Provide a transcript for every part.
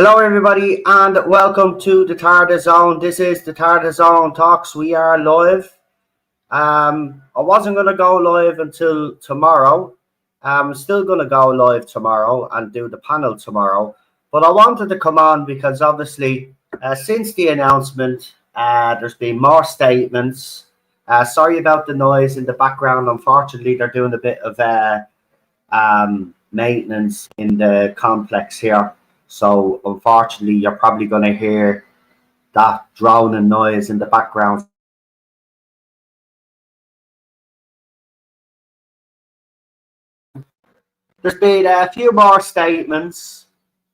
Hello, everybody, and welcome to the Tarda Zone. This is the Tarda Zone Talks. We are live. I wasn't going to go live until tomorrow. I'm still going to go live tomorrow and do the panel tomorrow. But I wanted to come on because obviously, since the announcement, there's been more statements. Sorry about the noise in the background. Unfortunately, they're doing a bit of maintenance in the complex here. So unfortunately, you're probably going to hear that droning noise in the background. There's been a few more statements.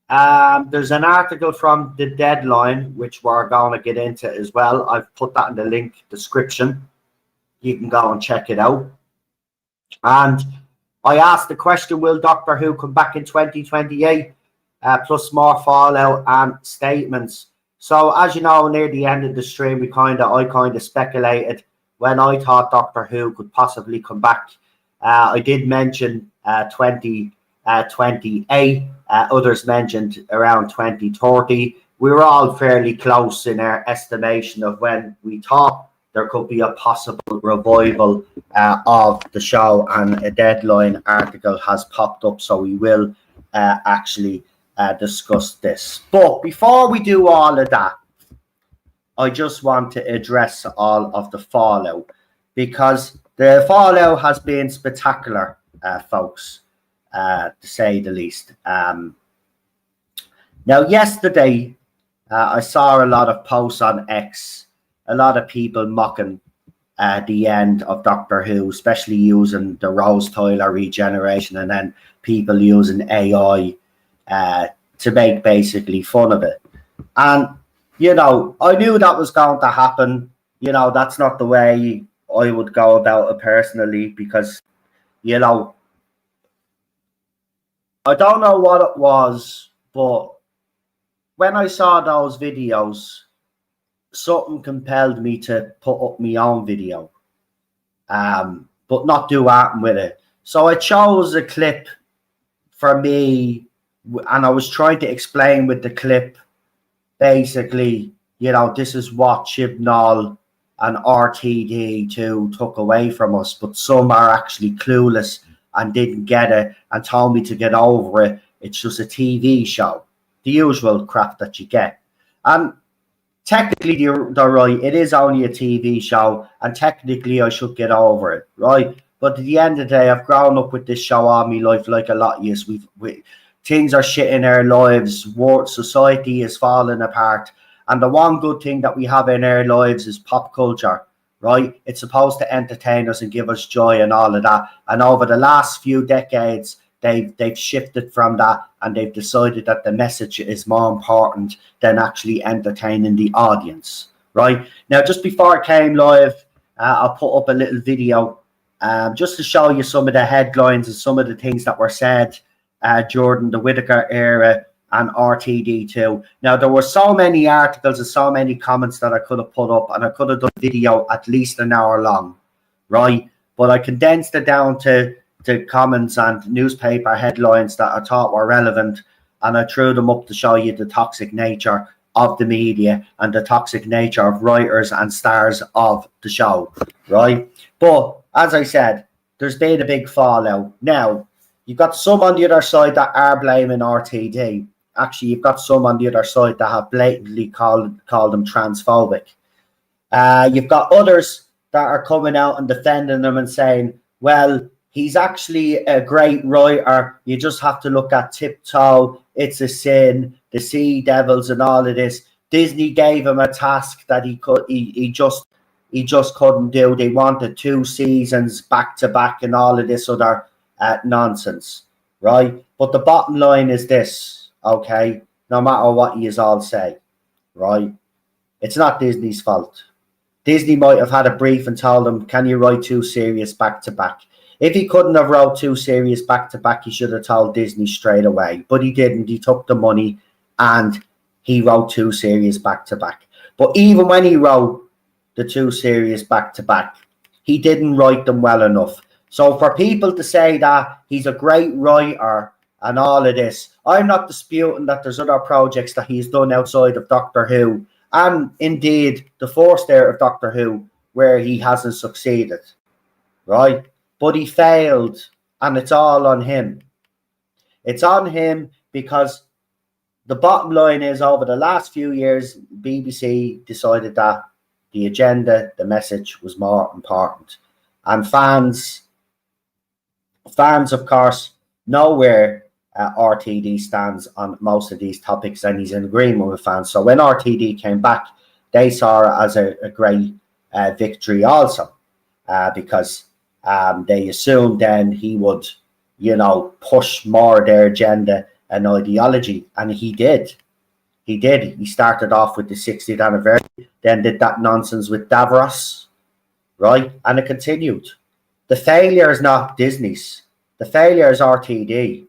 There's an article from The Deadline, which we're going to get into as well. I've put that in the link description. You can go and check it out. And I asked the question, will Doctor Who come back in 2028? Plus more fallout and statements. So as you know, near the end of the stream, I kind of speculated when I thought Doctor Who could possibly come back. I did mention 2028. Others mentioned around 2030. We were all fairly close in our estimation of when we thought there could be a possible revival of the show, and a Deadline article has popped up, so we will actually discuss this. But before we do all of that, I just want to address all of the fallout, because the fallout has been spectacular, folks, to say the least. Now, yesterday, I saw a lot of posts on X, a lot of people mocking the end of Doctor Who, especially using the Rose Tyler regeneration, and then people using AI to make basically fun of it. And, you know, I knew that was going to happen. You know, that's not the way I would go about it personally, because, you know, I don't know what it was, but when I saw those videos, something compelled me to put up my own video, but not do art with it. So I chose a clip for me, and I was trying to explain with the clip, basically, you know, this is what Chibnall and RTD2 took away from us, but some are actually clueless and didn't get it and told me to get over it. It's just a TV show, the usual crap that you get. And technically, they're right. It is only a TV show, and technically I should get over it, right? But at the end of the day, I've grown up with this show all my life, like a lot of us. Things are shit in our lives. Society is falling apart. And the one good thing that we have in our lives is pop culture, right? It's supposed to entertain us and give us joy and all of that. And over the last few decades, they've shifted from that, and they've decided that the message is more important than actually entertaining the audience, right? Now, just before I came live, I'll put up a little video just to show you some of the headlines and some of the things that were said during the Whittaker era and RTD2. Now, there were so many articles and so many comments that I could have put up, and I could have done a video at least an hour long, right? But I condensed it down to comments and newspaper headlines that I thought were relevant, and I threw them up to show you the toxic nature of the media and the toxic nature of writers and stars of the show, right? But as I said, there's been a big fallout. Now, you've got some on the other side that are blaming RTD. Actually, you've got some on the other side that have blatantly called them transphobic. You've got others that are coming out and defending them and saying, well, he's actually a great writer. You just have to look at Tiptoe, It's a Sin, The Sea Devils, and all of this. Disney gave him a task that he just couldn't do. They wanted 2 seasons back to back and all of this other nonsense, right? But the bottom line is this, okay? No matter what you all say, right? It's not Disney's fault. Disney might have had a brief and told him, can you write 2 series back to back? If he couldn't have wrote 2 series back to back, he should have told Disney straight away. But he didn't. He took the money and he wrote 2 series back to back. But even when he wrote the 2 series back to back, he didn't write them well enough. So for people to say that he's a great writer and all of this. I'm not disputing that there's other projects that he's done outside of Doctor Who, and indeed the first era of Doctor Who, where he hasn't succeeded, right? But he failed, and it's all on him. It's on him because the bottom line is, over the last few years, BBC decided that the agenda, the message was more important. And fans, of course, know where RTD stands on most of these topics, and he's in agreement with fans. So when RTD came back, they saw it as a great victory also, because they assumed then he would, push more their agenda and ideology, and he did. He started off with the 60th anniversary, then did that nonsense with Davros, right? And it continued. The failure is not Disney's. The failure is RTD.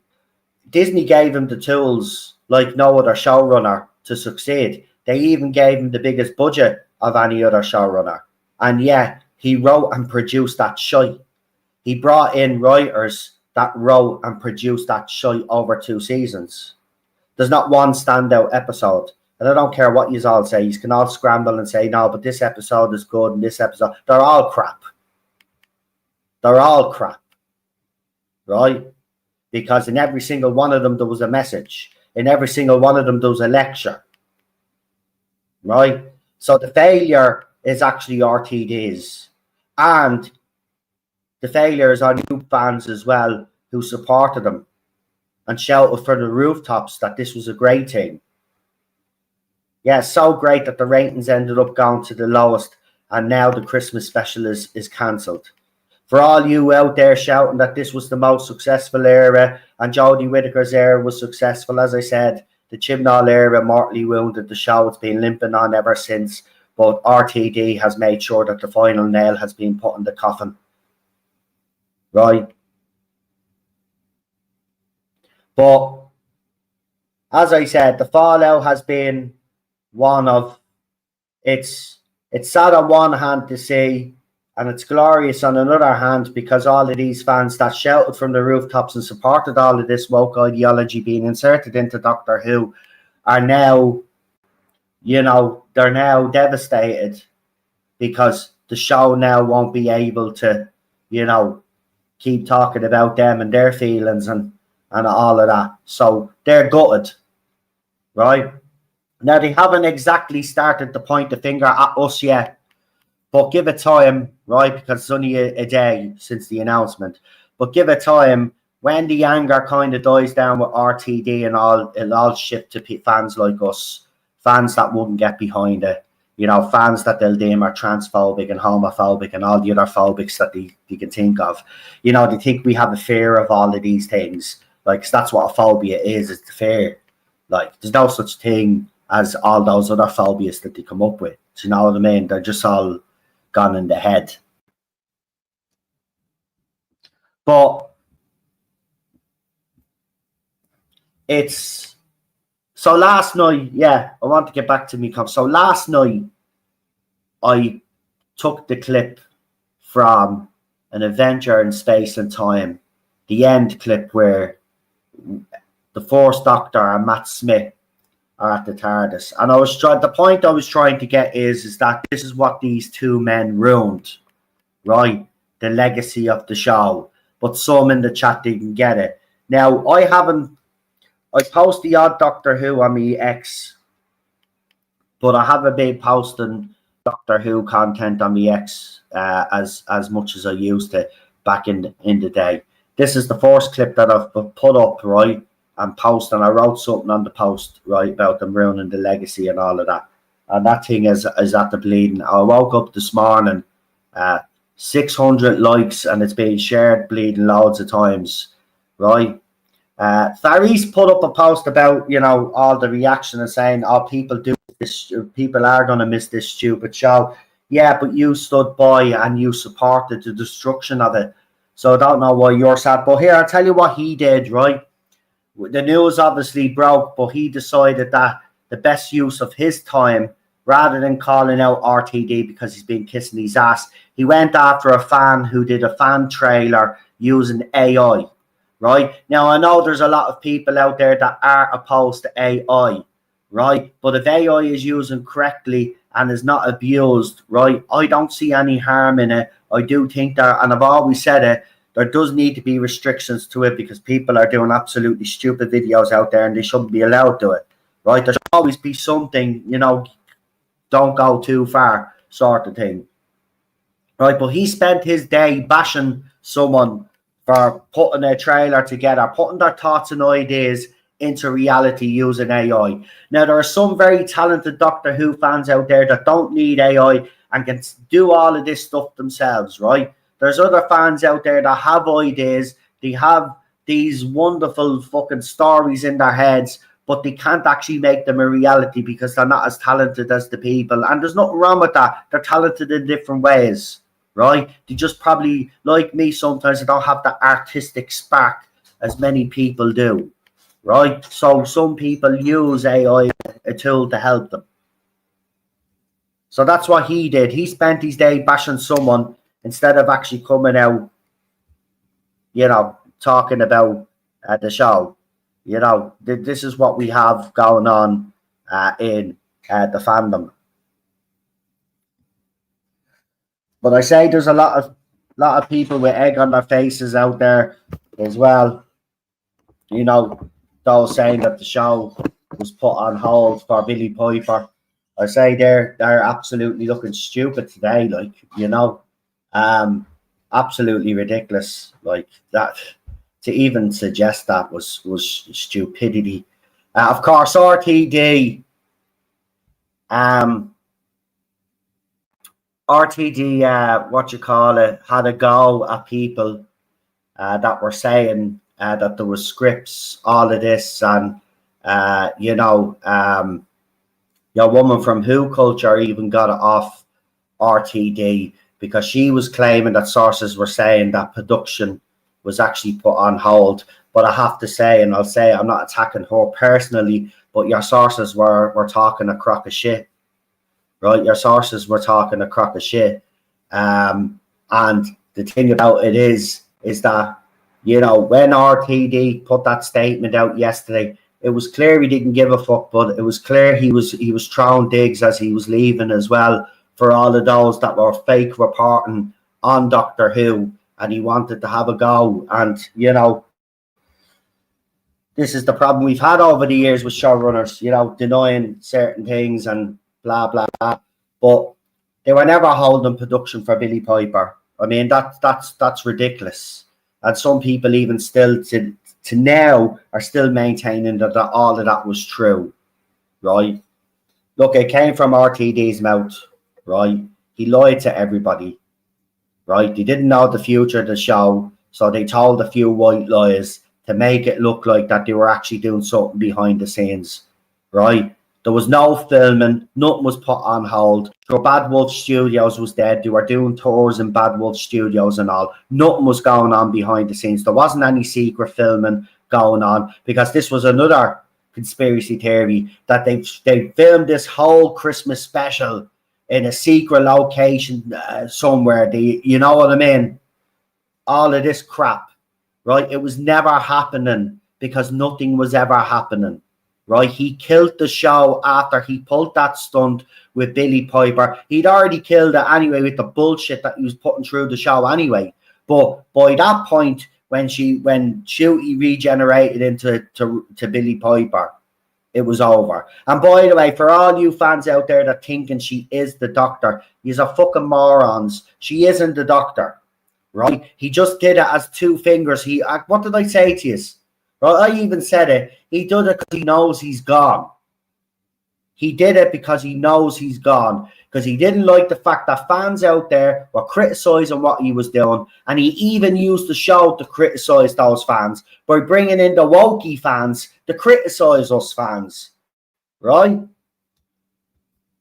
Disney gave him the tools like no other showrunner to succeed. They even gave him the biggest budget of any other showrunner. And yeah, he wrote and produced that shite. He brought in writers that wrote and produced that shite over 2 seasons. There's not one standout episode. And I don't care what you all say. You can all scramble and say, no, but this episode is good and this episode. They're all crap. They're all crap. Right? Because in every single one of them, there was a message. In every single one of them, there was a lecture. Right? So the failure is actually RTD's. And the failure is on you fans as well, who supported them and shouted from the rooftops that this was a great thing. Yeah, so great that the ratings ended up going to the lowest, and now the Christmas special is cancelled. For all you out there shouting that this was the most successful era and Jodie Whittaker's era was successful, as I said, the Chibnall era mortally wounded the show. It's been limping on ever since, but RTD has made sure that the final nail has been put in the coffin. Right? But as I said, the fallout has been one of, it's sad on one hand to see, and it's glorious on another hand, because all of these fans that shouted from the rooftops and supported all of this woke ideology being inserted into Doctor Who are now, they're now devastated because the show now won't be able to, keep talking about them and their feelings and all of that. So they're gutted, right? Now, they haven't exactly started to point the finger at us yet, but give it time, right? Because it's only a day since the announcement. But give it time. When the anger kind of dies down with RTD and all, it'll all shift to fans like us, fans that wouldn't get behind it. Fans that they'll deem are transphobic and homophobic and all the other phobics that they can think of. They think we have a fear of all of these things. Like, that's what a phobia is. It's the fear. Like, there's no such thing as all those other phobias that they come up with. Do you know what I mean? They're just all gone in the head. But it's... So last night, I want to get back to me. So last night, I took the clip from An Adventure in Space and Time, the end clip where the Fourth Doctor and Matt Smith are at the TARDIS. And the point I was trying to get is that this is what these two men ruined, right? The legacy of the show. But some in the chat didn't get it. Now, I post the odd Doctor Who on me X, but I haven't been posting Doctor Who content on me X as much as I used to back in the day. This is the first clip that I've put up, right, and post, and I wrote something on the post, right, about them ruining the legacy and all of that. And that thing is at the bleeding. I woke up this morning, 600 likes, and it's been shared bleeding loads of times, right? Faris put up a post about, all the reaction and saying, people do this, people are going to miss this stupid show. Yeah, but you stood by and you supported the destruction of it. So I don't know why you're sad. But here, I'll tell you what he did, right? The news obviously broke, but he decided that the best use of his time, rather than calling out RTD because he's been kissing his ass, he went after a fan who did a fan trailer using AI. right? Now, I know there's a lot of people out there that are opposed to AI, right? But if AI is used correctly and is not abused, right, I don't see any harm in it. I do think that, and I've always said it, there does need to be restrictions to it because people are doing absolutely stupid videos out there and they shouldn't be allowed to it, right? There should always be something, you know, don't go too far sort of thing, right? But he spent his day bashing someone for putting a trailer together, putting their thoughts and ideas into reality using AI. Now, there are some very talented Doctor Who fans out there that don't need AI and can do all of this stuff themselves, right? There's other fans out there that have ideas, they have these wonderful fucking stories in their heads, but they can't actually make them a reality because they're not as talented as the people. And there's nothing wrong with that. They're talented in different ways, right? They just probably, like me sometimes, they don't have the artistic spark as many people do, right? So some people use AI, a tool to help them. So that's what he did. He spent his day bashing someone instead of actually coming out, you know, talking about the show. You know, this is what we have going on in the fandom. But I say there's a lot of people with egg on their faces out there as well. You know, those saying that the show was put on hold for Billie Piper. I say they're absolutely looking stupid today, like, you know. Absolutely ridiculous. Like that, to even suggest that was stupidity. Of course, RTD, what you call it, had a go at people that were saying that there was scripts, all of this, and you know, your woman from Who Culture even got it off RTD because she was claiming that sources were saying that production was actually put on hold. But I have to say, and I'll say I'm not attacking her personally, but your sources were talking a crock of shit, right? Your sources were talking a crock of shit. And the thing about it is that, you know, when RTD put that statement out yesterday, it was clear he didn't give a fuck, but it was clear he was throwing digs as he was leaving as well for all of those that were fake reporting on Doctor Who, and he wanted to have a go. And, you know, this is the problem we've had over the years with showrunners, you know, denying certain things and blah, blah, blah. But they were never holding production for Billie Piper. I mean, that's ridiculous. And some people even still to now are still maintaining that all of that was true, right? Look, it came from RTD's mouth, right? He lied to everybody, right? They didn't know the future of the show, so they told a few white lies to make it look like that they were actually doing something behind the scenes, right? There was no filming, nothing was put on hold. So Bad Wolf Studios was dead. They were doing tours in Bad Wolf Studios and all. Nothing was going on behind the scenes. There wasn't any secret filming going on because this was another conspiracy theory that they filmed this whole Christmas special in a secret location somewhere. You know what I mean? All of this crap, right? It was never happening because nothing was ever happening. Right, he killed the show after he pulled that stunt with Billie Piper. He'd already killed it anyway with the bullshit that he was putting through the show anyway. But by that point, when Ncuti regenerated into Billie Piper, it was over. And by the way, for all you fans out there that thinking she is the Doctor, you're fucking morons. She isn't the Doctor, right? He just did it as two fingers. What did I say to you? Right, I even said it. He did it because he knows he's gone. He did it because he knows he's gone. Because he didn't like the fact that fans out there were criticising what he was doing. And he even used the show to criticise those fans by bringing in the wokey fans to criticise us fans. Right?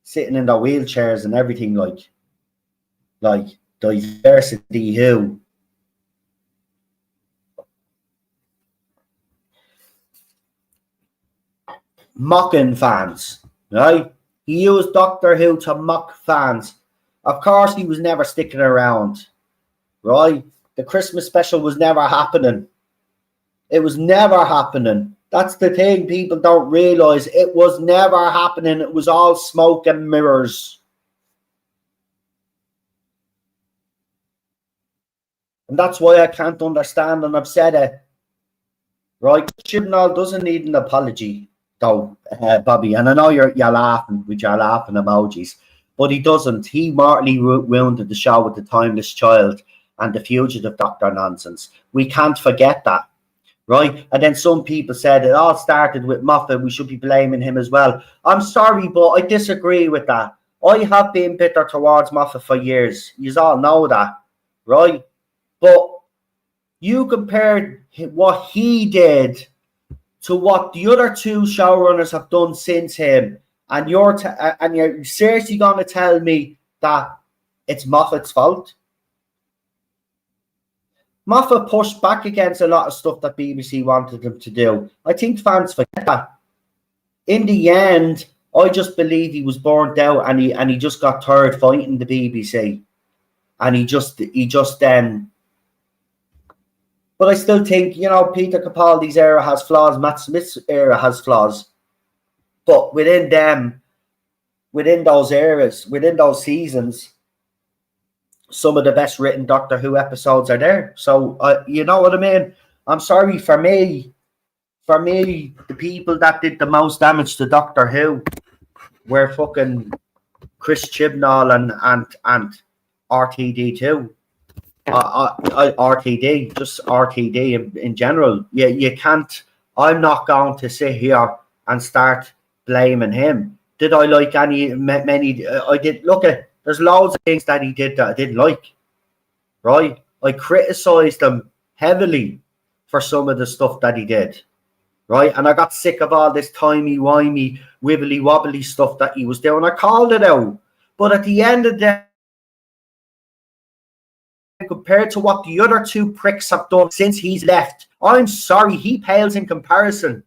Sitting in their wheelchairs and everything like diversity who. Mocking fans, right? He used Doctor Who to mock fans. Of course, he was never sticking around, right? The Christmas special was never happening. It was never happening. That's the thing people don't realise. It was never happening. It was all smoke and mirrors. And that's why I can't understand, and I've said it. Right? Chibnall doesn't need an apology, though, Bobby. And I know you're laughing with your laughing emojis, but he doesn't. He mortally wounded the show with The Timeless Child and The Fugitive Doctor nonsense. We can't forget that. Right? And then some people said it all started with Moffat. We should be blaming him as well. I'm sorry, but I disagree with that. I have been bitter towards Moffat for years. You all know that, right? But you compared what he did to what the other two showrunners have done since him, and you're seriously going to tell me that it's Moffat's fault? Moffat pushed back against a lot of stuff that BBC wanted him to do. I think fans forget that. In the end, I just believe he was burnt out, and he just got tired fighting the BBC, and he just then. But I still think, you know, Peter Capaldi's era has flaws, Matt Smith's era has flaws, but within those eras, within those seasons, some of the best written Doctor Who episodes are there. So, you know what I mean? I'm sorry, for me, the people that did the most damage to Doctor Who were fucking Chris Chibnall and RTD2. RTD, just RTD in general. You can't. I'm not going to sit here and start blaming him. Did I like many? I did. Look at. There's loads of things that he did that I didn't like. Right? I criticised him heavily for some of the stuff that he did. Right? And I got sick of all this timey-wimey, wibbly-wobbly stuff that he was doing. I called it out. But at the end of the day, compared to what the other two pricks have done since he's left, I'm sorry, he pales in comparison.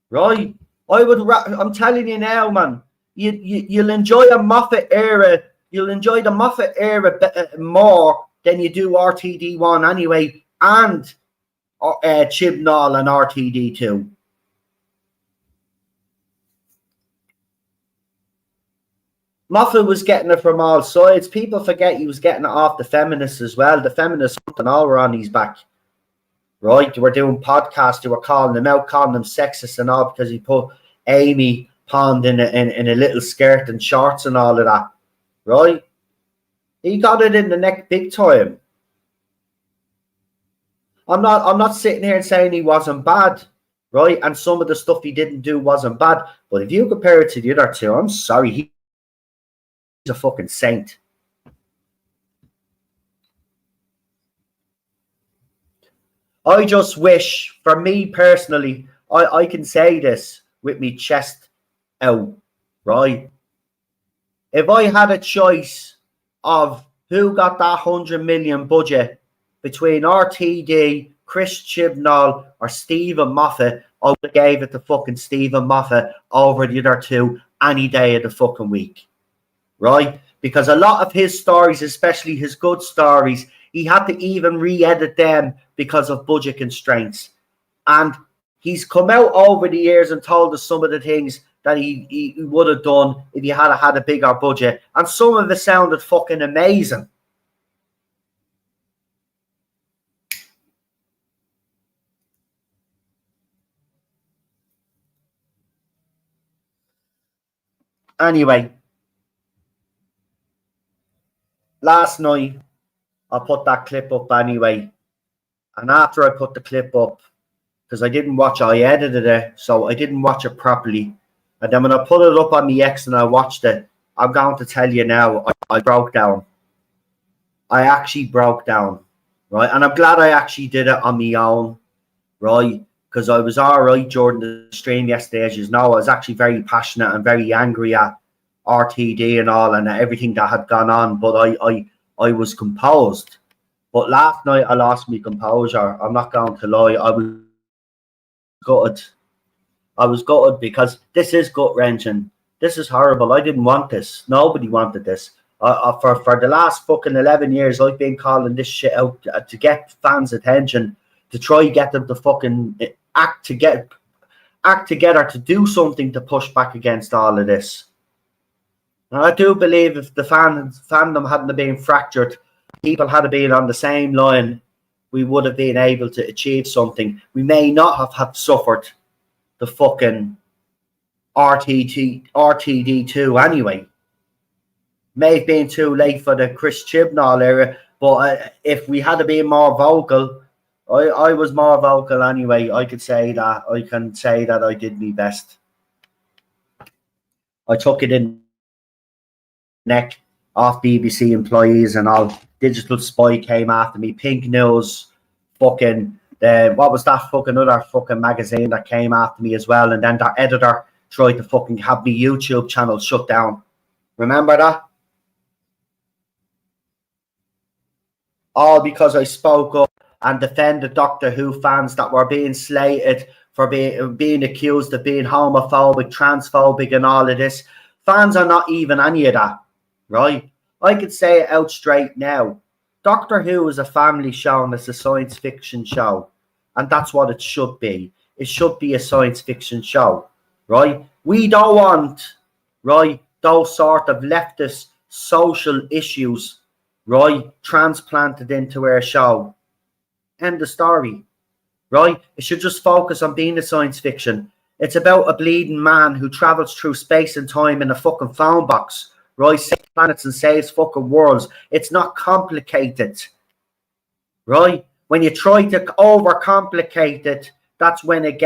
Right? I'm telling you now, man. You'll enjoy a Moffat era. You'll enjoy the Moffat era more than you do RTD1 anyway, and Chibnall and RTD2. Moffat was getting it from all sides. People forget he was getting it off the feminists as well. The feminists and all were on his back. Right? They were doing podcasts. They were calling them out, calling them sexist and all because he put Amy Pond in a little skirt and shorts and all of that. Right? He got it in the neck big time. I'm not sitting here and saying he wasn't bad, right? And some of the stuff he didn't do wasn't bad. But if you compare it to the other two, I'm sorry, he's a fucking saint. I just wish, for me personally, I can say this with me chest out, right? If I had a choice of who got that 100 million budget between RTD, Chris Chibnall, or Stephen Moffat, I would have gave it to fucking Stephen Moffat over the other two any day of the fucking week, right? Because a lot of his stories, especially his good stories, he had to even re-edit them because of budget constraints. And he's come out over the years and told us some of the things that he would have done if he had a bigger budget. And some of it sounded fucking amazing. Anyway, last night I put that clip up anyway. And after I put the clip up, because I didn't watch it, I edited it, so I didn't watch it properly. And then when I put it up on the X and I watched it, I'm going to tell you now, I broke down. I actually broke down, right? And I'm glad I actually did it on my own, right? Because I was all right during the stream yesterday. As you know, I was actually very passionate and very angry at RTD and all and everything that had gone on. But I was composed. But last night I lost my composure. I'm not going to lie. I was gutted. I was gutted because this is gut-wrenching. This is horrible. I didn't want this. Nobody wanted this. For the last fucking 11 years, I've been calling this shit out to get fans' attention to try get them to fucking act together to do something to push back against all of this. And I do believe if the fandom hadn't been fractured, people had been on the same line, we would have been able to achieve something. We may not have had suffered the fucking RTD2 anyway. May have been too late for the Chris Chibnall era, but if we had been more vocal, I was more vocal anyway. I can say that I did my best. I took it in neck off BBC employees and all. Digital Spy came after me. Pink News, fucking what was that fucking other fucking magazine that came after me as well? And then their editor tried to fucking have me YouTube channel shut down. Remember that? All because I spoke up and defended Doctor Who fans that were being slated for being accused of being homophobic, transphobic, and all of this. Fans are not even any of that, right? I could say it out straight now. Doctor Who is a family show and it's a science fiction show. And that's what it should be. It should be a science fiction show, right? We don't want, right, those sort of leftist social issues, right, transplanted into our show. End of story, right? It should just focus on being a science fiction. It's about a bleeding man who travels through space and time in a fucking phone box, right? Saves planets and saves fucking worlds. It's not complicated, right? When you try to overcomplicate it, that's when it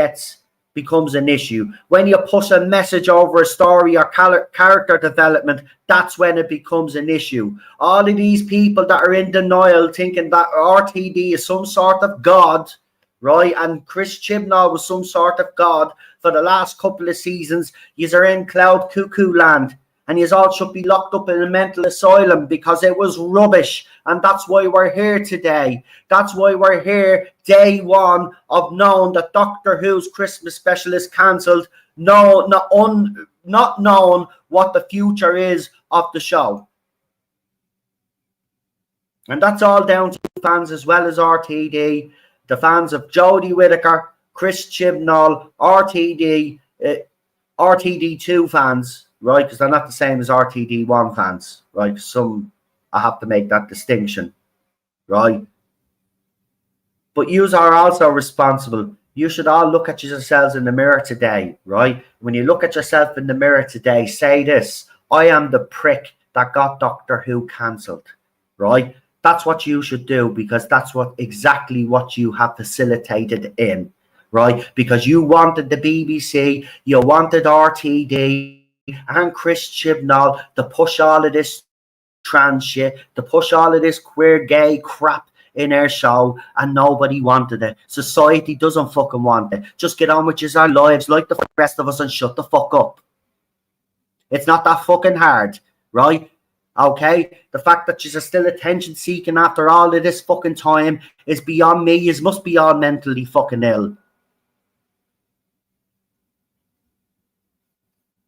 becomes an issue. When you push a message over a story or character development, that's when it becomes an issue. All of these people that are in denial thinking that RTD is some sort of god, right? And Chris Chibnall was some sort of god for the last couple of seasons. Yous are in cloud cuckoo land and yous all should be locked up in a mental asylum because it was rubbish. And that's why we're here today. That's why we're here day one of knowing that Doctor Who's Christmas special is cancelled, not knowing what the future is of the show. And that's all down to fans as well as RTD, the fans of Jodie Whittaker, Chris Chibnall, RTD2 fans, right? Because they're not the same as RTD1 fans, right? I have to make that distinction, right? But yous are also responsible. You should all look at yourselves in the mirror today, right? When you look at yourself in the mirror today, say this: I am the prick that got Doctor Who cancelled, right? That's what you should do, because that's exactly what you have facilitated in, right? Because you wanted the BBC, you wanted RTD and Chris Chibnall to push all of this trans shit, to push all of this queer gay crap in our show, and nobody wanted it. Society doesn't fucking want it. Just get on with your lives like the rest of us and shut the fuck up. It's not that fucking hard, right? Okay? The fact that you're still attention seeking after all of this fucking time is beyond me. You must be all mentally fucking ill.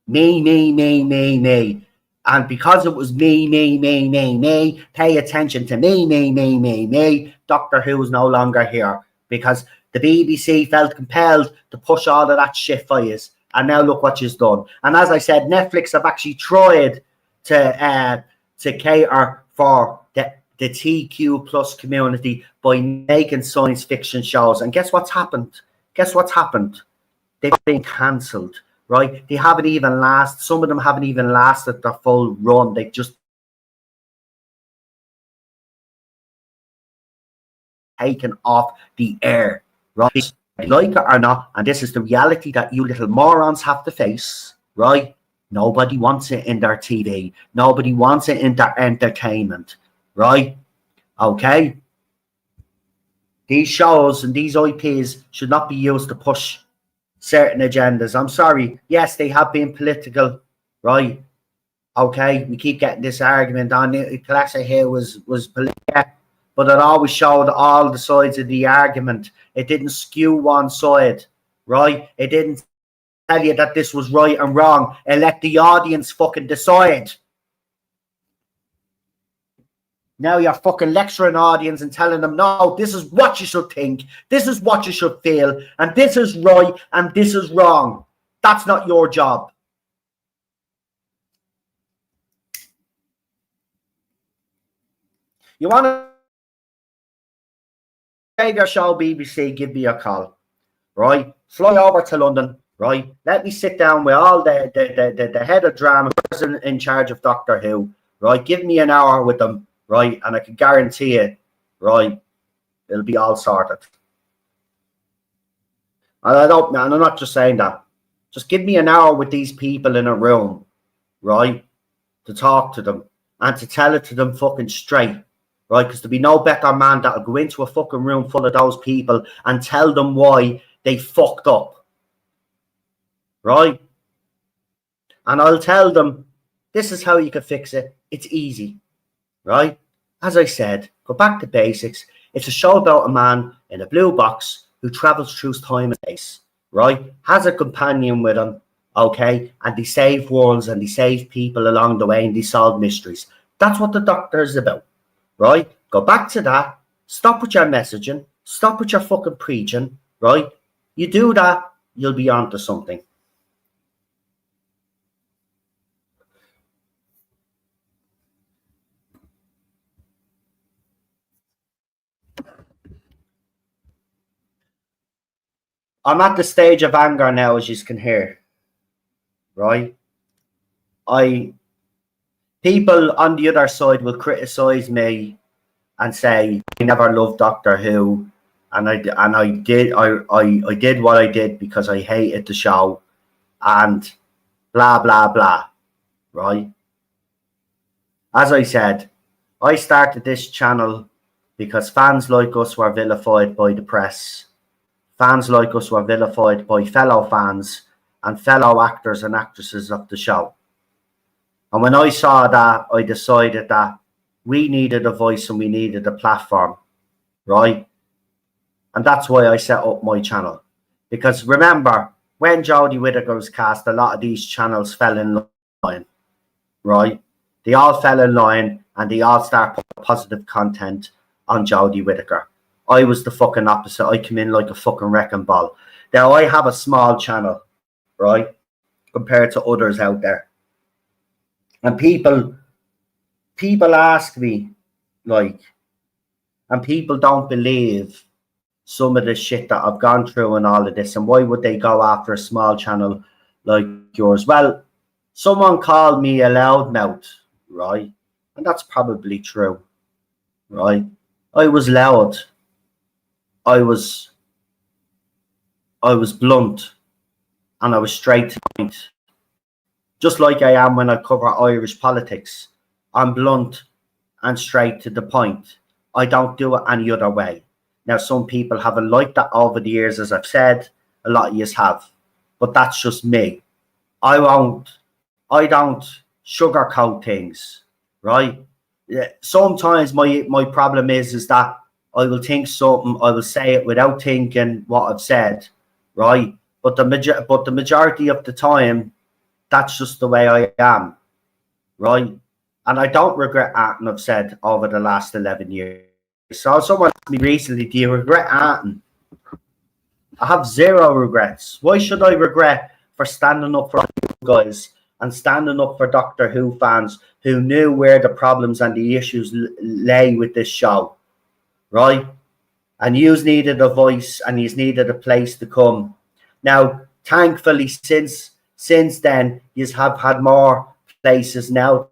Me. And because it was me, pay attention to me, Doctor Who's no longer here. Because the BBC felt compelled to push all of that shit for you. And now look what she's done. And as I said, Netflix have actually tried to cater for the TQ plus community by making science fiction shows. And guess what's happened? They've been cancelled. Right? They haven't even lasted. Some of them haven't even lasted their full run. They've just taken off the air. Right? Like it or not, and this is the reality that you little morons have to face. Right? Nobody wants it in their TV. Nobody wants it in their entertainment. Right? Okay? These shows and these IPs should not be used to push certain agendas. I'm sorry. Yes, they have been political, right? Okay, we keep getting this argument on it. Classic here was political, but it always showed all the sides of the argument. It didn't skew one side, right? It didn't tell you that this was right and wrong and let the audience fucking decide. Now you're fucking lecturing audience and telling them, no, this is what you should think, this is what you should feel, and this is right and this is wrong. That's not your job. You want to save your show, BBC, give me a call, right? Fly over to London, right? Let me sit down with all the head of drama, person in charge of Doctor Who, right? Give me an hour with them, right? And I can guarantee it, right? It'll be all sorted. And I'm not just saying that. Just give me an hour with these people in a room, right? To talk to them and to tell it to them fucking straight, right? Because there'll be no better man that'll go into a fucking room full of those people and tell them why they fucked up, right? And I'll tell them, this is how you can fix it. It's easy, right? As I said, go back to basics. It's a show about a man in a blue box who travels through time and space, right? Has a companion with him, okay? And they save worlds and they save people along the way and they solve mysteries. That's what the Doctor is about, right? Go back to that. Stop with your messaging. Stop with your fucking preaching, right? You do that, you'll be onto something. I'm at the stage of anger now, as you can hear, right? People on the other side will criticize me and say I never loved Doctor Who, and I did what I did because I hated the show, and blah blah blah, right? As I said, I started this channel because fans like us were vilified by the press. Fans like us were vilified by fellow fans and fellow actors and actresses of the show. And when I saw that, I decided that we needed a voice and we needed a platform, right? And that's why I set up my channel. Because remember, when Jodie Whittaker was cast, a lot of these channels fell in line, right? They all fell in line and they all start putting positive content on Jodie Whittaker. I was the fucking opposite. I came in like a fucking wrecking ball. Now, I have a small channel, right, compared to others out there. And people ask me, like, and people don't believe some of the shit that I've gone through and all of this. And why would they go after a small channel like yours? Well, someone called me a loudmouth, right? And that's probably true, right? I was loud. I was blunt and I was straight to the point. Just like I am when I cover Irish politics. I'm blunt and straight to the point. I don't do it any other way. Now, some people haven't liked that over the years, as I've said. A lot of yous have. But that's just me. I don't sugarcoat things, right? Sometimes my problem is that I will think something, I will say it without thinking what I've said, right? But the majority of the time, that's just the way I am, right? And I don't regret anything I've said over the last 11 years. So someone asked me recently, do you regret anything? I have zero regrets. Why should I regret for standing up for you guys and standing up for Doctor Who fans who knew where the problems and the issues lay with this show? Right? And yous needed a voice and yous needed a place to come. Now, thankfully, since then, yous have had more places now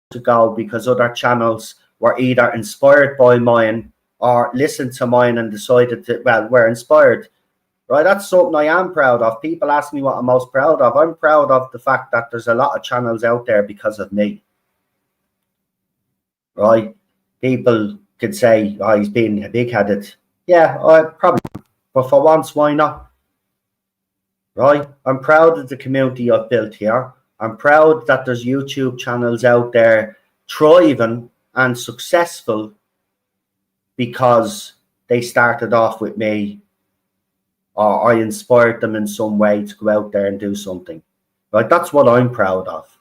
to go because other channels were either inspired by mine or listened to mine and decided to, well, were inspired. Right? That's something I am proud of. People ask me what I'm most proud of. I'm proud of the fact that there's a lot of channels out there because of me. Right? People could say, oh, he's being big-headed. Yeah, I probably, but for once, why not? Right? I'm proud of the community I've built here. I'm proud that there's YouTube channels out there thriving and successful because they started off with me or I inspired them in some way to go out there and do something. Right? That's what I'm proud of.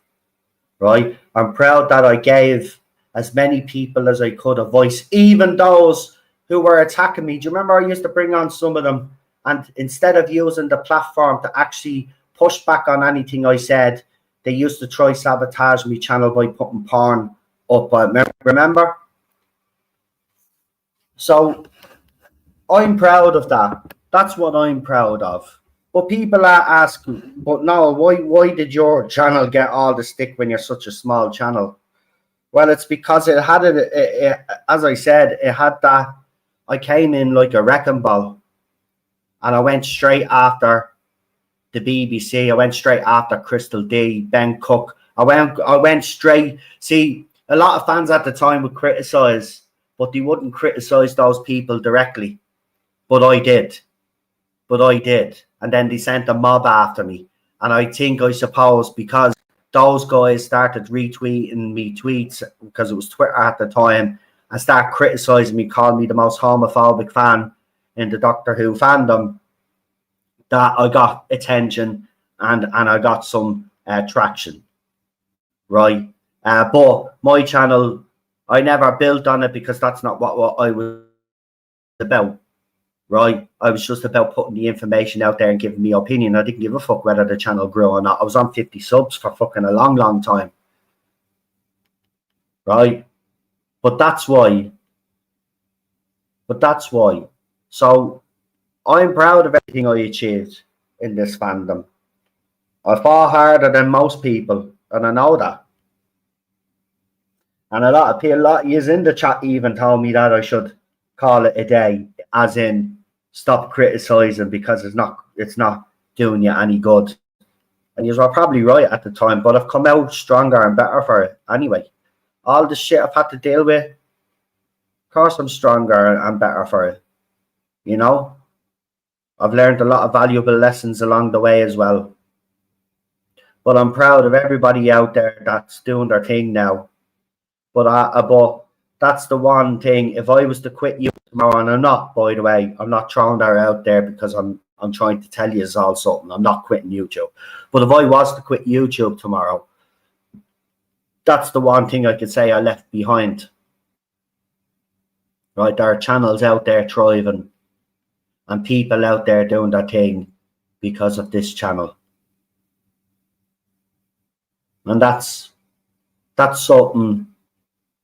Right? I'm proud that I gave as many people as I could a voice, even those who were attacking me. Do you remember I used to bring on some of them, and instead of using the platform to actually push back on anything I said, they used to try sabotage my channel by putting porn up. Remember? So I'm proud of that. That's what I'm proud of. But people are asking, but no, why did your channel get all the stick when you're such a small channel? Well, it's because it had as I said, it had that. I came in like a wrecking ball, and I went straight after the BBC. I went straight after Crystal D, Ben Cook. I went straight. See, a lot of fans at the time would criticize, but they wouldn't criticize those people directly. But I did. And then they sent a mob after me. And I suppose, because those guys started retweeting me tweets, because it was Twitter at the time, and start criticizing me, calling me the most homophobic fan in the Doctor Who fandom, that I got attention and I got some traction, right? But my channel, I never built on it, because that's not what I was about, right? I was just about putting the information out there and giving me opinion. I didn't give a fuck whether the channel grew or not. I was on 50 subs for fucking a long time, right? But that's why. So I'm proud of everything I achieved in this fandom. I fought harder than most people, and I know that. And a lot of yous in the chat even told me that I should call it a day, as in stop criticizing, because it's not doing you any good. And you were probably right at the time, but I've come out stronger and better for it anyway. All the shit I've had to deal with, of course I'm stronger and better for it. You know? I've learned a lot of valuable lessons along the way as well. But I'm proud of everybody out there that's doing their thing now. But that's the one thing. If I was to quit YouTube tomorrow, and I'm not, by the way, I'm not throwing that out there because I'm trying to tell you it's all something. I'm not quitting YouTube. But if I was to quit YouTube tomorrow, that's the one thing I could say I left behind. Right, there are channels out there thriving, and people out there doing their thing because of this channel. And that's something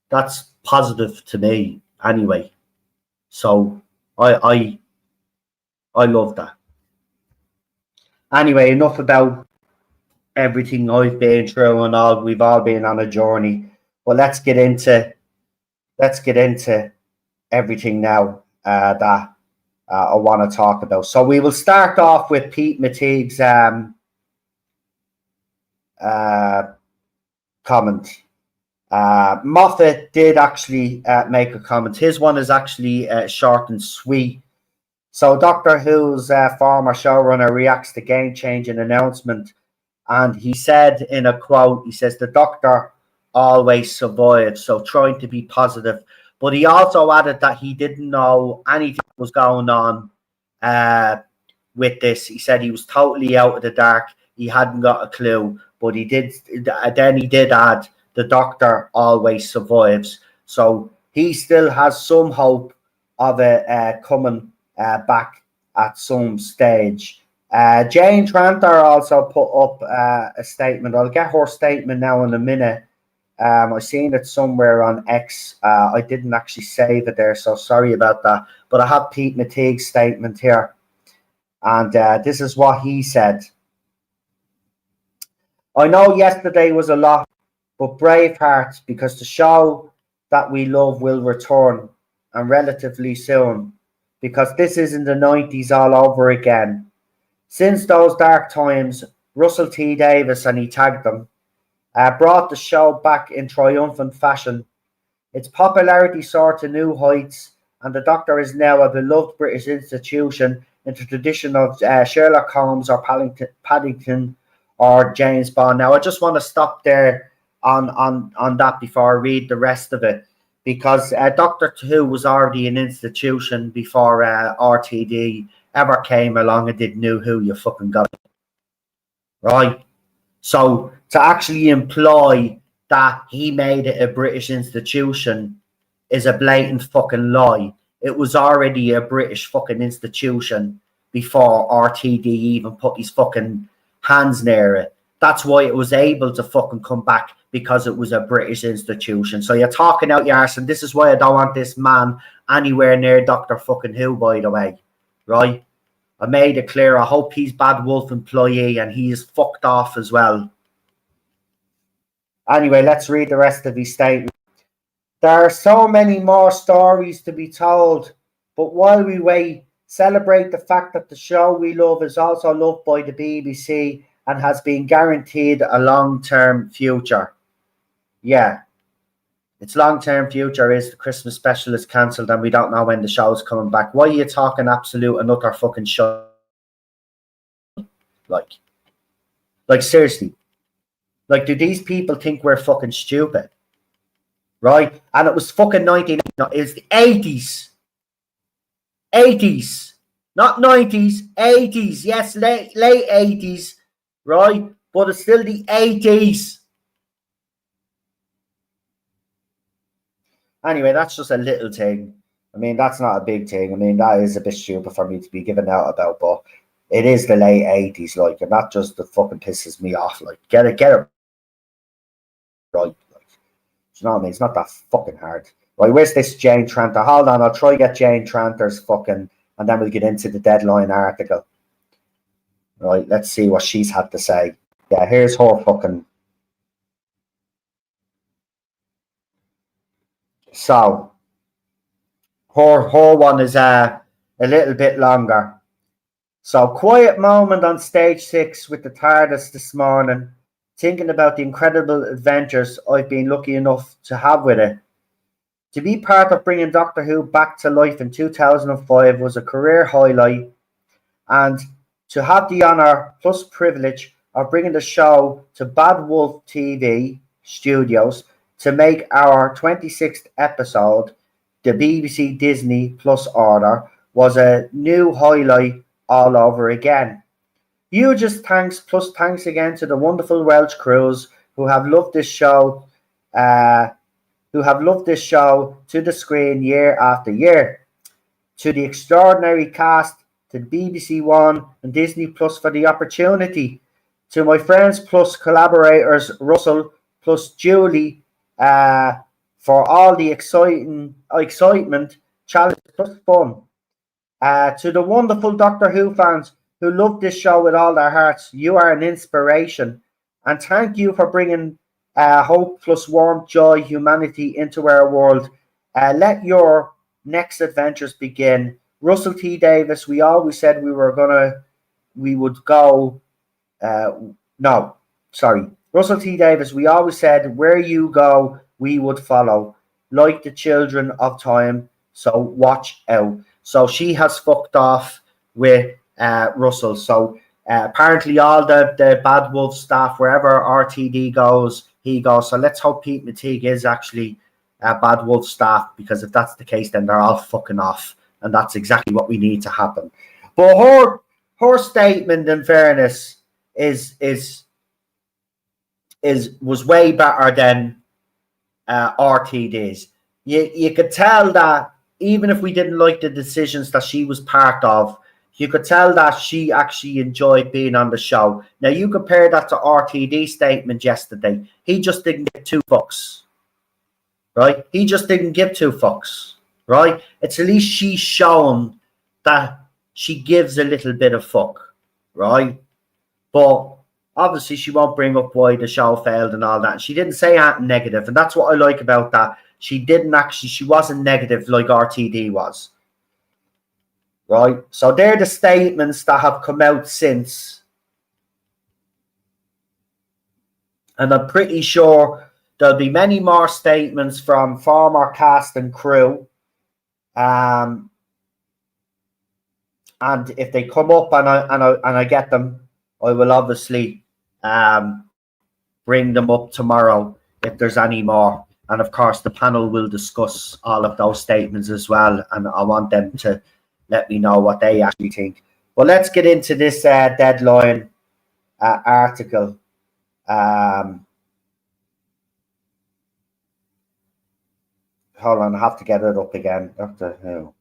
that's positive to me anyway. So I love that. Anyway, enough about everything I've been through and all. We've all been on a journey. Well, let's get into everything now that I want to talk about. So we will start off with Pete Mateague's comment. Moffat did actually make a comment. His one is actually short and sweet. So Doctor Who's former showrunner reacts to game-changing announcement, and he said in a quote, he says, "The Doctor always survives," so trying to be positive. But he also added that he didn't know anything was going on with this. He said he was totally out of the dark. He hadn't got a clue, but he did add, "The Doctor always survives." So he still has some hope of it coming back at some stage. Jane Tranter also put up a statement. I'll get her statement now in a minute. I've seen it somewhere on X. I didn't actually save it there, so sorry about that. But I have Pete Mateague's statement here. And this is what he said. "I know yesterday was a lot, but Braveheart, because the show that we love will return, and relatively soon, because this isn't the 90s all over again. Since those dark times, Russell T Davies," and he tagged them, "brought the show back in triumphant fashion. Its popularity soared to new heights, and the Doctor is now a beloved British institution in the tradition of Sherlock Holmes or Paddington or James Bond." Now, I just want to stop there on that before I read the rest of it, because Doctor Who was already an institution before RTD ever came along and did New Who. You fucking got it, right? So to actually imply that he made it a British institution is a blatant fucking lie. It was already a British fucking institution before RTD even put his fucking hands near it. That's why it was able to fucking come back, because it was a British institution. So you're talking out your arse, and this is why I don't want this man anywhere near Dr. fucking Who, by the way, right? I made it clear. I hope he's Bad Wolf employee and he is fucked off as well. Anyway, let's read the rest of his statement. There are so many more stories to be told, but while we wait, celebrate the fact that the show we love is also loved by the BBC and has been guaranteed a long-term future. Yeah, its long-term future is the Christmas special is cancelled and we don't know when the show's coming back. Why are you talking absolute and utter fucking shit? Like seriously. Like, do these people think we're fucking stupid? Right? And it was fucking 19... No, it was the 80s. 80s. Not 90s. 80s. Yes, late 80s. Right? But it's still the 80s. Anyway, that's just a little thing. I mean, that's not a big thing. I mean, that is a bit stupid for me to be giving out about, but it is the late 80s, like, and that just fucking pisses me off. Like, get it right. Like, you know what I mean? It's not that fucking hard. Right, where's this Jane Tranter? Hold on, I'll try to get Jane Tranter's fucking, and then we'll get into the Deadline article. Right, let's see what she's had to say. Yeah, here's her fucking. So, her one is a little bit longer. So, quiet moment on stage 6 with the TARDIS this morning, thinking about the incredible adventures I've been lucky enough to have with it. To be part of bringing Doctor Who back to life in 2005 was a career highlight, and to have the honour plus privilege of bringing the show to Bad Wolf TV Studios to make our 26th episode, the BBC Disney Plus order, was a new highlight all over again. Hugest thanks, plus thanks again to the wonderful Welsh crews who have loved this show to the screen year after year. To the extraordinary cast, to BBC One and Disney Plus for the opportunity. To my friends plus collaborators, Russell plus Julie, for all the excitement, challenge plus fun. To the wonderful Doctor Who fans who love this show with all their hearts, you are an inspiration. And thank you for bringing hope plus warmth, joy, humanity into our world. Let your next adventures begin. Russell T Davies, we always said Russell T Davies, we always said where you go, we would follow. Like the children of time, so watch out. So she has fucked off with Russell. So apparently all the Bad Wolf staff, wherever RTD goes, he goes. So let's hope Pete McTeague is actually Bad Wolf staff, because if that's the case, then they're all fucking off, and that's exactly what we need to happen. But her statement, in fairness, was way better than RTD's. You could tell that even if we didn't like the decisions that she was part of, you could tell that she actually enjoyed being on the show. Now, you compare that to RTD's statement yesterday. He just didn't give two fucks, right? He just didn't give two fucks, right? It's at least she's shown that she gives a little bit of fuck, right? But obviously she won't bring up why the show failed and all that. She didn't say anything negative, and that's what I like about that. She wasn't negative like RTD was. Right? So they're the statements that have come out since. And I'm pretty sure there'll be many more statements from former cast and crew. And if they come up and I get them, I will obviously bring them up tomorrow if there's any more. And of course, the panel will discuss all of those statements as well. And I want them to let me know what they actually think. Well, let's get into this Deadline article. Hold on, I have to get it up again. Doctor Who.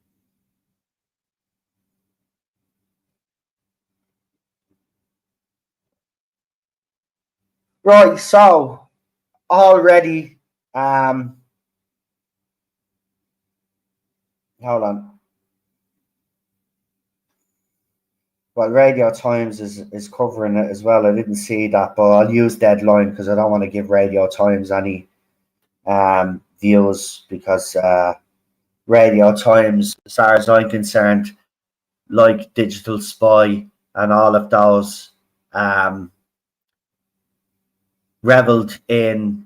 Right, so already, hold on. Well, Radio Times is covering it as well. I didn't see that, but I'll use Deadline because I don't want to give Radio Times any views, because Radio Times, as far as I'm concerned, like Digital Spy and all of those, reveled in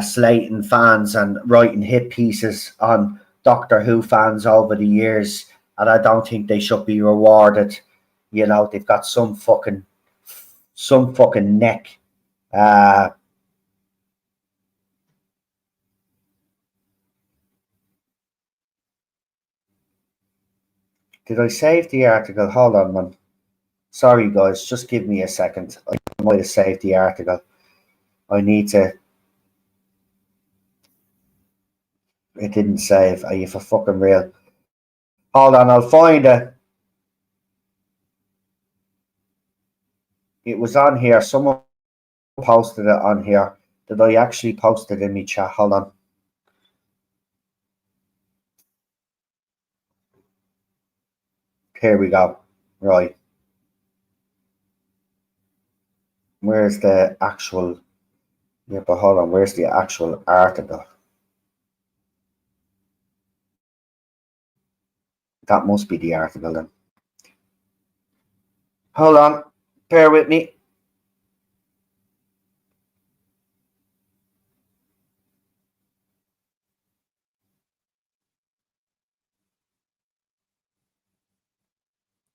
slating fans and writing hit pieces on Doctor Who fans over the years, and I don't think they should be rewarded. You know, they've got some fucking neck. Did I save the article? Hold on, man. Sorry, guys. Just give me a second. I might have saved the article. I need to. It didn't save. Are you for fucking real? Hold on, I'll find it. It was on here. Someone posted it on here. Did I actually post it in my chat? Hold on. Here we go. Right. Where's the actual... Yeah, but hold on. Where's the actual article? That must be the article then. Hold on. Bear with me.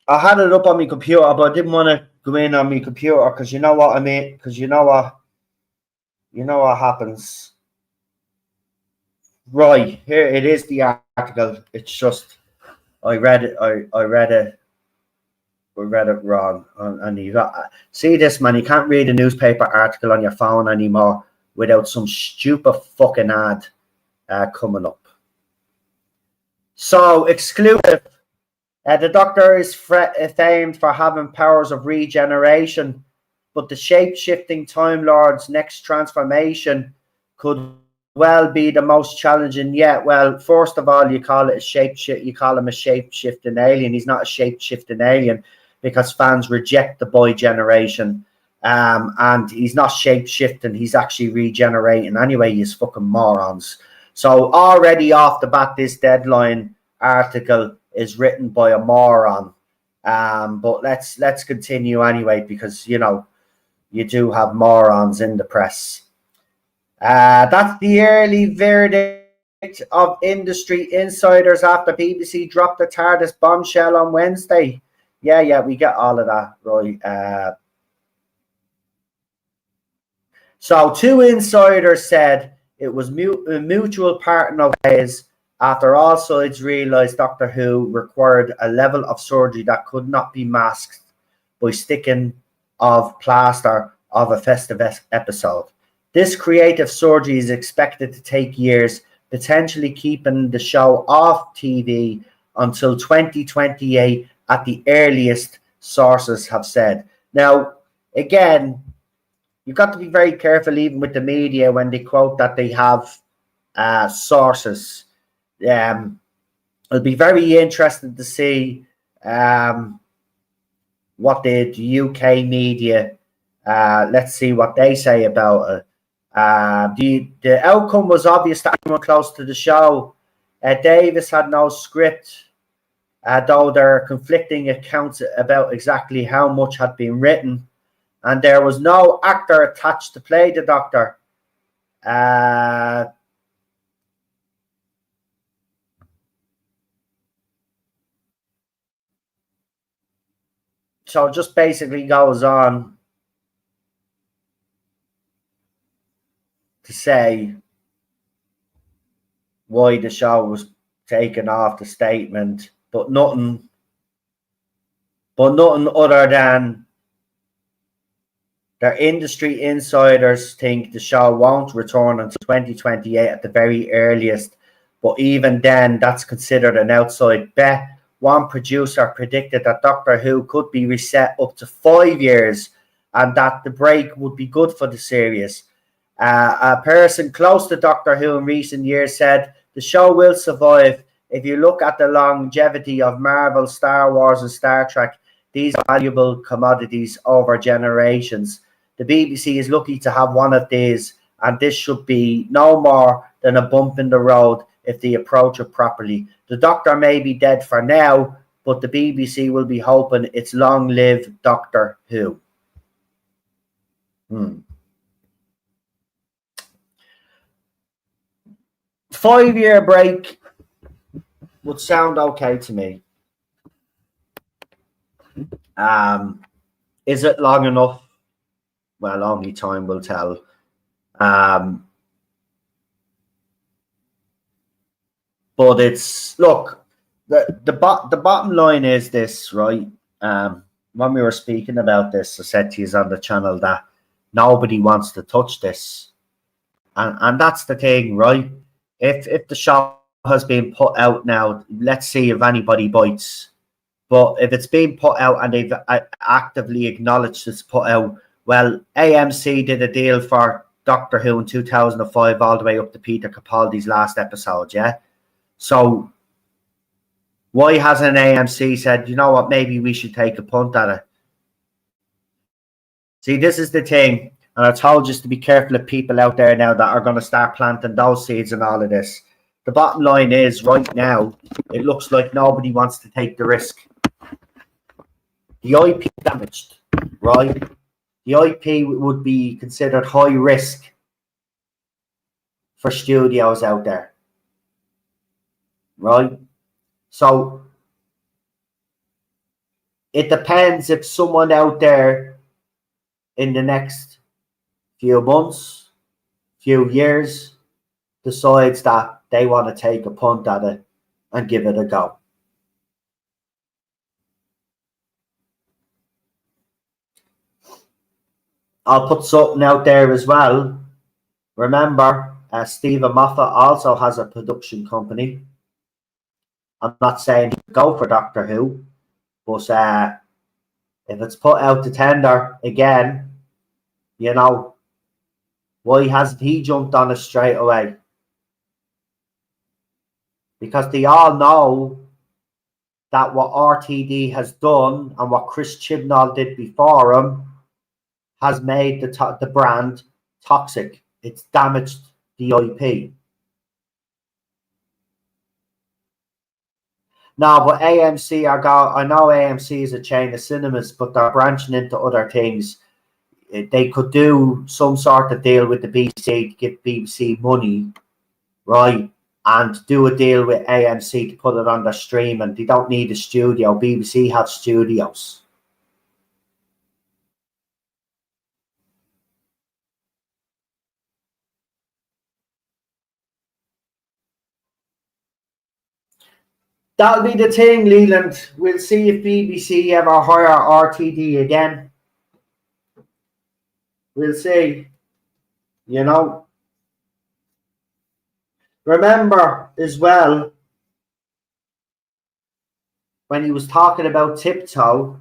I had it up on my computer, but I didn't want to go in on my computer because you know what I mean. Because you know what happens. Right, here it is, the article. It's just I read it. I read it wrong. And you got see this, man. You can't read a newspaper article on your phone anymore without some stupid fucking ad coming up. So exclusive. The Doctor is famed for having powers of regeneration, but the shape-shifting Time Lord's next transformation could well be the most challenging yet. Well, first of all, you call it a shape-shift. You call him a shape-shifting alien. He's not a shape-shifting alien because fans reject the boy generation, and he's not shape-shifting. He's actually regenerating anyway. He's fucking morons. So already off the bat, this Deadline article is written by a moron. But let's continue anyway, because you know you do have morons in the press. That's the early verdict of industry insiders after BBC dropped the TARDIS bombshell on Wednesday. Yeah, we get all of that, right? So two insiders said it was a mutual parting of ways after all sides realised Doctor Who required a level of surgery that could not be masked by sticking of plaster of a festive episode. This creative surgery is expected to take years, potentially keeping the show off TV until 2028 at the earliest, sources have said. Now, again, you've got to be very careful even with the media when they quote that they have sources. It'll be very interesting to see what the UK media, let's see what they say about it. The outcome was obvious to anyone close to the show. Davis had no script, though there are conflicting accounts about exactly how much had been written, and there was no actor attached to play the Doctor. So it just basically goes on to say why the show was taken off the statement, but nothing other than their industry insiders think the show won't return until 2028 at the very earliest, but even then, that's considered an outside bet. One producer predicted that Doctor Who could be reset up to 5 years and that the break would be good for the series. A person close to Doctor Who in recent years said the show will survive. If you look at the longevity of Marvel, Star Wars, and Star Trek, these are valuable commodities over generations. The BBC is lucky to have one of these, and this should be no more than a bump in the road if they approach it properly. The Doctor may be dead for now, but the BBC will be hoping it's long live Doctor Who. 5-year break would sound okay to me. Is it long enough? Well, only time will tell. But it's, look, the bottom line is this, right? When we were speaking about this, I said to you on the channel that nobody wants to touch this. And that's the thing, right? If the show has been put out now, let's see if anybody bites. But if it's been put out and they've actively acknowledged it's put out, well, AMC did a deal for Doctor Who in 2005 all the way up to Peter Capaldi's last episode, yeah? So why hasn't AMC said, you know what, maybe we should take a punt at it? See, this is the thing. And I told you to be careful of people out there now that are going to start planting those seeds and all of this. The bottom line is, right now, it looks like nobody wants to take the risk. The IP damaged, right? The IP would be considered high risk for studios out there, right? So it depends if someone out there in the next few months, few years, decides that they want to take a punt at it and give it a go. I'll put something out there as well. Remember, Stephen Moffat also has a production company. I'm not saying go for Doctor Who, but if it's put out to tender again, you know, why hasn't he jumped on it straight away? Because they all know that what RTD has done and what Chris Chibnall did before him has made the brand toxic. It's damaged the IP. No, but AMC I know AMC is a chain of cinemas, but they're branching into other things. They could do some sort of deal with the BBC to give BBC money, right? And do a deal with AMC to put it on their stream, and they don't need a studio. BBC have studios. That'll be the thing, Leland. We'll see if BBC ever hire RTD again. We'll see. You know. Remember as well, when he was talking about Tiptoe,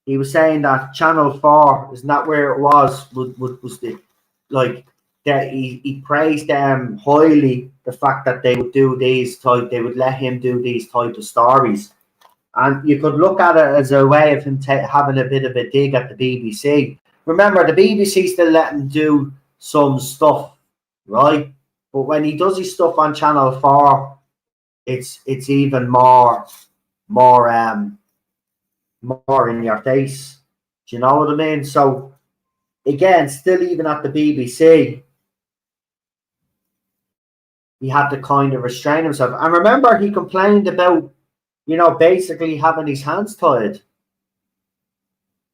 he was saying that Channel 4 is not where it was the, like, that he praised them highly, the fact that they would do they would let him do these type of stories. And you could look at it as a way of him having a bit of a dig at the BBC. Remember, the BBC still let him do some stuff, right? But when he does his stuff on Channel 4, it's even more in your face. Do you know what I mean? So again, still even at the BBC, he had to kind of restrain himself. And remember, he complained about, you know, basically having his hands tied.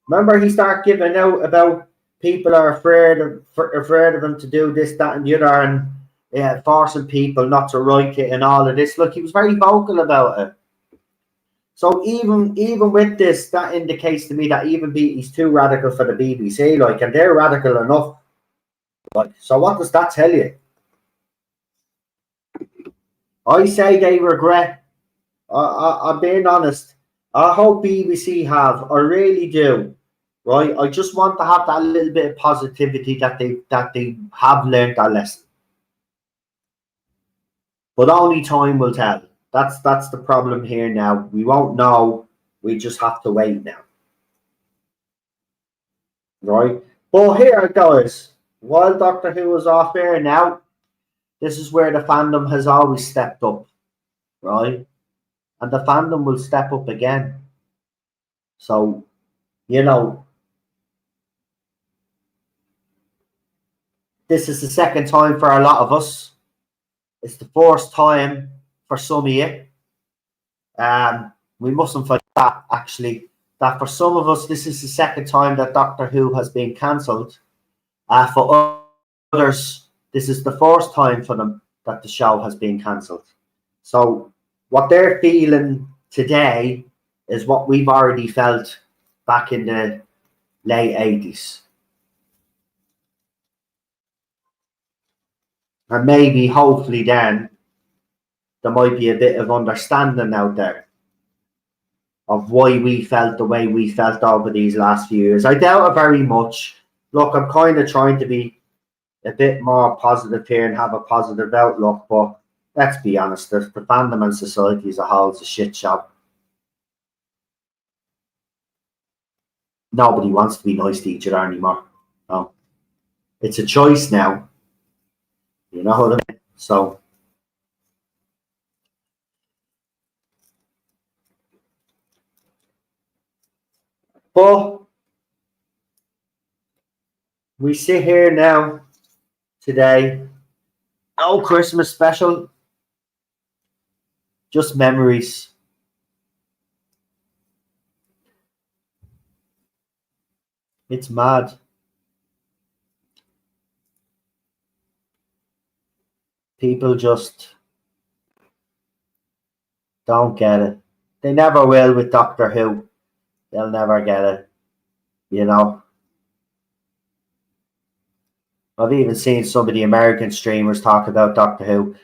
Remember, he started giving out about people are afraid of him to do this, that, and the other, and forcing people not to write it and all of this. Look, he was very vocal about it. So even with this, that indicates to me that even he's too radical for the BBC, like, and they're radical enough. Like, so what does that tell you? I say they regret. I'm being honest. I hope BBC have. I really do. Right. I just want to have that little bit of positivity that they have learned that lesson. But only time will tell. That's the problem here now. We won't know. We just have to wait now. Right? But here it goes. While Doctor Who was off air now, this is where the fandom has always stepped up. Right? And the fandom will step up again. So, you know, this is the second time for a lot of us. It's the first time for some of you. We mustn't forget that, actually, that for some of us, this is the second time that Doctor Who has been cancelled. For others, this is the first time for them that the show has been cancelled. So what they're feeling today is what we've already felt back in the late 80s. And maybe, hopefully then, there might be a bit of understanding out there of why we felt the way we felt over these last few years. I doubt it very much. Look, I'm kind of trying to be a bit more positive here and have a positive outlook, but let's be honest, the fandom and society as a whole is a shit show. Nobody wants to be nice to each other anymore. No. It's a choice now. You know what I mean? So but we sit here now today. No Christmas special. Just memories. It's mad. People just don't get it. They never will with Doctor Who. They'll never get it. You know. I've even seen some of the American streamers talk about Doctor Who.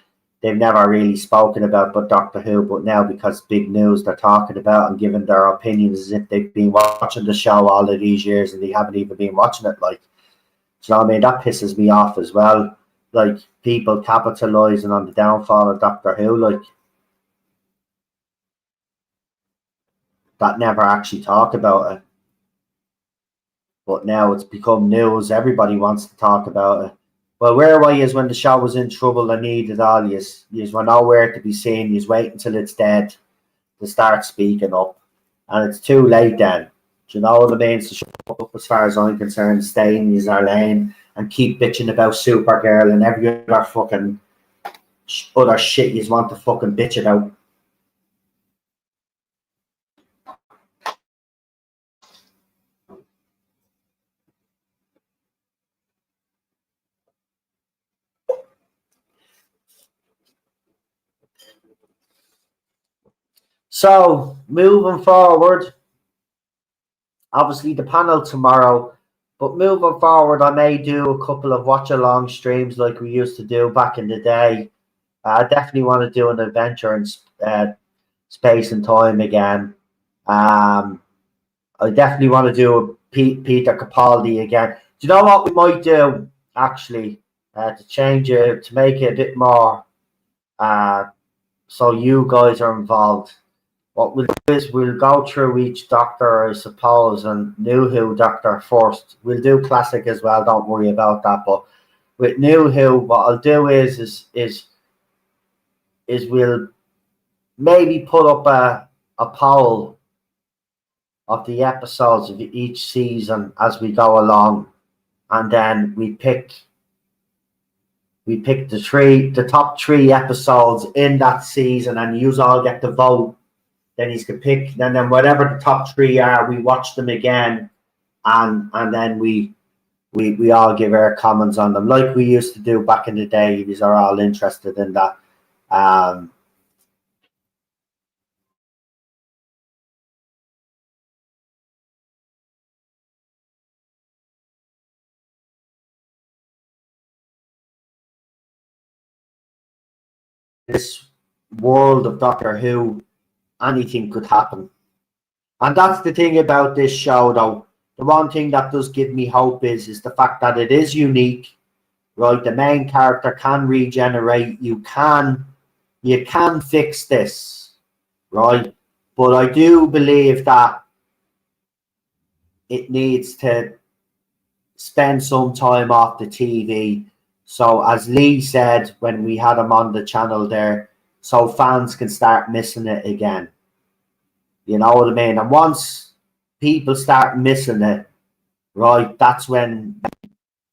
They've never really spoken about Doctor Who, but now because big news, they're talking about and giving their opinions as if they've been watching the show all of these years and they haven't even been watching it. Like, do you know what I mean? That pisses me off as well. Like, people capitalising on the downfall of Doctor Who, like, that never actually talked about it. But now it's become news. Everybody wants to talk about it. Well, where were you when the show was in trouble and needed all you were nowhere to be seen. You wait until it's dead to start speaking up. And it's too late then. Do you know what I mean? So shut up as far as I'm concerned, stay in your lane and keep bitching about Supergirl and every other fucking other shit you want to fucking bitch about. So, moving forward, obviously the panel tomorrow, but moving forward, I may do a couple of watch-along streams like we used to do back in the day. I definitely want to do an adventure in space and time again. I definitely want to do a Peter Capaldi again. Do you know what we might do, actually, to change it, to make it a bit more so you guys are involved? What we'll do is we'll go through each Doctor, I suppose, and New Who Doctor first. We'll do classic as well, don't worry about that. But with New Who, what I'll do is we'll maybe put up a poll of the episodes of each season as we go along, and then we pick the top 3 episodes in that season, and you all get to vote. Then he's can pick, and then whatever the top 3 are, we watch them again, and then we all give our comments on them like we used to do back in the day. These are all interested in that. This world of Doctor Who, anything could happen. And that's the thing about this show, though. The one thing that does give me hope is the fact that it is unique, right? The main character can regenerate. You can fix this, right? But I do believe that it needs to spend some time off the TV. So as Lee said when we had him on the channel there, so fans can start missing it again. You know what I mean? And once people start missing it, right, that's when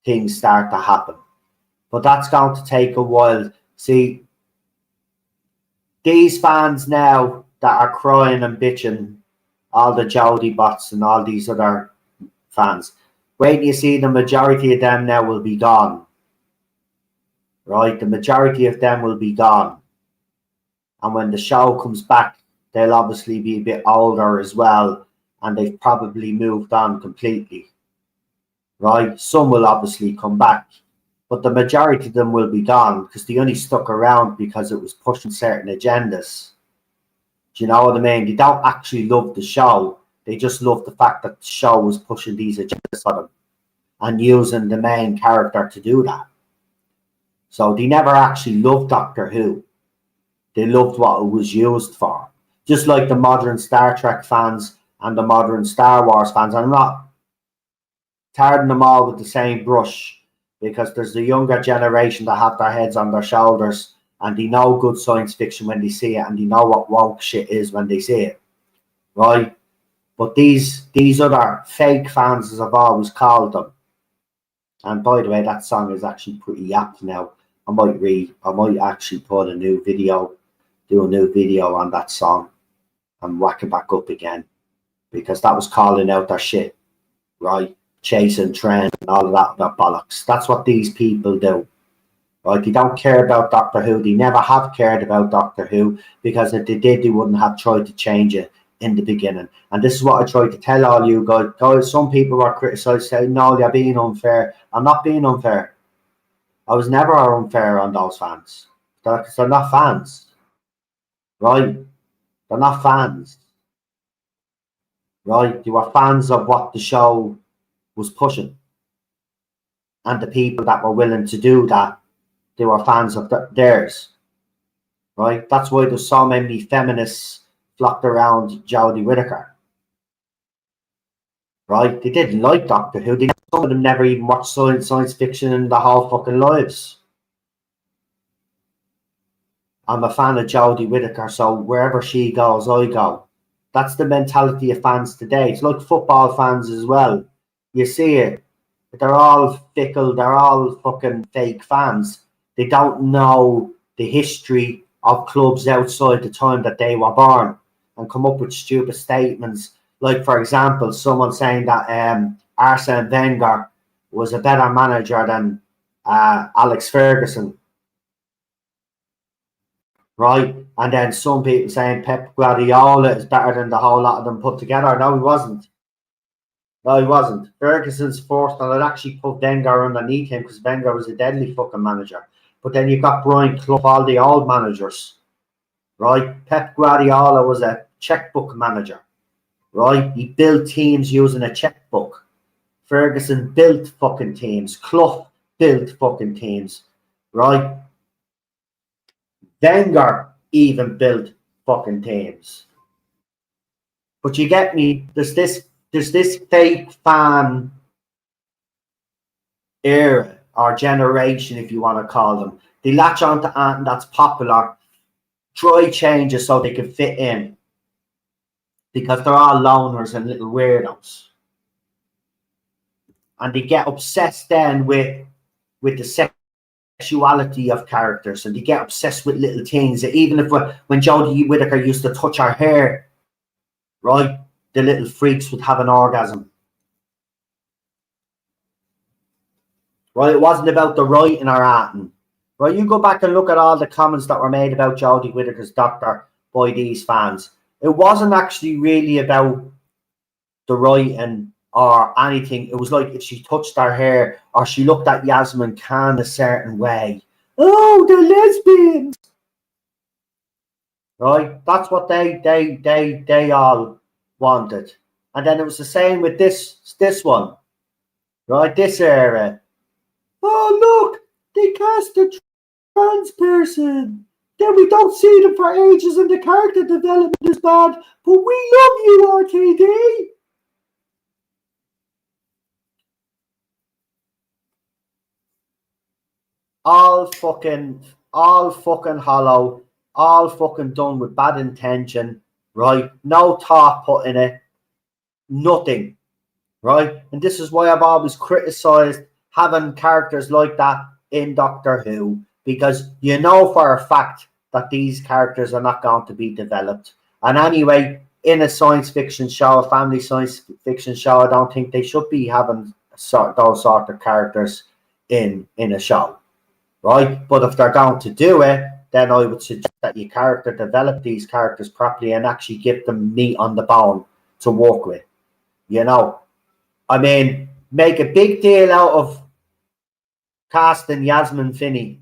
things start to happen. But that's going to take a while. See, these fans now that are crying and bitching, all the Jodie bots and all these other fans, wait till you see the majority of them now will be gone. Right? The majority of them will be gone. And when the show comes back, they'll obviously be a bit older as well, and they've probably moved on completely. Right? Some will obviously come back, but the majority of them will be gone because they only stuck around because it was pushing certain agendas. Do you know what I mean? They don't actually love the show. They just love the fact that the show was pushing these agendas for them and using the main character to do that. So they never actually loved Doctor Who. They loved what it was used for. Just like the modern Star Trek fans and the modern Star Wars fans. I'm not tarring them all with the same brush, because there's the younger generation that have their heads on their shoulders and they know good science fiction when they see it, and they know what woke shit is when they see it. Right? But these other fake fans, as I've always called them, and by the way, that song is actually pretty apt now. I might actually put a new video, do a new video on that song and whack it back up again, because that was calling out their shit, right? Chasing trends and all of that bollocks. That's what these people do, right? They don't care about Doctor Who. They never have cared about Doctor Who, because if they did, they wouldn't have tried to change it in the beginning. And this is what I tried to tell all you guys. Some people are criticized, saying, no, they're being unfair. I'm not being unfair. I was never unfair on those fans. They're not fans, right? They're not fans, right? They were fans of what the show was pushing. And the people that were willing to do that, they were fans of theirs, right? That's why there's so many feminists flocked around Jodie Whittaker, right? They didn't like Doctor Who. Some of them never even watched science fiction in their whole fucking lives. I'm a fan of Jodie Whittaker, so wherever she goes, I go. That's the mentality of fans today. It's like football fans as well. You see it. They're all fickle. They're all fucking fake fans. They don't know the history of clubs outside the time that they were born and come up with stupid statements. Like, for example, someone saying that Arsene Wenger was a better manager than Alex Ferguson. Right? And then some people saying Pep Guardiola is better than the whole lot of them put together. No, he wasn't. No, he wasn't. Ferguson's first, and I'd actually put Wenger underneath him because Wenger was a deadly fucking manager. But then you've got Brian Clough, all the old managers. Right? Pep Guardiola was a checkbook manager. Right? He built teams using a checkbook. Ferguson built fucking teams. Clough built fucking teams. Right? Wenger even built fucking teams. But you get me, there's this fake fan era or generation, if you want to call them. They latch on to anything that's popular, try changes so they can fit in, because they're all loners and little weirdos. And they get obsessed then with the sexuality of characters, and they get obsessed with little things. Even if when Jodie Whittaker used to touch her hair, right, the little freaks would have an orgasm. Right, it wasn't about the writing or acting. Right, you go back and look at all the comments that were made about Jodie Whittaker's Doctor by these fans. It wasn't actually really about the writing or anything. It was like if she touched her hair or she looked at Yasmin Khan a certain way. Oh, they're lesbians. right? That's what they all wanted. And then it was the same with this one, right? This era. Oh look, they cast a trans person. Then we don't see them for ages and the character development is bad. But we love you, RTD. All fucking hollow, all fucking done with bad intention, right? No thought put in it, nothing, right? And this is why I've always criticised having characters like that in Doctor Who, because you know for a fact that these characters are not going to be developed. And anyway, in a science fiction show, a family science fiction show, I don't think they should be having those sort of characters in a show. Right, but if they're going to do it, then I would suggest that you character develop these characters properly and actually give them meat on the bone to work with. You know, I mean, make a big deal out of casting Yasmin Finney,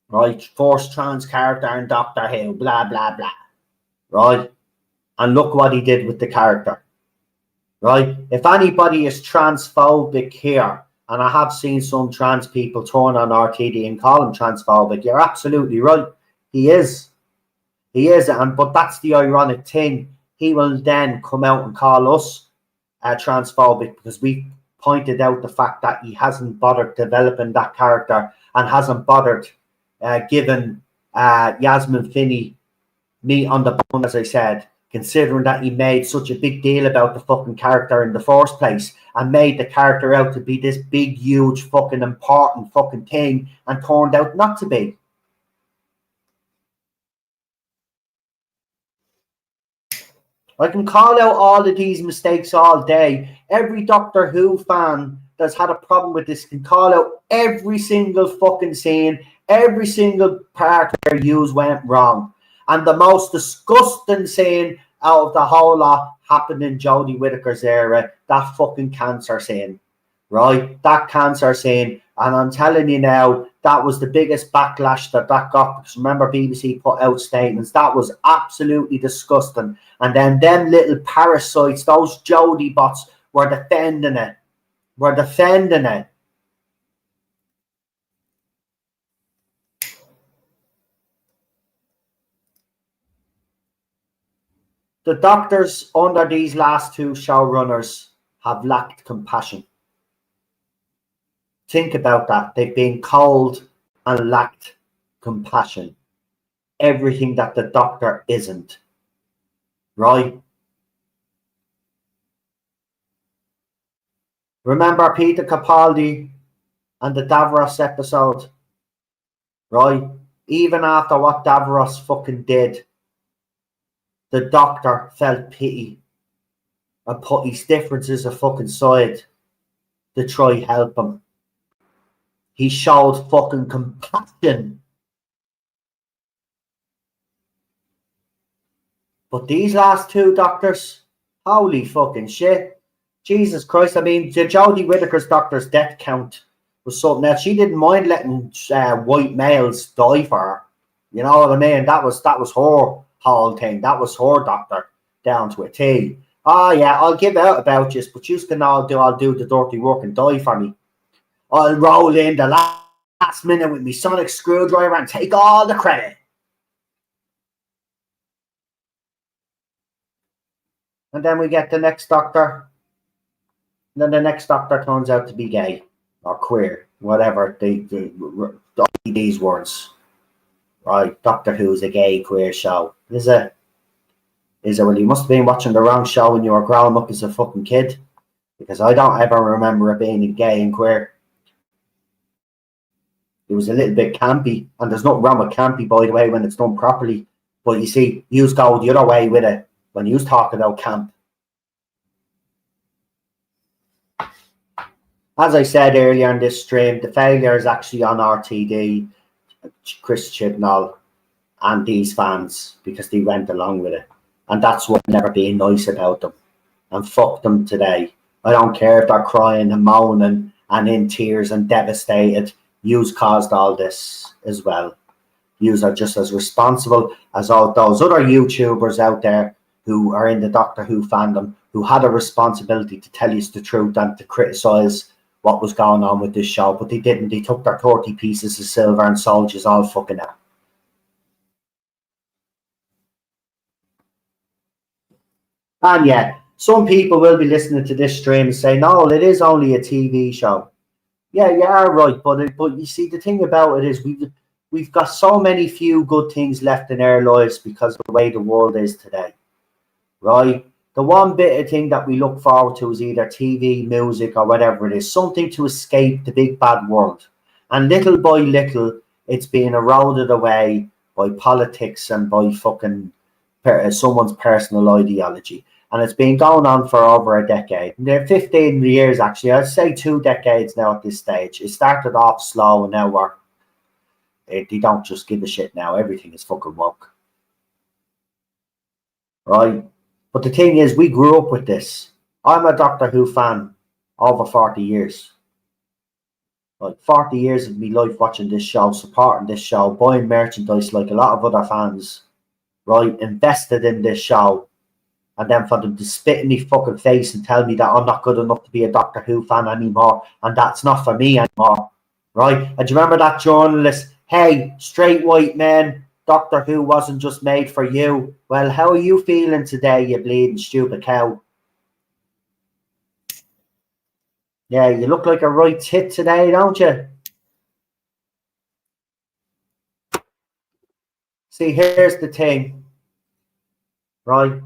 right? First trans character in Doctor Who, blah blah blah, right? And look what he did with the character, right? If anybody is transphobic here, and I have seen some trans people turn on RTD and call him transphobic. You're absolutely right. He is. But that's the ironic thing. He will then come out and call us transphobic because we pointed out the fact that he hasn't bothered developing that character and hasn't bothered giving Yasmin Finney meat on the bone, as I said, considering that he made such a big deal about the fucking character in the first place and made the character out to be this big, huge, fucking important fucking thing and turned out not to be. I can call out all of these mistakes all day. Every Doctor Who fan that's had a problem with this can call out every single fucking scene, every single part where Hughes went wrong. And the most disgusting scene out of the whole lot happened in Jodie Whittaker's era, that fucking cancer scene, right? That cancer scene. And I'm telling you now, that was the biggest backlash that got. Because remember, BBC put out statements. That was absolutely disgusting. And then them little parasites, those Jodie bots, were defending it. The doctors under these last two showrunners have lacked compassion. Think about that. They've been cold and lacked compassion. Everything that the Doctor isn't. Right? Remember Peter Capaldi and the Davros episode? Right? Even after what Davros fucking did, the Doctor felt pity and put his differences aside to try help him. He showed fucking compassion. But these last two Doctors, holy fucking shit. Jesus Christ, I mean, the Jodie Whittaker's Doctor's death count was something else. She didn't mind letting white males die for her. You know what I mean? That was her whole thing. That was her Doctor down to a T. Oh yeah, I'll give out about you, but you can I'll do the dirty work and die for me. I'll roll in the last minute with me sonic screwdriver and take all the credit. And then we get the next Doctor. And then the next Doctor turns out to be gay or queer, whatever these words. Right, Doctor Who's a gay, queer show. Is it? Well, you must have been watching the wrong show when you were growing up as a fucking kid. Because I don't ever remember it being gay and queer. It was a little bit campy. And there's nothing wrong with campy, by the way, when it's done properly. But you see, you go the other way with it when you talk about camp. As I said earlier in this stream, the failure is actually on RTD, Chris Chibnall, and these fans because they went along with it. And that's what never being nice about them. And fuck them today. I don't care if they're crying and moaning and in tears and devastated. Yous caused all this as well. you are just as responsible as all those other YouTubers out there who are in the Doctor Who fandom, who had a responsibility to tell you the truth and to criticise what was going on with this show, but they didn't. They took their 30 pieces of silver and sold you all fucking out. And yeah, some people will be listening to this stream and say, no, it is only a TV show. Yeah, you are right, but you see, the thing about it is we've got so many few good things left in our lives because of the way the world is today, right? The one bit of thing that we look forward to is either TV, music, or whatever it is, something to escape the big bad world. And little by little, it's being eroded away by politics and by fucking someone's personal ideology. And it's been going on for over a decade. They're 15 years, actually. I'd say 2 decades now at this stage. It started off slow, and now they don't just give a shit now. Everything is fucking woke. Right? But the thing is, we grew up with this. I'm a Doctor Who fan over 40 years. Like 40 years of my life watching this show, supporting this show, buying merchandise like a lot of other fans, right? Invested in this show. And then for them to spit in my fucking face and tell me that I'm not good enough to be a Doctor Who fan anymore, and that's not for me anymore, right? And do you remember that journalist? Hey, straight white man, Doctor Who wasn't just made for you. Well, how are you feeling today, you bleeding stupid cow? Yeah, you look like a right tit today, don't you? See, here's the thing, right?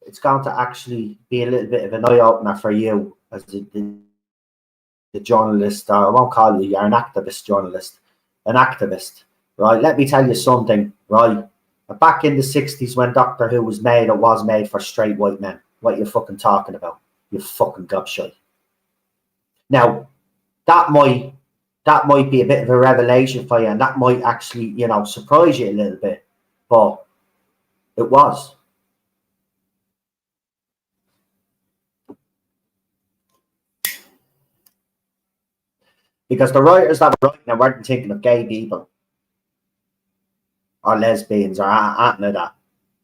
It's going to actually be a little bit of an eye-opener for you as the journalist, or I won't call you, you're an activist journalist, an activist, right? Let me tell you something, right? Back in the 60s when Doctor Who was made, it was made for straight white men. What are you fucking talking about? You fucking gobshite. Now, that might be a bit of a revelation for you, and that might actually, you know, surprise you a little bit, but it was. Because the writers that were writing it weren't thinking of gay people or lesbians or anything like that,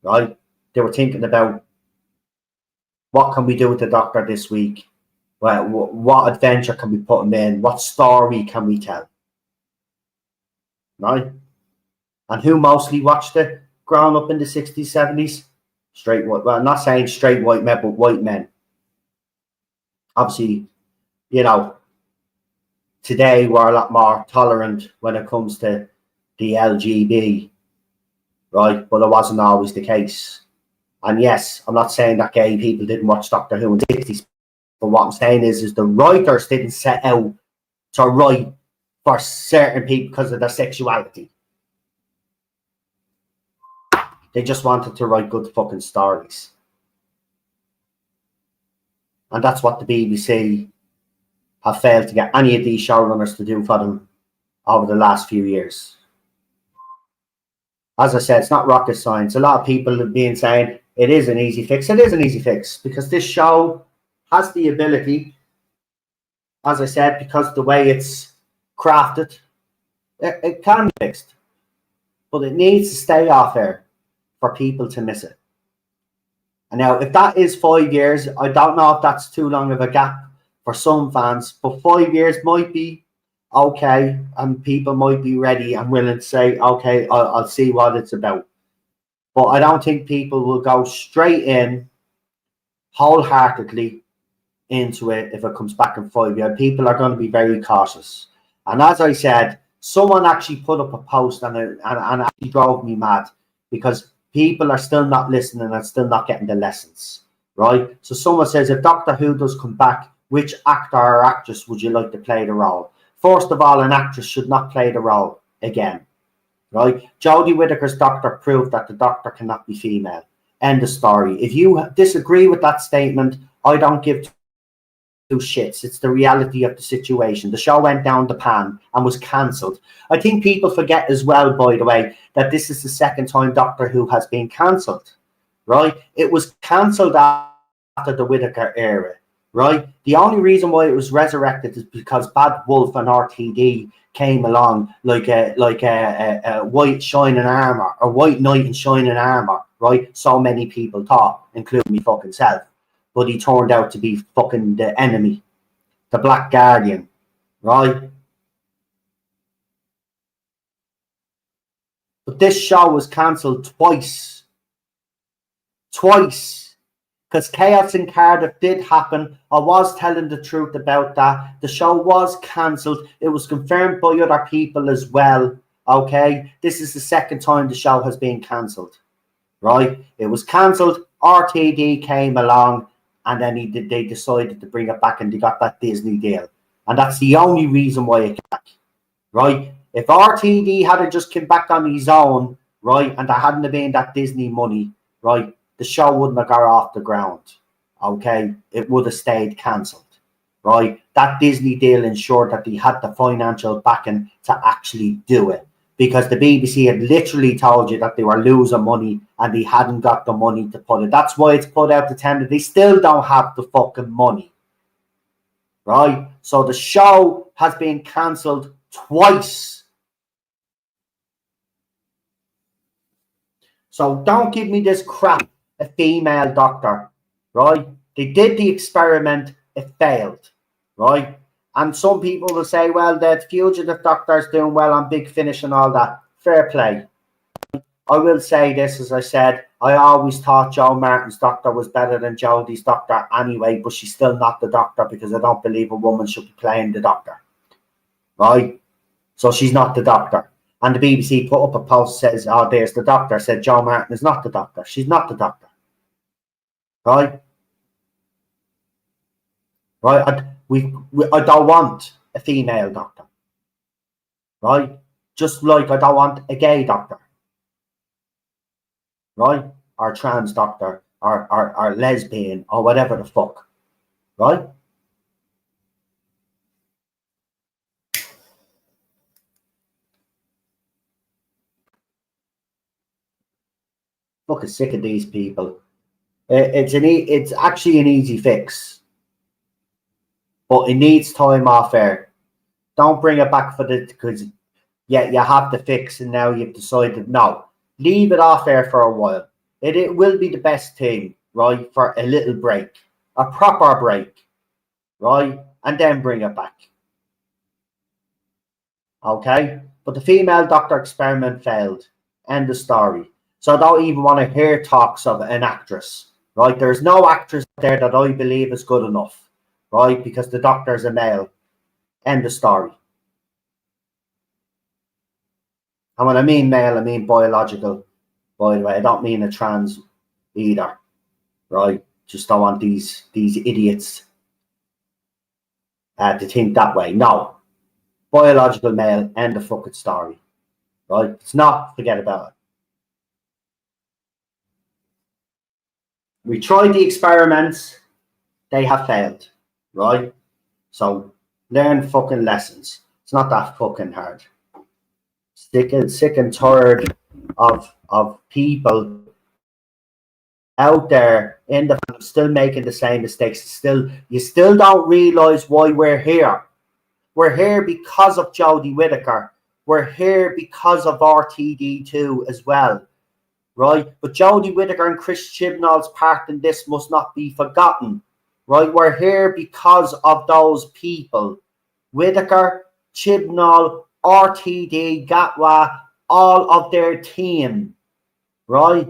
right? They were thinking about, what can we do with the Doctor this week? Well, what adventure can we put him in? What story can we tell? Right? And who mostly watched it growing up in the 60s, 70s? Straight white. Well, I'm not saying straight white men, but white men. Obviously, you know, today we're a lot more tolerant when it comes to the LGB, right? But it wasn't always the case. And yes, I'm not saying that gay people didn't watch Doctor Who in the 60s, but what I'm saying is the writers didn't set out to write for certain people because of their sexuality. They just wanted to write good fucking stories. And that's what the BBC have failed to get any of these showrunners to do for them over the last few years. As I said, it's not rocket science. A lot of people have been saying it is an easy fix. It is an easy fix because this show has the ability, as I said, because of the way it's crafted, it can be fixed. But it needs to stay off air for people to miss it. And now, if that is 5 years, I don't know if that's too long of a gap for some fans, but 5 years might be okay, and people might be ready and willing to say, okay, I'll see what it's about. But I don't think people will go straight in wholeheartedly into it if it comes back in 5 years. People are going to be very cautious. And as I said, someone actually put up a post and actually drove me mad because people are still not listening and still not getting the lessons, right? So someone says, if Doctor Who does come back, which actor or actress would you like to play the role? First of all, an actress should not play the role again, right? Jodie Whittaker's Doctor proved that the Doctor cannot be female. End of story. If you disagree with that statement, I don't give two shits. It's the reality of the situation. The show went down the pan and was cancelled. I think people forget as well, by the way, that this is the second time Doctor Who has been cancelled, right? It was cancelled after the Whittaker era. right? The only reason why it was resurrected is because Bad Wolf and RTD came along like a white shining armor, or white knight in shining armor, right? So many people thought, including me fucking self. But he turned out to be fucking the enemy, the Black Guardian, right? But this show was cancelled twice. Twice. Because Chaos in Cardiff did happen. I was telling the truth about that. The show was cancelled. It was confirmed by other people as well. Okay? This is the second time the show has been cancelled. Right? It was cancelled. RTD came along, and then they decided to bring it back, and they got that Disney deal. And that's the only reason why it came back. Right? If RTD had just come back on his own, right, and there hadn't been that Disney money, right, the show wouldn't have got off the ground. Okay? It would have stayed cancelled. Right? That Disney deal ensured that they had the financial backing to actually do it. Because the BBC had literally told you that they were losing money and they hadn't got the money to put it. That's why it's put out to tender. They still don't have the fucking money. Right? So the show has been cancelled twice. So don't give me this crap, a female doctor, right? They did the experiment, it failed, right? And some people will say, well, the fugitive doctor's doing well on Big Finish and all that. Fair play. I will say this, as I said, I always thought Jo Martin's doctor was better than Jodie's doctor anyway, but she's still not the doctor because I don't believe a woman should be playing the doctor, right? So she's not the doctor. And the BBC put up a post says, oh, there's the doctor. Said Jo Martin is not the doctor. She's not the doctor. Right? Right? I don't want a female doctor. Right? Just like I don't want a gay doctor. Right? Or trans doctor. Or lesbian. Or whatever the fuck. Right? Fucking sick of these people. It's actually an easy fix, but it needs time off air. Don't bring it back because you have the fix and now you've decided no. Leave it off air for a while. It will be the best thing, right? For a little break, a proper break, right, and then bring it back. Okay, but the female doctor experiment failed. End of story. So I don't even want to hear talks of an actress, right? There's no actress there that I believe is good enough, right? Because the doctor's a male. End of story. And when I mean male, I mean biological, by the way. I don't mean a trans either, right? Just don't want these idiots to think that way. No. Biological male, end of fucking story, right? It's not, forget about it. We tried the experiments, they have failed, right? So learn fucking lessons. It's not that fucking hard. Sick and tired of people out there in the still making the same mistakes. You still don't realise why we're here. We're here because of Jodie Whittaker. We're here because of RTD2 as well. Right? But Jodie Whittaker and Chris Chibnall's part in this must not be forgotten. Right? We're here because of those people. Whittaker, Chibnall, RTD, Gatwa, all of their team. Right?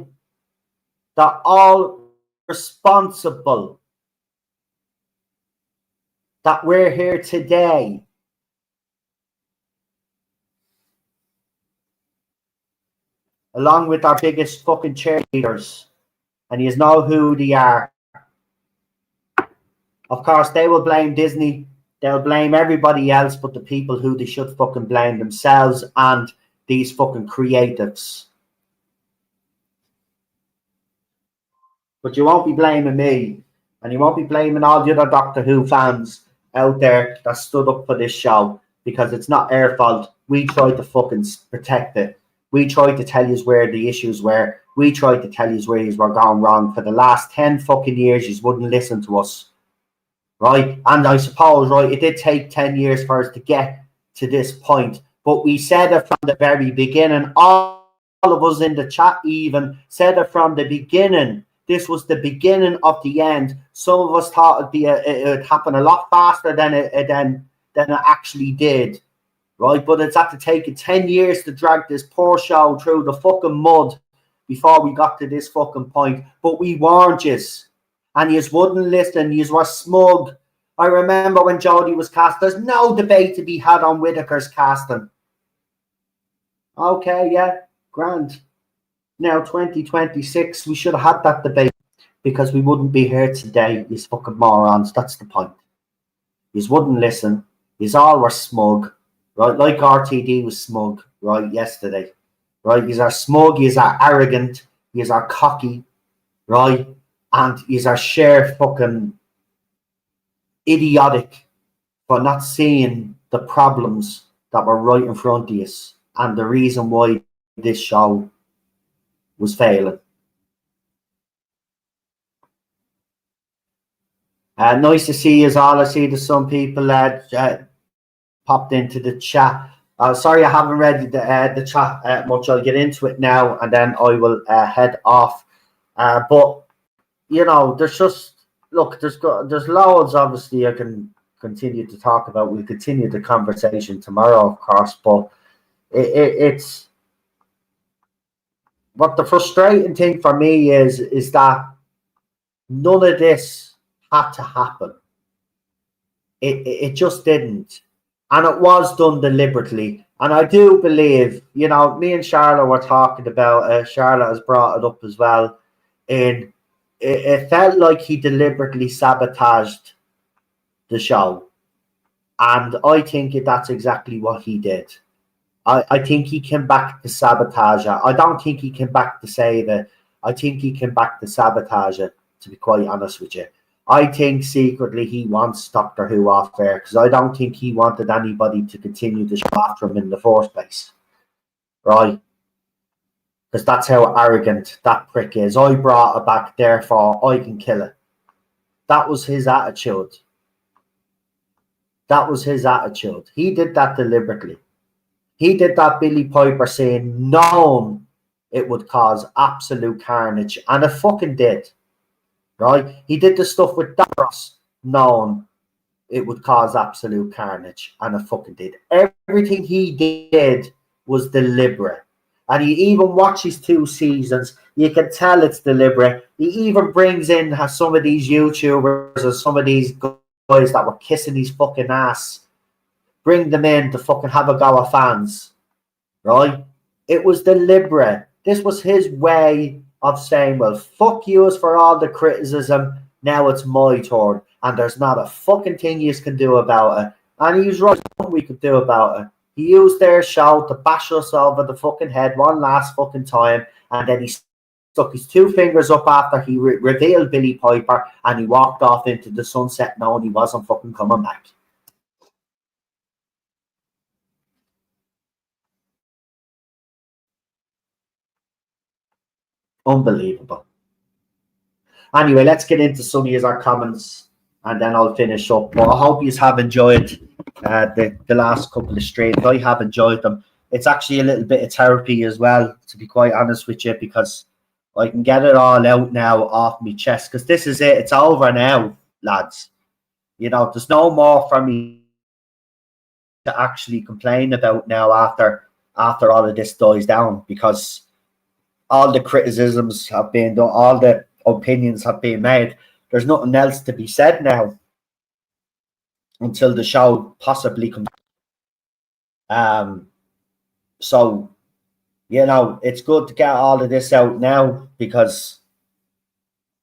They're all responsible that we're here today. Along with our biggest fucking cheerleaders. And you know who they are. Of course, they will blame Disney. They'll blame everybody else but the people who they should fucking blame themselves and these fucking creatives. But you won't be blaming me. And you won't be blaming all the other Doctor Who fans out there that stood up for this show. Because it's not our fault. We tried to fucking protect it. We tried to tell you where the issues were. We tried to tell you where you were going wrong. For the last 10 fucking years, you wouldn't listen to us. right? And I suppose, right, it did take 10 years for us to get to this point. But we said it from the very beginning. All of us in the chat even said it from the beginning. This was the beginning of the end. Some of us thought it would happen a lot faster than it actually did, right? But it's had to take 10 years to drag this poor show through the fucking mud before we got to this fucking point. But we warned you, and you wouldn't listen. You were smug. I remember when Jody was cast. There's no debate to be had on Whittaker's casting. Okay, yeah, grand. Now 2026, we should have had that debate because we wouldn't be here today, you fucking morons. That's the point. You wouldn't listen. You all were smug, right? Like RTD was smug, right, yesterday. Right? You are smug, you are arrogant, you are cocky, right? And you are sheer fucking idiotic for not seeing the problems that were right in front of you and the reason why this show was failing. Nice to see you all. I see there's some people popped into the chat. Sorry, I haven't read the chat much. I'll get into it now and then I will head off. But you know, there's just there's loads. Obviously, I can continue to talk about. We'll continue the conversation tomorrow, of course. But it's what the frustrating thing for me is that none of this had to happen. It just didn't. And it was done deliberately. And I do believe, you know, me and Charlotte were talking about, Charlotte has brought it up as well, and it felt like he deliberately sabotaged the show. And I think that's exactly what he did. I think he came back to sabotage it. I don't think he came back to save it. I think he came back to sabotage it, to be quite honest with you. I think secretly he wants Doctor Who off there because I don't think he wanted anybody to continue the show after him in the first place. Right? Because that's how arrogant that prick is. I brought it back, therefore I can kill it. That was his attitude. That was his attitude. He did that deliberately. He did that Billy Piper saying known it would cause absolute carnage. And it fucking did. Right? He did the stuff with Davros knowing it would cause absolute carnage. And it fucking did. Everything he did was deliberate. And you even watch his 2 seasons, you can tell it's deliberate. He even brings in some of these YouTubers and some of these guys that were kissing his fucking ass. Bring them in to fucking have a go at fans. Right? It was deliberate. This was his way of saying, well, fuck yous for all the criticism. Now it's my turn. And there's not a fucking thing you can do about it. And he's right, what we could do about it. He used their show to bash us over the fucking head one last fucking time. And then he stuck his 2 fingers up after he revealed Billy Piper. And he walked off into the sunset knowing he wasn't fucking coming back. Unbelievable. Anyway, let's get into some of our comments and then I'll finish up. But I hope you have enjoyed the last couple of streams. I have enjoyed them. It's actually a little bit of therapy as well, to be quite honest with you, because I can get it all out now off my chest. Because this is it. It's over now, lads. You know, there's no more for me to actually complain about now after all of this dies down, because all the criticisms have been done, all the opinions have been made. There's nothing else to be said now until the show possibly comes. So, you know, it's good to get all of this out now because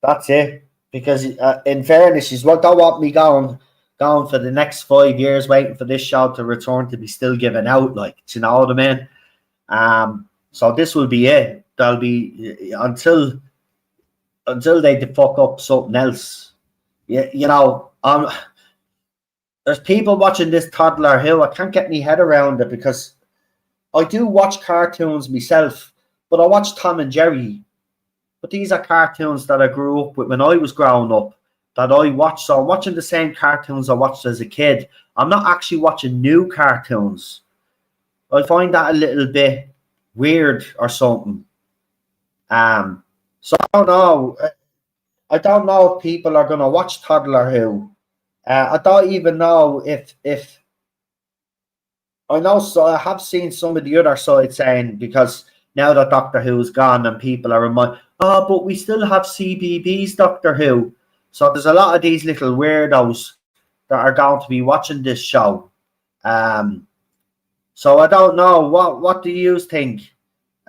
that's it. Because in fairness, you don't want me going for the next 5 years waiting for this show to return to be still given out. Like, do you know what I mean? So this will be it. There'll be until they fuck up something else. You know, there's people watching this Toddler Who. I can't get my head around it because I do watch cartoons myself, but I watch Tom and Jerry. But these are cartoons that I grew up with when I was growing up, that I watch. So I'm watching the same cartoons I watched as a kid. I'm not actually watching new cartoons. I find that a little bit weird or something. So I don't know. I don't know if people are going to watch Toddler Who. I don't even know if I know. So I have seen some of the other sides saying, because now that Doctor Who's gone and people are reminded, oh, but we still have CBBS Doctor Who. So there's a lot of these little weirdos that are going to be watching this show. So I don't know. What do you think?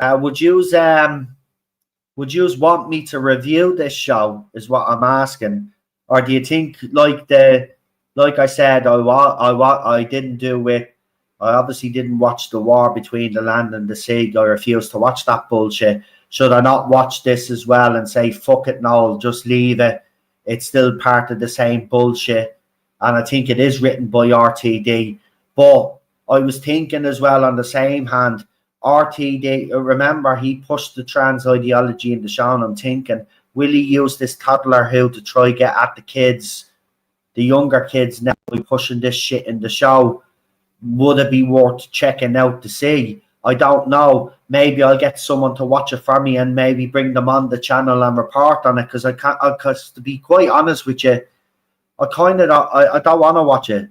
Would you want me to review this show? Is what I'm asking, or do you think like I said, I didn't do it. I obviously didn't watch the war between the land and the sea. I refused to watch that bullshit. Should I not watch this as well and say, fuck it, Noel, just leave it? It's still part of the same bullshit. And I think it is written by RTD. But I was thinking as well, on the same hand, RTD, remember, he pushed the trans ideology in the show, and I'm thinking, will he use this Toddler Who to try get at the kids, the younger kids now, by pushing this shit in the show? Would it be worth checking out to see? I don't know. Maybe I'll get someone to watch it for me and maybe bring them on the channel and report on it, because I can't. Because to be quite honest with you, I don't want to watch it.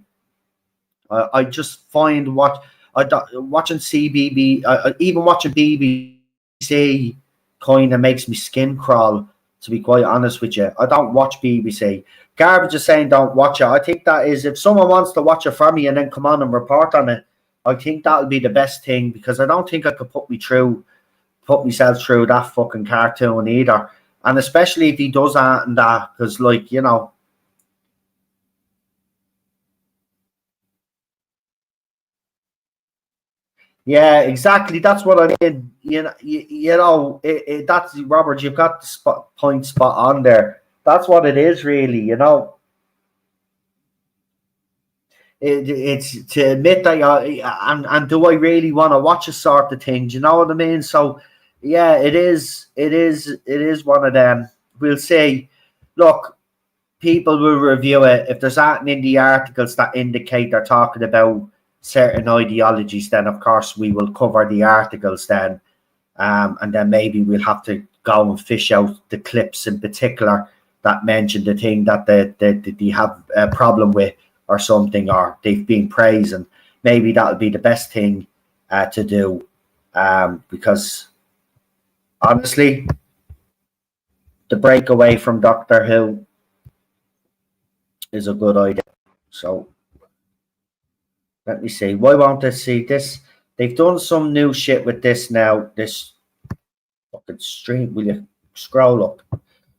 I just find watching CBB, even watching BBC, kind of makes me skin crawl. To be quite honest with you, I don't watch BBC. Garbage is saying don't watch it. I think that is, if someone wants to watch it for me and then come on and report on it, I think that'll be the best thing, because I don't think I could put myself through that fucking cartoon either. And especially if he does that and that, because like, you know. Yeah, exactly. That's what I mean. That's, Robert. You've got the point spot on there. That's what it is, really. It's to admit that, and do I really want to watch a sort of thing? Do you know what I mean? So, yeah, it is one of them. We'll see. Look, people will review it. If there's anything in the articles that indicate they're talking about certain ideologies, then of course we will cover the articles then, and then maybe we'll have to go and fish out the clips in particular that mention the thing that they have a problem with or something, or they've been praising. Maybe that'll be the best thing to do, because honestly, the break away from Doctor Who is a good idea. So let me see. Why won't I see this? They've done some new shit with this now. This fucking stream. Will you scroll up?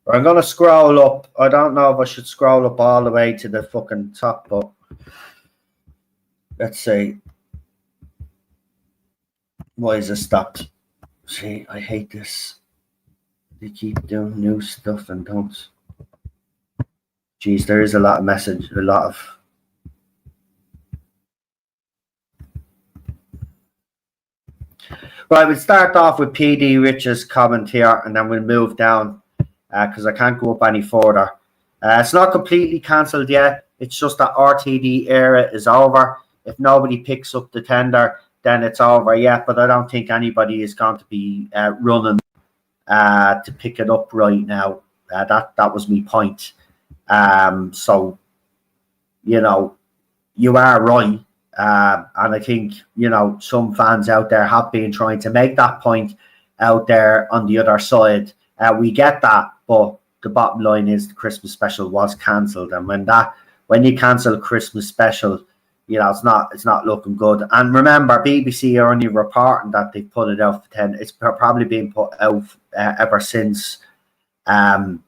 Or I'm gonna scroll up. I don't know if I should scroll up all the way to the fucking top, but let's see. Why is it stopped? See, I hate this. They keep doing new stuff and don't. Jeez, there is a lot of Right, we'll start off with PD Rich's comment here, and then we'll move down, because I can't go up any further. It's not completely cancelled yet. It's just that RTD era is over. If nobody picks up the tender, then it's over yet. But I don't think anybody is going to be running to pick it up right now. That was my point. So, you are right. And I think, some fans out there have been trying to make that point out there on the other side. We get that, but the bottom line is the Christmas special was cancelled. And when you cancel a Christmas special, it's not looking good. And remember, BBC are only reporting that they put it out for 10. It's probably been put out ever since the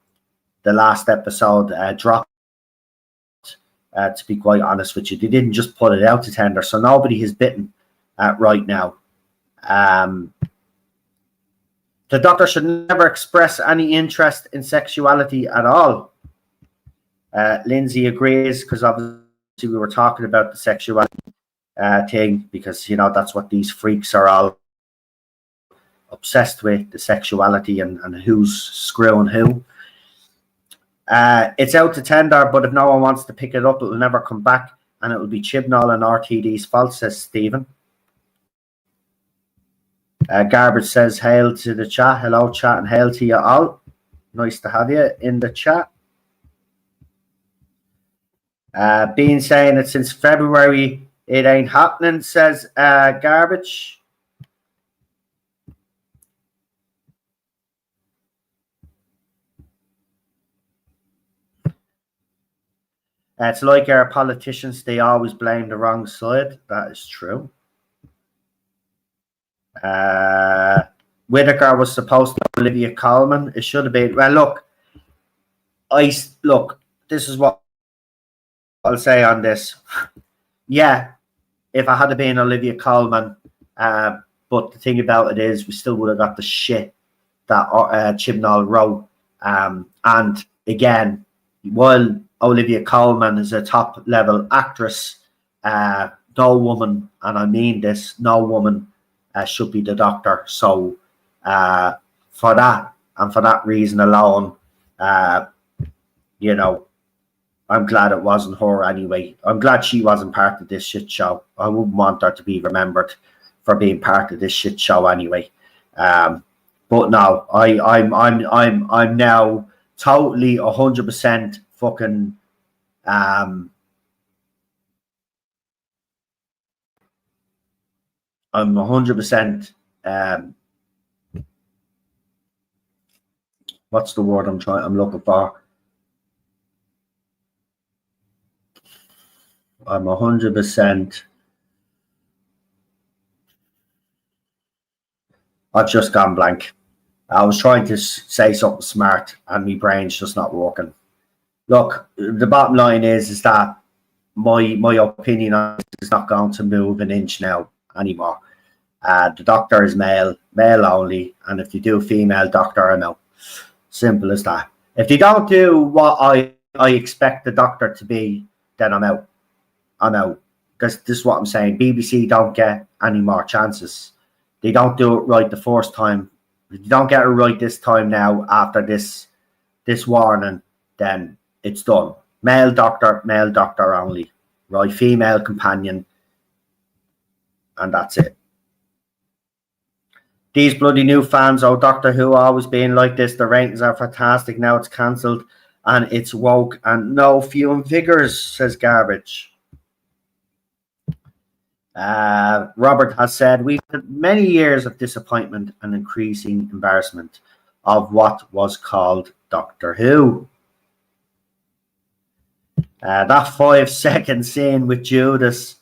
last episode dropped. To be quite honest with you, they didn't just put it out to tender, so nobody has bitten right now. The Doctor should never express any interest in sexuality at all. Lindsay agrees, because obviously we were talking about the sexuality thing, because that's what these freaks are all obsessed with, the sexuality and who's screwing who. It's out to tender, but if no one wants to pick it up, it will never come back, and it will be Chibnall and RTD's fault, says Stephen. Garbage says, hail to the chat. Hello, chat, and hail to you all. Nice to have you in the chat. Being saying that since February, it ain't happening, says Garbage. It's like our politicians, they always blame the wrong side. That is true. Whittaker was supposed to be Olivia Colman. It should have been. Well, look, this is what I'll say on this. Yeah, if I had been Olivia Colman, but the thing about it is we still would have got the shit that Chibnall wrote. And again, while Olivia Colman is a top level actress, no woman, and I mean this, no woman should be the doctor. So for that, and for that reason alone, you know, I'm glad it wasn't her anyway. I'm glad she wasn't part of this shit show. I wouldn't want her to be remembered for being part of this shit show anyway. But no, I'm now totally 100% fucking I'm 100% what's the word I'm looking for? I'm 100%. I've just gone blank. I was trying to say something smart and my brain's just not working. Look, the bottom line is that my opinion on this is not going to move an inch now anymore. The doctor is male only, and if you do a female doctor, I know. Simple as that. If they don't do what I expect the doctor to be, then I'm out. I'm out. Because this is what I'm saying. BBC don't get any more chances. They don't do it right the first time. If you don't get it right this time now, after this warning, then it's done. Male doctor only. Right? Female companion. And that's it. These bloody new fans, oh, Doctor Who always being like this. The ratings are fantastic. Now it's cancelled and it's woke and no viewing figures, says Garbage. Robert has said, we've had many years of disappointment and increasing embarrassment of what was called Doctor Who. That 5-second scene with Judas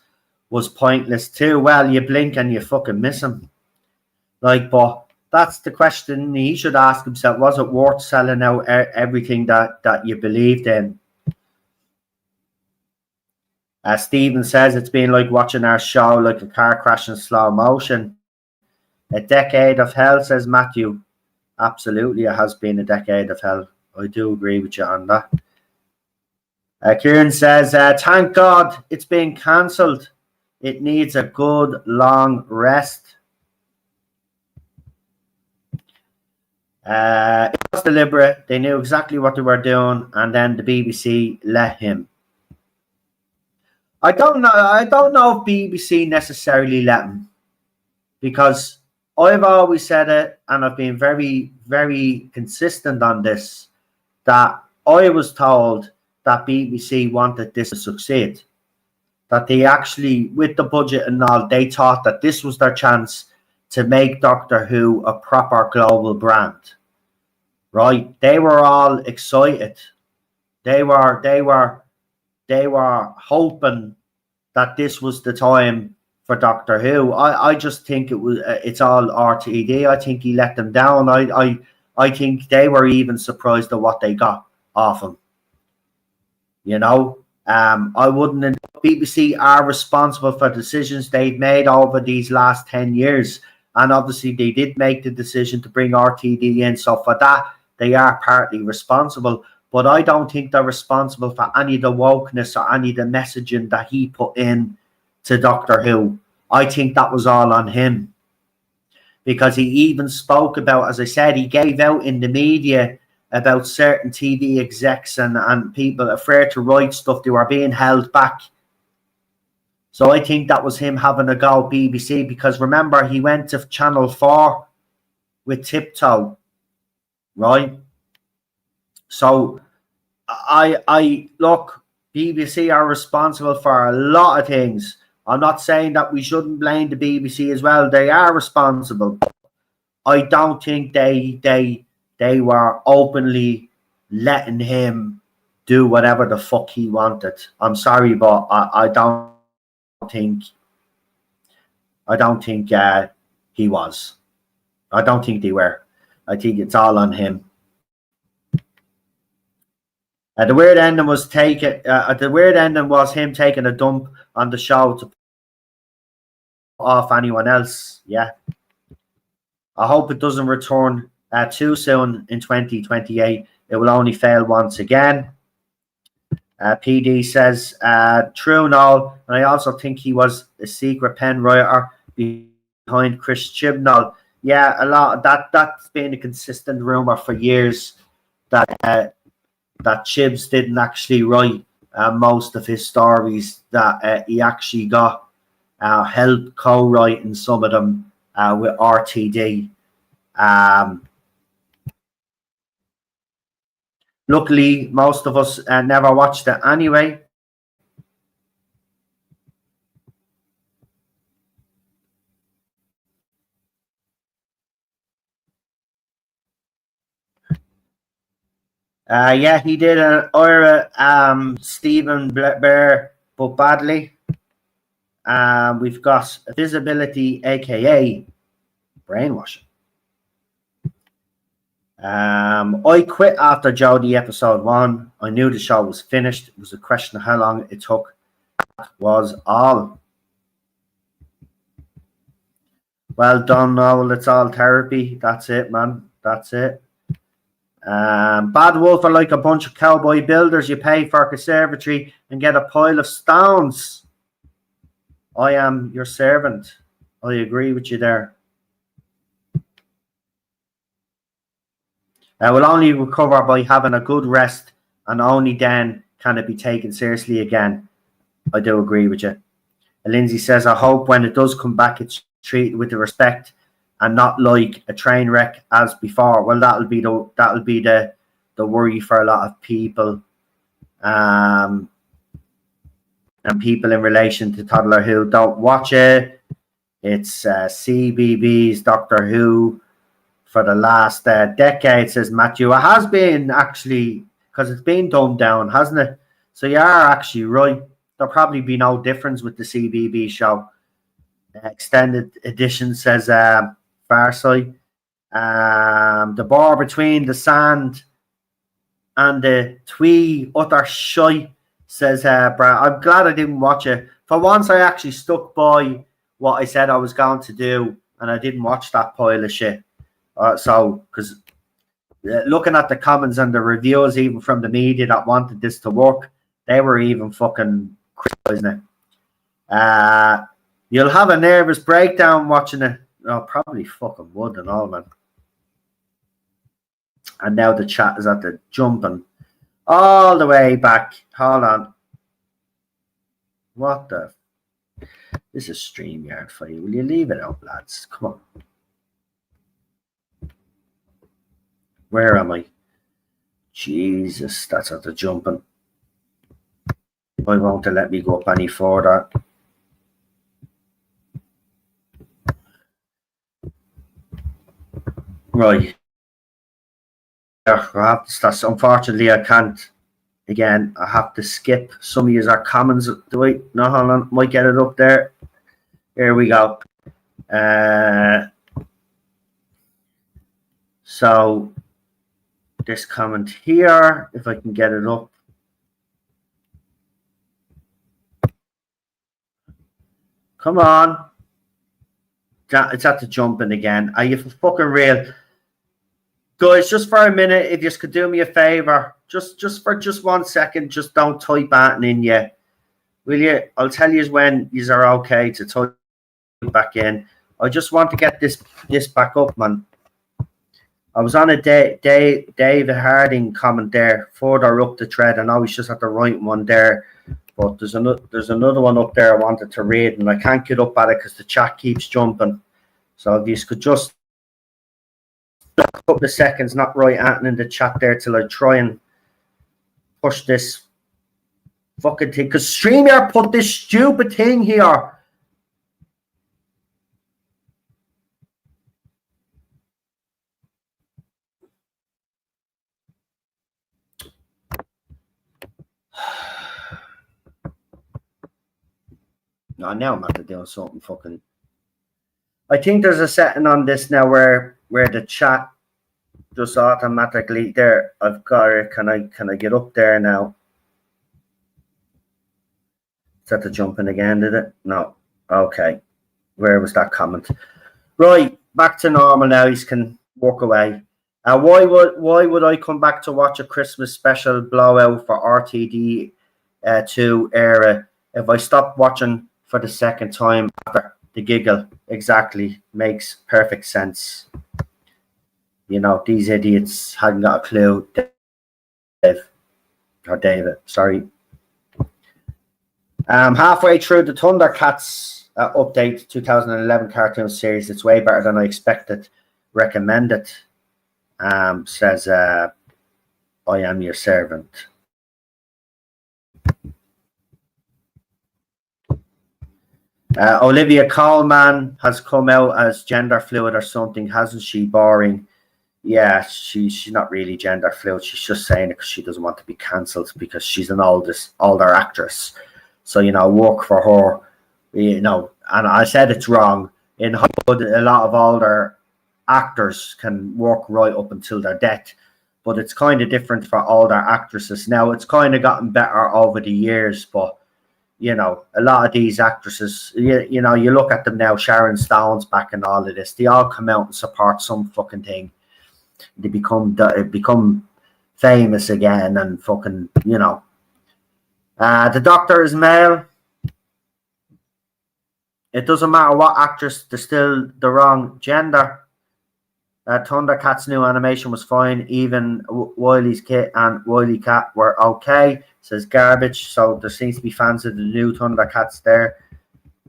was pointless too. Well, you blink and you fucking miss him. Like, but that's the question he should ask himself. Was it worth selling out everything that you believed in? Stephen says it's been like watching our show like a car crash in slow motion. A decade of hell, says Matthew. Absolutely, it has been a decade of hell. I do agree with you on that. Kieran says, thank God it's been cancelled. It needs a good long rest. It was deliberate. They knew exactly what they were doing, and then the BBC let him. I don't know if BBC necessarily let him, because I've always said it, and I've been very, very consistent on this, that I was told that BBC wanted this to succeed. That they actually, with the budget and all, they thought that this was their chance to make Doctor Who a proper global brand. Right? They were all excited. They were hoping that this was the time for Doctor Who. I just think it's all RTD. I think he let them down. I think they were even surprised at what they got off him. You know, I wouldn't. BBC are responsible for decisions they've made over these last 10 years. And obviously they did make the decision to bring RTD in. So for that, they are partly responsible. But I don't think they're responsible for any of the wokeness or any of the messaging that he put in to Doctor Who. I think that was all on him. Because he even spoke about, as I said, he gave out in the media about certain TV execs and people afraid to write stuff. They were being held back. So I think that was him having a go at BBC, because remember, he went to Channel 4 with Tiptoe, right? So I look, BBC are responsible for a lot of things. I'm not saying that we shouldn't blame the BBC as well. They are responsible. I don't think they were openly letting him do whatever the fuck he wanted. I'm sorry, but I don't think he was. I don't think they were. I think it's all on him. The weird ending was him taking a dump on the show to off anyone else. Yeah. I hope it doesn't return too soon in 2028. It will only fail once again. PD says, true, Noel. And I also think he was a secret pen writer behind Chris Chibnall. Yeah, a lot of that's been a consistent rumor for years that Chibs didn't actually write most of his stories, that he actually got help co-writing some of them with RTD. Luckily, most of us never watched it anyway. Yeah, he did an Ira Stephen Bear, but badly. We've got Visibility, aka brainwashing. I quit after Jodie episode 1. I knew the show was finished. It was a question of how long it took. That was all. Well done, Noel. It's all therapy. That's it, man. That's it. Bad Wolf are like a bunch of cowboy builders. You pay for a conservatory and get a pile of stones. I am your servant. I agree with you there. Will only recover by having a good rest, and only then can it be taken seriously again. I do agree with you. Lindsay says, I hope when it does come back, it's treated with the respect and not like a train wreck as before. Well, that'll be the worry for a lot of people, and people in relation to Toddler Who don't watch it. It's CBBS Doctor Who for the last decade, says Matthew. It has been, actually, because it's been dumbed down, hasn't it? So you are actually right. There'll probably be no difference with the CBB show. Extended edition, says Farside. The bar between the sand and the twee utter shite, says Brad. I'm glad I didn't watch it. For once, I actually stuck by what I said I was going to do, and I didn't watch that pile of shit. So, because looking at the comments and the reviews, even from the media that wanted this to work, they were even fucking criticizing it. You'll have a nervous breakdown watching it. Oh, probably fucking would and all, man. And now the chat is at the jumping all the way back. Hold on. What the? This is StreamYard for you. Will you leave it out, lads? Come on. Where am I? Jesus, that's at the jumping. Why won't they let me go up any further? Right. That's unfortunately I can't. Again, I have to skip some of your comments. Do I? No, hold on. Might get it up there. Here we go. So this comment here, if I can get it up. Come on. It's at the jumping again. Are you for fucking real? Guys, just for a minute, if you could do me a favor, just for 1 second, just don't type anything in yet. Will you? I'll tell you when you are okay to type back in. I just want to get this back up, man. I was on a David Harding comment there further up the thread. I know he's just at the right one there, but there's another one up there I wanted to read, and I can't get up at it because the chat keeps jumping. So if you could just a couple of seconds, not write anything in the chat there till I try and push this fucking thing. Because StreamYard put this stupid thing here. No, now I'm after doing something fucking. I think there's a setting on this now where the chat just automatically there. I've got it. Can I get up there now? Is that the jumping again? Did it? No. Okay. Where was that comment? Right, back to normal now. He can walk away. Why would I come back to watch a Christmas special blowout for RTD 2 era if I stopped watching for the second time after the giggle? Exactly, makes perfect sense. You know, these idiots hadn't got a clue. David, sorry. Halfway through the Thundercats update 2011 cartoon series. It's way better than I expected. Recommend it. Says I am your servant. Olivia Colman has come out as gender fluid or something, hasn't she? Boring. Yeah, she's not really gender fluid. She's just saying it because she doesn't want to be cancelled because she's an older actress. So, you know, work for her, you know. And I said it's wrong. In Hollywood, a lot of older actors can work right up until their death. But it's kind of different for older actresses. Now, it's kind of gotten better over the years, but you know, a lot of these actresses, you know, you look at them now, Sharon Stone's back and all of this, they all come out and support some fucking thing. They become famous again and fucking, you know. The Doctor is male. It doesn't matter what actress, they're still the wrong gender. Thundercats' new animation was fine. Even Wily's Kit and Wily Cat were okay. Says garbage. So there seems to be fans of the new Thundercats there.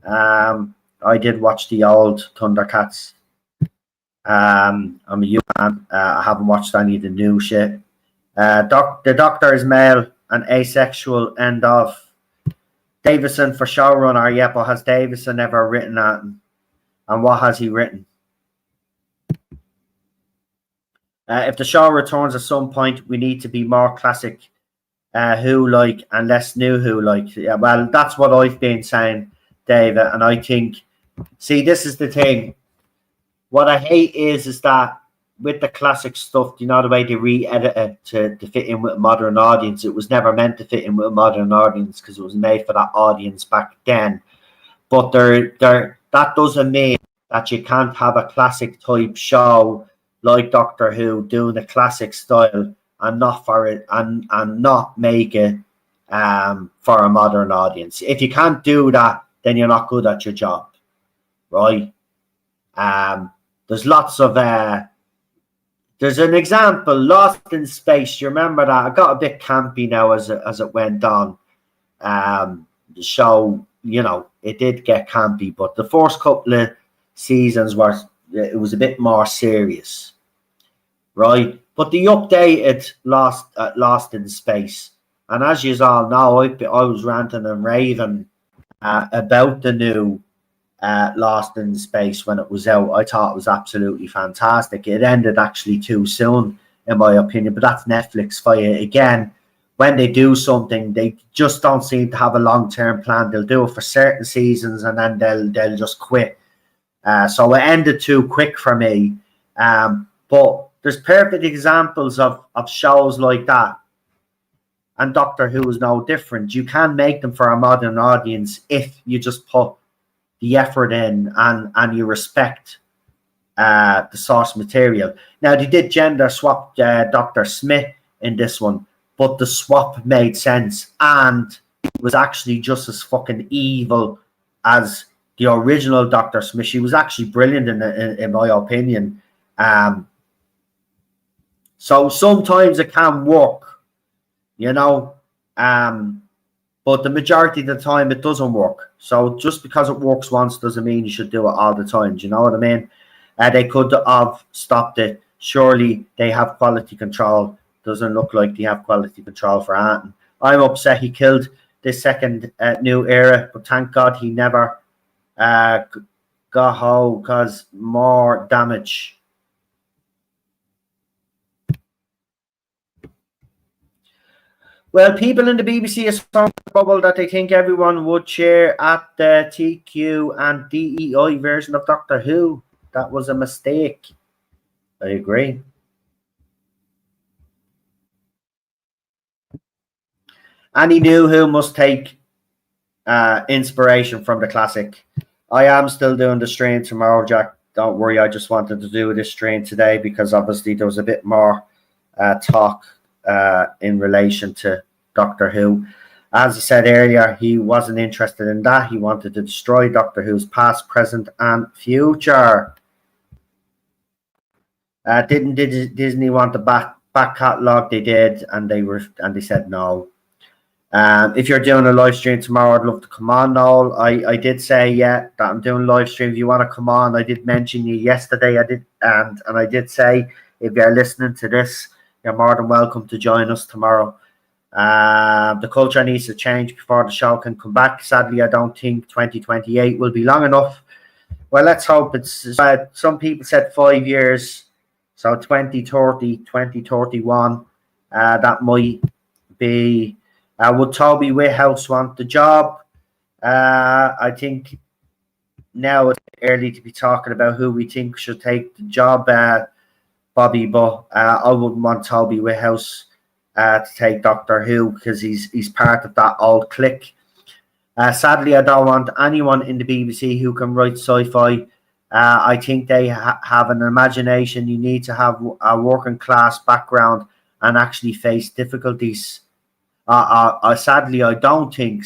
I did watch the old Thundercats. I'm a young man. I haven't watched any of the new shit. The Doctor is male and asexual. End of. Davison for showrunner. Yeah, but has Davison ever written that? And what has he written? If the show returns at some point, we need to be more classic Who-like and less new Who-like. Yeah, well, that's what I've been saying, David. And I think, see, this is the thing. What I hate is that with the classic stuff, you know, the way they re-edit it to fit in with a modern audience, it was never meant to fit in with a modern audience because it was made for that audience back then. But that doesn't mean that you can't have a classic type show like Doctor Who doing the classic style and not for it and not make it for a modern audience. If you can't do that, then you're not good at your job, right? There's lots of there's an example, Lost in Space. You remember that? I got a bit campy now as it went on. The show, you know, it did get campy, but the first couple of seasons it was a bit more serious, right? But the updated Lost in Space, and as you all know, I was ranting and raving about the new Lost in Space when it was out. I thought it was absolutely fantastic. It ended actually too soon, in my opinion, but that's Netflix for you. Again, when they do something, they just don't seem to have a long-term plan. They'll do it for certain seasons and then they'll just quit. So it ended too quick for me. But there's perfect examples of shows like that. And Doctor Who is no different. You can make them for a modern audience if you just put the effort in and you respect the source material. Now, they did gender swap Dr. Smith in this one, but the swap made sense and was actually just as fucking evil as the original Dr. Smith. She was actually brilliant in my opinion. So sometimes it can work, you know, but the majority of the time it doesn't work. So just because it works once doesn't mean you should do it all the time. Do you know what I mean? They could have stopped it. Surely they have quality control. Doesn't look like they have quality control for Anton. I'm upset he killed this second new era, but thank God he never got home, cause more damage. Well, people in the BBC are so bubble that they think everyone would cheer at the TQ and DEI version of Doctor Who. That was a mistake. I agree. Any new Who must take inspiration from the classic. I am still doing the stream tomorrow, Jack. Don't worry, I just wanted to do this stream today because obviously there was a bit more talk in relation to Doctor Who. As I said earlier, he wasn't interested in that. He wanted to destroy Doctor Who's past, present, and future. Didn't Disney want the back catalogue? They did, and they said no. If you're doing a live stream tomorrow, I'd love to come on, Noel. I did say, yeah, that I'm doing live stream. If you want to come on, I did mention you yesterday. I did, and I did say, if you're listening to this, you're more than welcome to join us tomorrow. The culture needs to change before the show can come back. Sadly, I don't think 2028 will be long enough. Well, let's hope it's. Some people said 5 years, so 2030, 2031. That might be. Would Toby Whithouse want the job? I think now it's early to be talking about who we think should take the job, Bobby, but I wouldn't want Toby Whithouse to take Doctor Who because he's part of that old clique. Sadly, I don't want anyone in the BBC who can write sci-fi. I think they have an imagination. You need to have a working class background and actually face difficulties. Sadly, I don't think,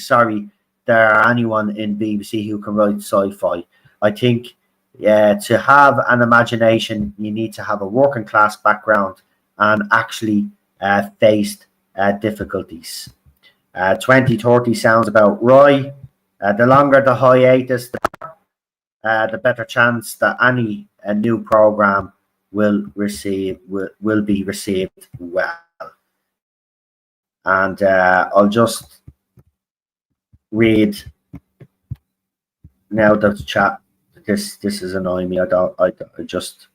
there are anyone in BBC who can write sci-fi. I think to have an imagination, you need to have a working class background and actually faced difficulties. 2030 sounds about right. The longer the hiatus, the better chance that any new program will be received well. And I'll just read now the chat. This is annoying me. I just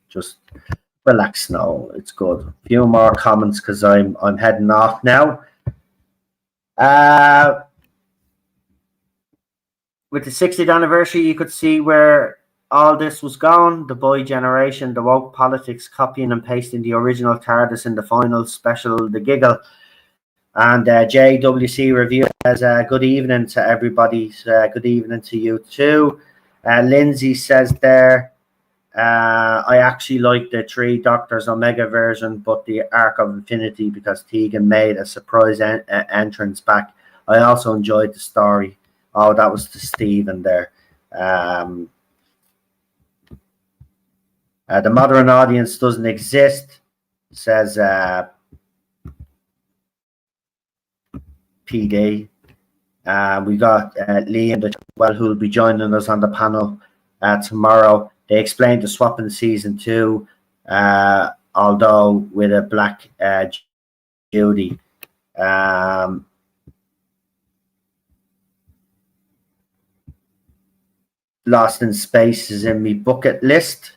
relax now. It's good. A few more comments because I'm heading off now. With the 60th anniversary, you could see where all this was going. The boy generation, the woke politics, copying and pasting the original TARDIS in the final special, The Giggle. And JWC Review says, good evening to everybody. Good evening to you too. Lindsay says there, I actually like the Three Doctors Omega version, but the Arc of Infinity because Tegan made a surprise entrance back. I also enjoyed the story. Oh, that was to Stephen there. The modern audience doesn't exist, says PD. We got Liam who will be joining us on the panel tomorrow. They explained the swap in season 2, although with a black Judy. Lost in Space is in my bucket list.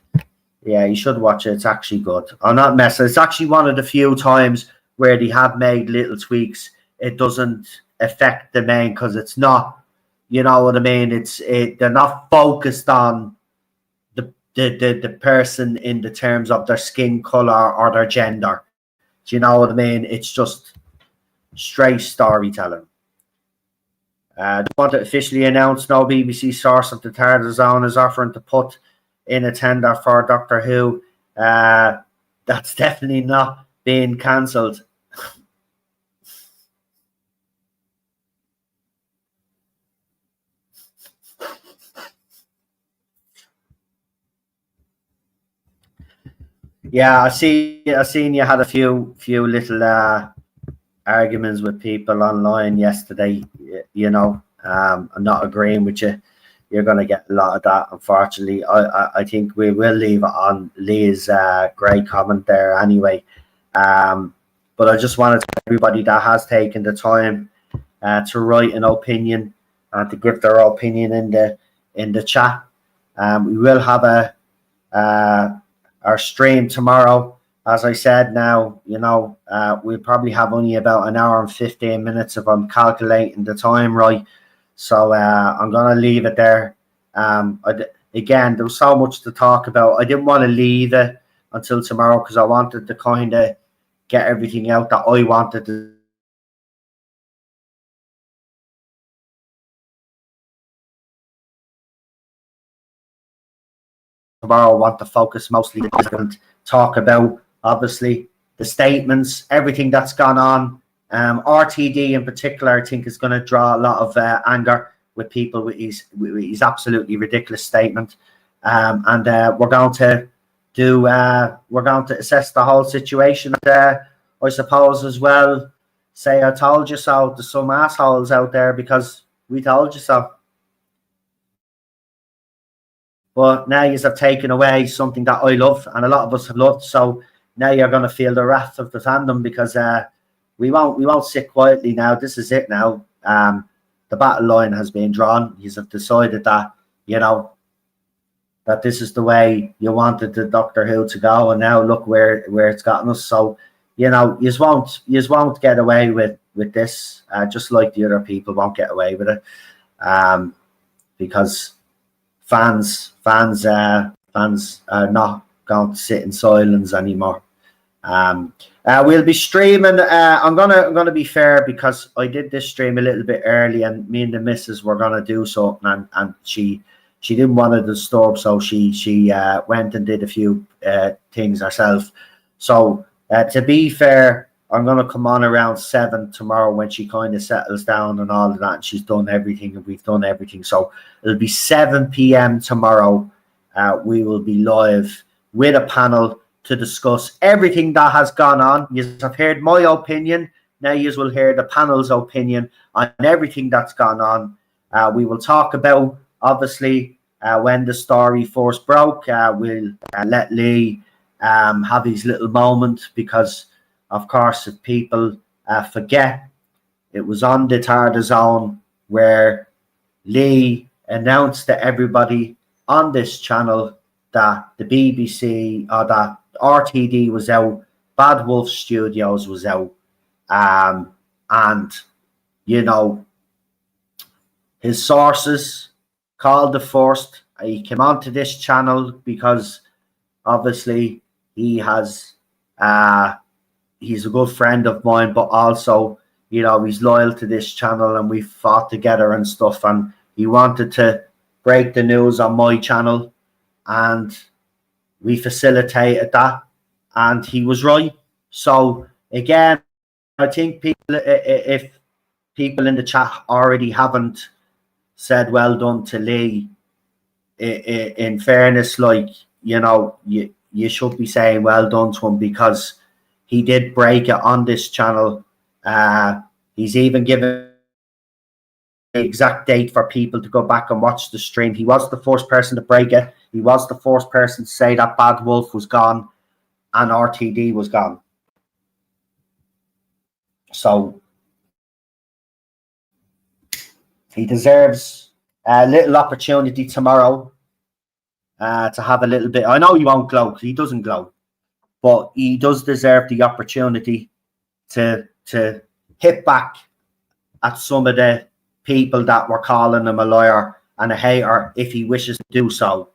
Yeah, you should watch it. It's actually good. I'm not messing. It's actually one of the few times where they have made little tweaks. It doesn't affect the main because it's not, you know what I mean? They're not focused on the person in the terms of their skin color or their gender. Do you know what I mean? It's just straight storytelling. Want to officially announce no BBC source of the TARDIS Zone is offering to put in a tender for Doctor Who. That's definitely not being cancelled. Yeah, I seen you had a few little arguments with people online yesterday. You know, I'm not agreeing with you. You're going to get a lot of that, unfortunately. I think we will leave it on Lee's great comment there anyway. But I just wanted to everybody that has taken the time to write an opinion and to give their opinion in the chat. We will have our stream tomorrow. As I said, now we'll probably have only about an hour and 15 minutes if I'm calculating the time right. So I'm gonna leave it there. Again, there was so much to talk about. I didn't want to leave it until tomorrow because I wanted to kind of get everything out that I wanted to. Tomorrow, I want to focus mostly and talk about obviously the statements, everything that's gone on. RTD in particular, I think, is going to draw a lot of anger with people with his absolutely ridiculous statement. And we're going to assess the whole situation. I suppose as well, say I told you so to some assholes out there because we told you so. But now you have taken away something that I love and a lot of us have loved. So now you're going to feel the wrath of the fandom because we won't sit quietly now. This is it now. The battle line has been drawn. You have decided that that this is the way you wanted the Doctor Who to go, and now look where it's gotten us. So you won't get away with this, just like the other people won't get away with it, because fans are not going to sit in silence anymore. We'll be streaming. I'm gonna be fair because I did this stream a little bit early, and me and the missus were gonna do something, and she didn't want to disturb, so she went and did a few things herself. So to be fair, I'm gonna come on around 7 tomorrow when she kind of settles down and all of that, and she's done everything and we've done everything. So it'll be 7 p.m. tomorrow. We will be live with a panel to discuss everything that has gone on. You have heard my opinion. Now you will hear the panel's opinion on everything that's gone on. We will talk about, obviously, when the story first broke. We'll let Lee have his little moment because, of course, if people forget, it was on the TARDIS Zone where Lee announced to everybody on this channel that the BBC or that RTD was out, Bad Wolf Studios was out, and his sources called the first. He came onto this channel because obviously he's a good friend of mine, but also he's loyal to this channel and we fought together and stuff, and he wanted to break the news on my channel, and we facilitated that, and he was right. So again, I think if people in the chat already haven't said well done to Lee, in fairness, you should be saying well done to him because he did break it on this channel. He's even given the exact date for people to go back and watch the stream. He was the first person to break it. He was the first person to say that Bad Wolf was gone and RTD was gone. So he deserves a little opportunity tomorrow to have a little bit. I know he won't glow because he doesn't glow, but he does deserve the opportunity to hit back at some of the people that were calling him a liar and a hater if he wishes to do so.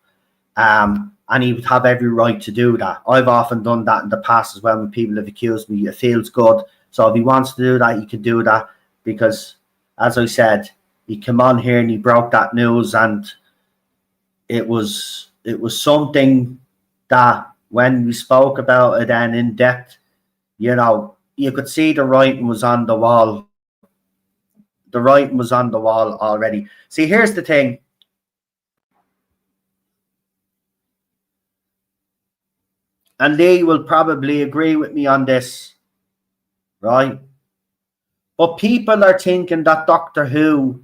And he would have every right to do that. I've often done that in the past as well when people have accused me. It feels good. So if he wants to do that, he can do that because, as I said, he came on here and he broke that news, and it was something that when we spoke about it then in depth, you could see the writing was on the wall. The writing was on the wall already. See, here's the thing. and Lee will probably agree with me on this, right? But people are thinking that Doctor Who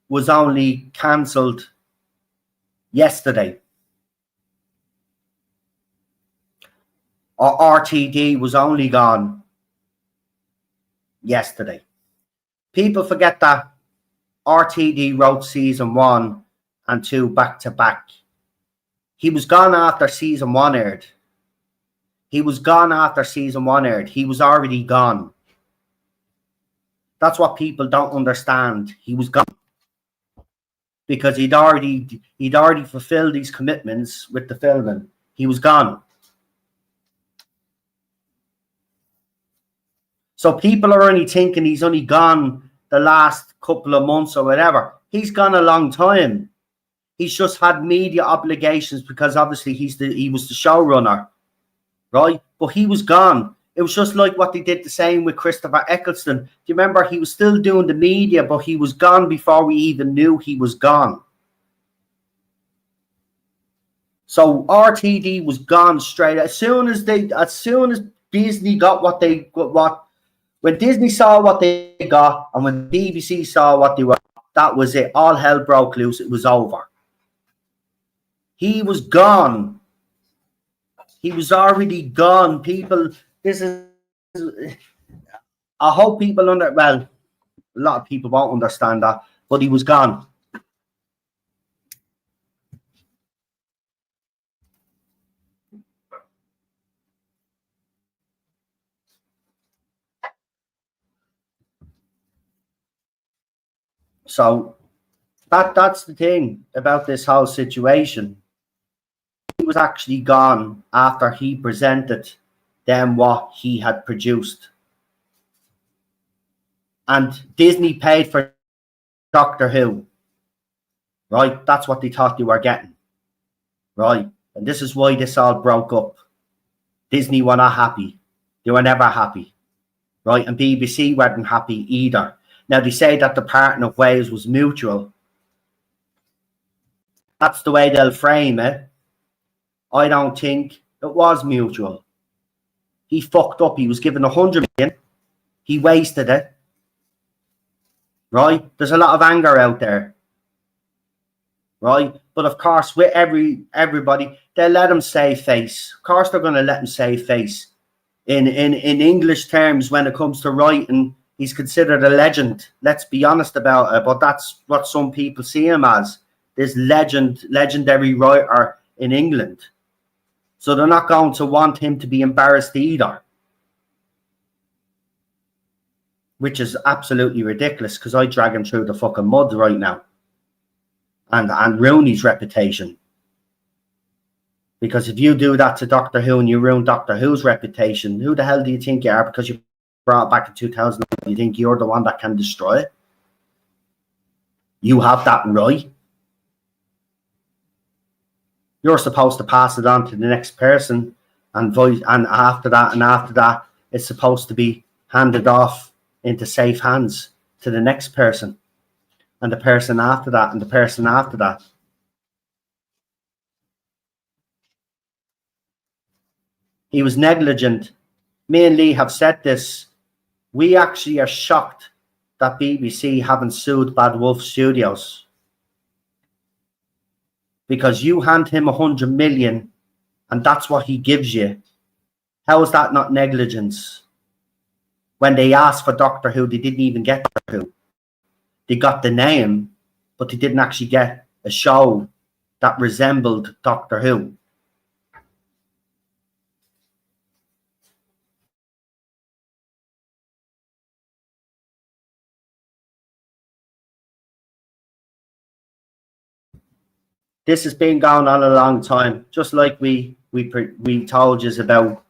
was only cancelled yesterday, or RTD was only gone yesterday. People forget that RTD wrote season 1 and 2 back to back. He was gone after season 1 aired. He was gone after season 1 aired. He was already gone. That's what people don't understand. He was gone because he'd already fulfilled these commitments with the filming. He was gone. So people are only thinking he's only gone the last couple of months or whatever. He's gone a long time. He's just had media obligations because obviously he was the showrunner, right? But he was gone. It was just like what they did the same with Christopher Eccleston. Do you remember? He was still doing the media, but he was gone before we even knew he was gone. So RTD was gone straight. As soon as Disney got when Disney saw what they got, and when BBC saw what they were, that was it. All hell broke loose. It was over. He was gone. He was already gone. People, I hope people well, a lot of people won't understand that, but he was gone. So that's the thing about this whole situation. He was actually gone after he presented them what he had produced. And Disney paid for Doctor Who. Right? That's what they thought they were getting. Right? And this is why this all broke up. Disney were not happy. They were never happy. Right? And BBC weren't happy either. Now, they say that the parting of ways was mutual. That's the way they'll frame it. I don't think it was mutual. He fucked up. He was given 100 million. He wasted it. Right? There's a lot of anger out there. Right? But of course, with everybody, they'll let him save face. Of course, they're going to let him save face. In English terms, when it comes to writing, he's considered a legend. Let's be honest about it. But that's what some people see him as. This legendary writer in England. So they're not going to want him to be embarrassed either. Which is absolutely ridiculous, because I drag him through the fucking mud right now. And ruin his reputation. Because if you do that to Doctor Who and you ruin Doctor Who's reputation, who the hell do you think you are? Because you brought it back in 2000, you think you're the one that can destroy it? You have that right. You're supposed to pass it on to the next person, and after that, it's supposed to be handed off into safe hands to the next person, and the person after that, and the person after that. He was negligent. Me and Lee have said this. We actually are shocked that BBC haven't sued Bad Wolf Studios. Because you hand him 100 million and that's what he gives you. How is that not negligence? When they asked for Doctor Who, they didn't even get Doctor Who. They got the name, but they didn't actually get a show that resembled Doctor Who. This has been going on a long time. Just like we told you about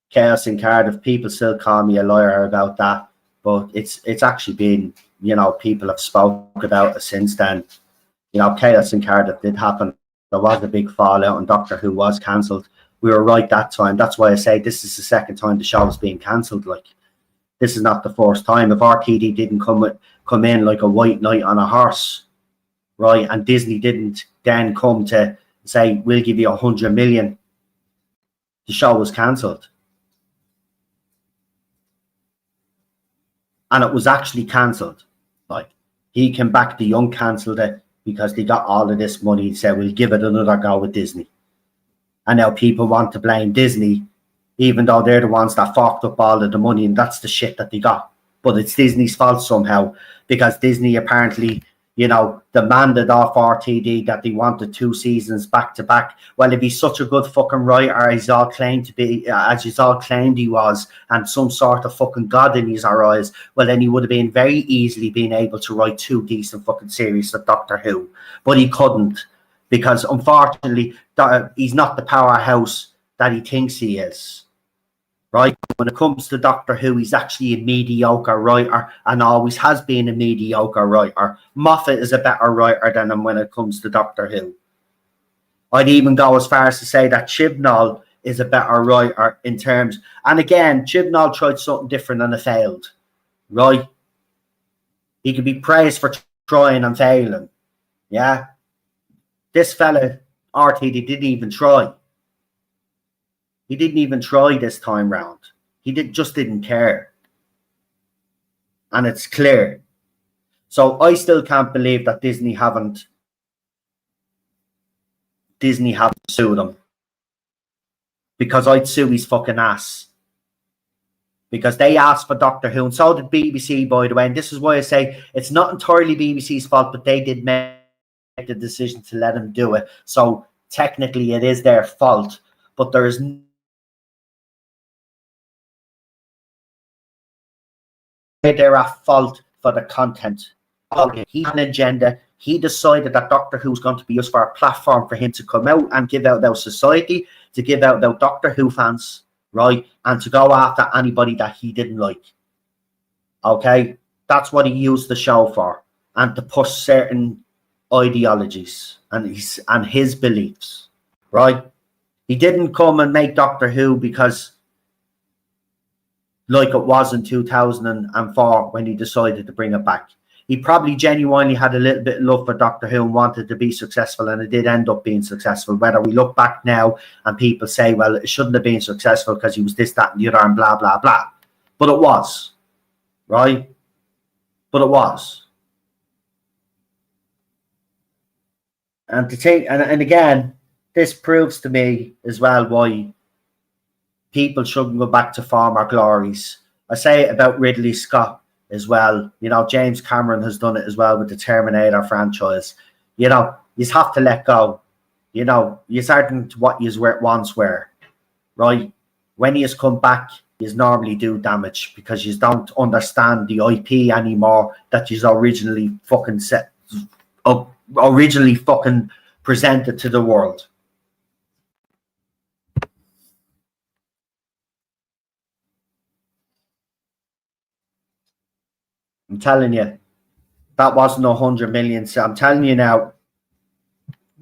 Chaos in Cardiff. People still call me a liar about that, but it's actually been, you know, people have spoke about it since then. You know, Chaos in Cardiff did happen. There was a big fallout, and Doctor Who was cancelled. We were right that time. That's why I say this is the second time the show is being cancelled. Like, this is not the first time. If RTD didn't come in like a white knight on a horse, right, and Disney didn't then come to say, we'll give you 100 million. the show was cancelled. And it was actually cancelled. Like, he came back, the Young cancelled it because they got all of this money and said, we'll give it another go with Disney. And now people want to blame Disney, even though they're the ones that fucked up all of the money, and that's the shit that they got. But it's Disney's fault somehow, because Disney apparently, you know, demanded off RTD that they wanted 2 seasons back to back. Well, if he's such a good fucking writer, as all claimed to be, as he's all claimed he was, and some sort of fucking god in his eyes, well, then he would have been very easily been able to write 2 decent fucking series of Doctor Who. But he couldn't, because unfortunately, he's not the powerhouse that he thinks he is. Right? When it comes to Doctor Who, he's actually a mediocre writer and always has been a mediocre writer. Moffat is a better writer than him when it comes to Doctor Who. I'd even go as far as to say that Chibnall is a better writer in terms. And again, Chibnall tried something different and it failed. Right? He could be praised for trying and failing. Yeah? This fella, RTD, didn't even try. He didn't even try this time round. He just didn't care. And it's clear. So I still can't believe that Disney haven't sued him. Because I'd sue his fucking ass. Because they asked for Doctor Who, and so did BBC, by the way. And this is why I say it's not entirely BBC's fault, but they did make the decision to let him do it. So technically it is their fault. But there is they're at fault for the content. He had an agenda. He decided that Doctor Who's going to be used for a platform for him to come out and give out their society, to give out their Doctor Who fans, right? And to go after anybody that he didn't like. Okay? That's what he used the show for. And to push certain ideologies and his beliefs, right? He didn't come and make Doctor Who because like it was in 2004 when he decided to bring it back. He probably genuinely had a little bit of love for Doctor Who and wanted to be successful, and it did end up being successful. Whether we look back now and people say, well, it shouldn't have been successful because he was this, that, and the other, and blah, blah, blah. But it was, right? But it was. And to take, and again, this proves to me as well why people shouldn't go back to former glories. I say it about Ridley Scott as well. You know, James Cameron has done it as well with the Terminator franchise. You know, you have to let go. You know, you aren't what you once were, right? When you come back, you normally do damage because you don't understand the IP anymore that you originally fucking presented to the world. I'm telling you, that wasn't 100 million. So I'm telling you now,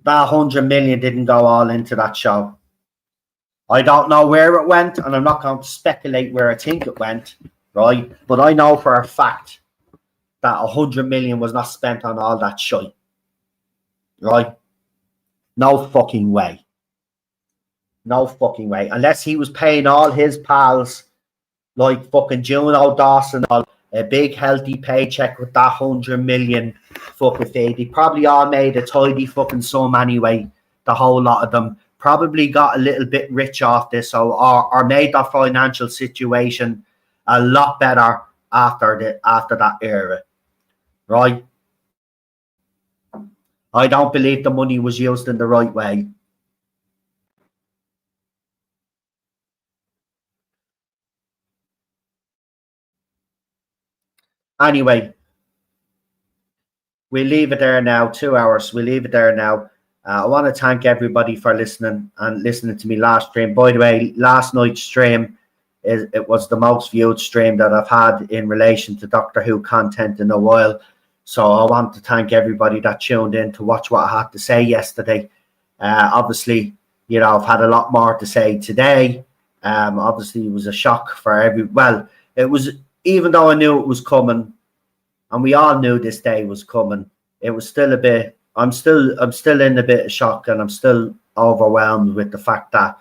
that 100 million didn't go all into that show. I don't know where it went, and I'm not going to speculate where I think it went, right? But I know for a fact that 100 million was not spent on all that shit, right? No fucking way. No fucking way. Unless he was paying all his pals, like fucking Juno Dawson, a big healthy paycheck with that 100 million fucking fee. They probably all made a tidy fucking sum anyway. The whole lot of them probably got a little bit rich off this, or made their financial situation a lot better after that era, right? I don't believe the money was used in the right way. Anyway, we leave it there now. 2 hours. We leave it there now. I want to thank everybody for listening to me last stream. By the way, last night's stream, it was the most viewed stream that I've had in relation to Doctor Who content in a while. So I want to thank everybody that tuned in to watch what I had to say yesterday. Obviously, you know, I've had a lot more to say today. Obviously, it was a shock for it was, even though I knew it was coming, and we all knew this day was coming, it was still a bit, I'm still in a bit of shock, and I'm still overwhelmed with the fact that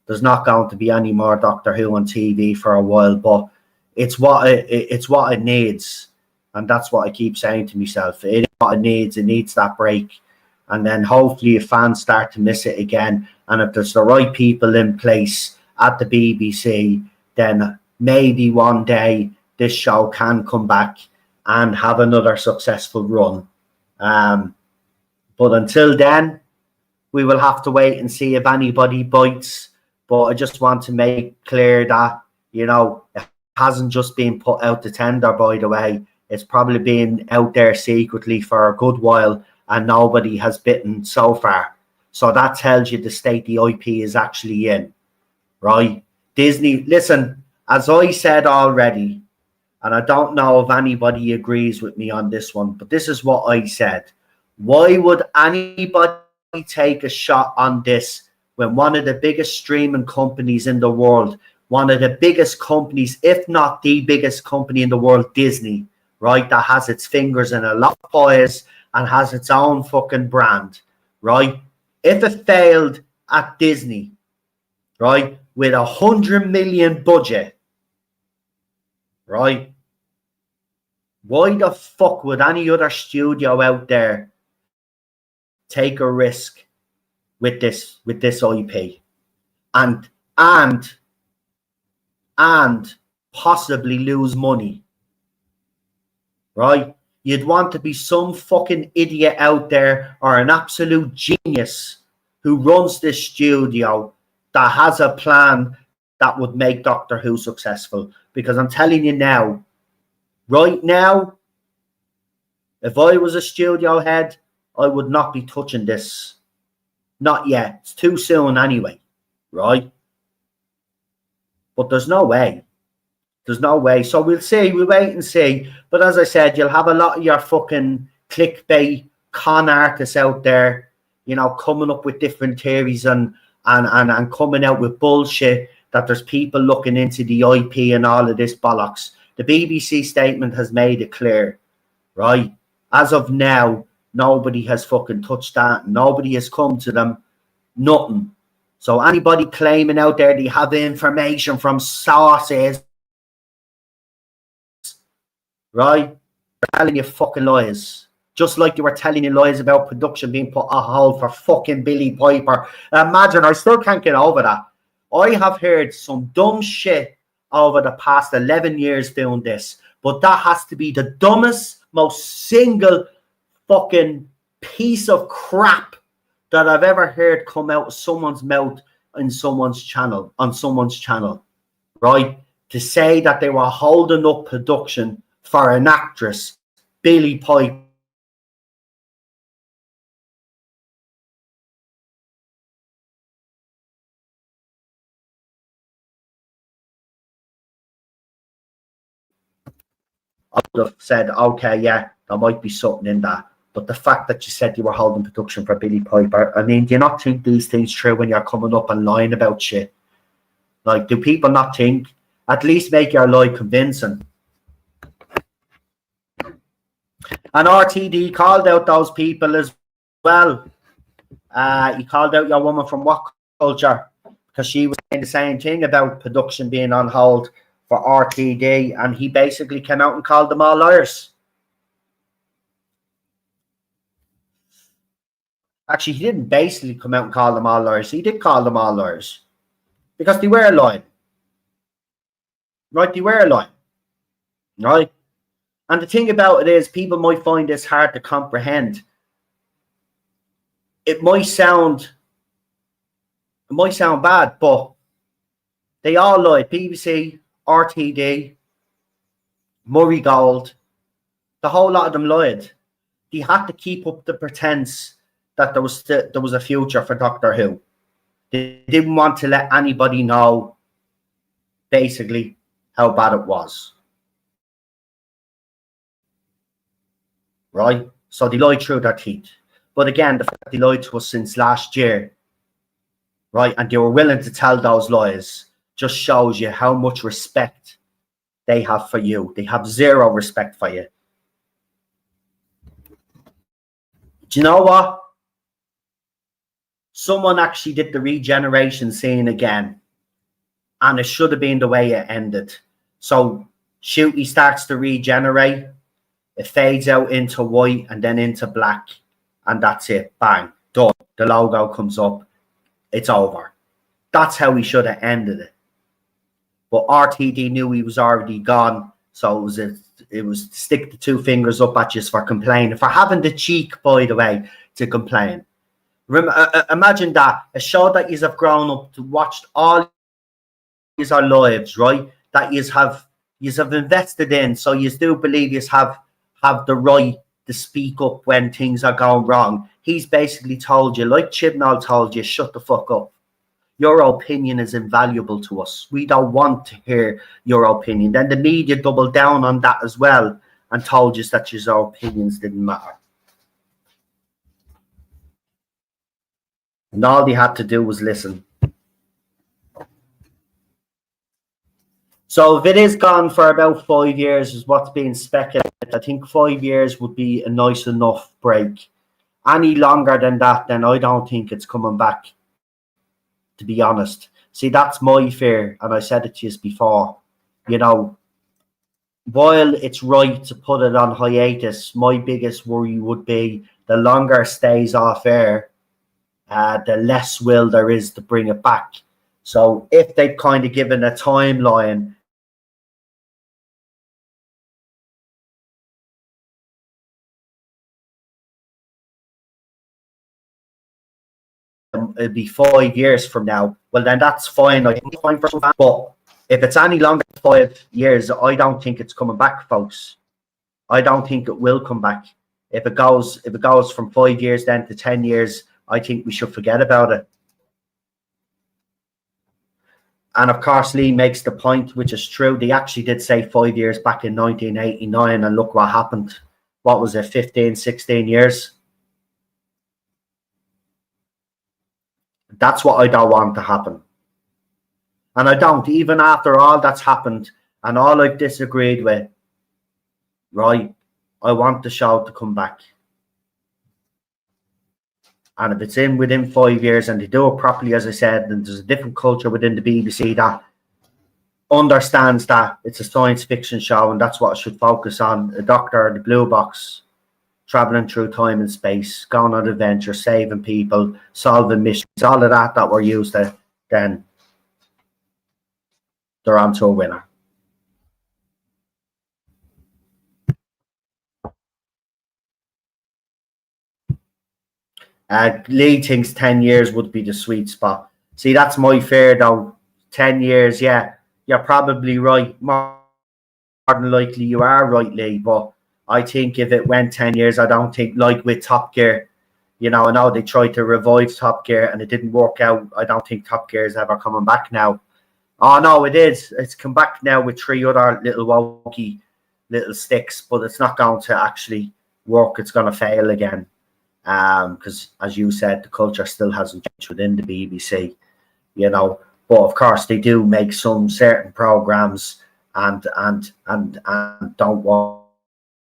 there's not going to be any more Doctor Who on TV for a while, but it's what it needs. And that's what I keep saying to myself. It is what it needs. It needs that break. And then hopefully if fans start to miss it again, and if there's the right people in place at the BBC, then maybe one day this show can come back and have another successful run. But until then, we will have to wait and see if anybody bites. But I just want to make clear that, you know, it hasn't just been put out to tender, by the way. It's probably been out there secretly for a good while and nobody has bitten so far. So that tells you the state the IP is actually in, right? Disney, listen, as I said already, and I don't know if anybody agrees with me on this one, but this is what I said. Why would anybody take a shot on this when one of the biggest streaming companies in the world, one of the biggest companies, if not the biggest company in the world, Disney, right, that has its fingers in a lot of pies and has its own fucking brand, right? If it failed at Disney, right, with 100 million budget, right, why the fuck would any other studio out there take a risk with this IP and possibly lose money, right? You'd want to be some fucking idiot out there or an absolute genius who runs this studio that has a plan that would make Doctor Who successful. Because I'm telling you now, right now, if I was a studio head, I would not be touching this. Not yet. It's too soon anyway, right? But there's no way. There's no way. So we'll see. We'll wait and see. But as I said, you'll have a lot of your fucking clickbait con artists out there, you know, coming up with different theories and coming out with bullshit that there's people looking into the IP and all of this bollocks. The BBC statement has made it clear, right? As of now, nobody has fucking touched that. Nobody has come to them. Nothing. So anybody claiming out there they have information from sources, right? They're telling you fucking lies. Just like you were telling you lies about production being put on hold for fucking Billy Piper. Imagine, I still can't get over that. I have heard some dumb shit over the past 11 years doing this. But that has to be the dumbest, most single fucking piece of crap that I've ever heard come out of someone's mouth in someone's channel, on someone's channel, right? To say that they were holding up production for an actress, Billy Piper. I would have said, okay, yeah, there might be something in that. But the fact that you said you were holding production for Billy Piper, I mean, do you not think these things true when you're coming up and lying about shit? Like, do people not think? At least make your lie convincing. And RTD called out those people as well. He called out your woman from What Culture because she was saying the same thing about production being on hold for RTD, and he basically came out and called them all liars. Actually, he didn't basically come out and call them all liars. He did call them all liars because they were lying. Right? They were lying. Right? And the thing about it is, people might find this hard to comprehend. It might sound bad, but they all lied. BBC, RTD, Murray Gold, the whole lot of them lied. They had to keep up the pretense that there was a future for Doctor Who. They didn't want to let anybody know, basically, how bad it was. Right? So they lied through their teeth. But again, the fact they lied to us since last year, right, and they were willing to tell those lies, just shows you how much respect they have for you. They have zero respect for you. Do you know what? someone actually did the regeneration scene again, and it should have been the way it ended. So Shooty starts to regenerate, it fades out into white and then into black, and that's it. Bang, done. The logo comes up, it's over. That's how he should have ended it. But RTD knew he was already gone, so it was stick the two fingers up at you for complaining, for having the cheek, by the way, to complain. Imagine that, a show that you have grown up to watched all your lives, right? That you have invested in, so you do believe you have the right to speak up when things are going wrong. He's basically told you, like Chibnall told you, shut the fuck up. Your opinion is invaluable to us. We don't want to hear your opinion. Then the media doubled down on that as well and told you that your opinions didn't matter. And all they had to do was listen. So if it is gone for about 5 years, is what's being speculated, I think 5 years would be a nice enough break. Any longer than that, then I don't think it's coming back, to be honest. See, that's my fear, and I said it to you before. You know, while it's right to put it on hiatus, my biggest worry would be the longer it stays off air, the less will there is to bring it back. So if they've kind of given a timeline, it'll be 5 years from now, well then that's fine. I think it's fine for some fans. But if it's any longer than 5 years, I don't think it's coming back, folks. I don't think it will come back. If it goes from 5 years then to 10 years, I think we should forget about it. And of course, Lee makes the point, which is true. They actually did say 5 years back in 1989, and look what happened. What was it, 15, 16 years? That's what I don't want to happen. And I don't, even after all that's happened and all I've disagreed with, right, I want the show to come back. And if it's within 5 years and they do it properly, as I said, and there's a different culture within the BBC that understands that it's a science fiction show and that's what it should focus on, a doctor in the blue box, traveling through time and space, going on adventures, saving people, solving missions, all of that we're used to, then they're on to a winner. Lee thinks 10 years would be the sweet spot. See, that's my fear though. 10 years, yeah, you're probably right. More than likely you are right, Lee, but I think if it went 10 years, I don't think, like with Top Gear, you know, I know they tried to revive Top Gear and it didn't work out. I don't think Top Gear is ever coming back now. Oh, no, it is. It's come back now with 3 other little wonky little sticks, but it's not going to actually work. It's going to fail again. Because, as you said, the culture still hasn't changed within the BBC, you know. But, of course, they do make some certain programmes and don't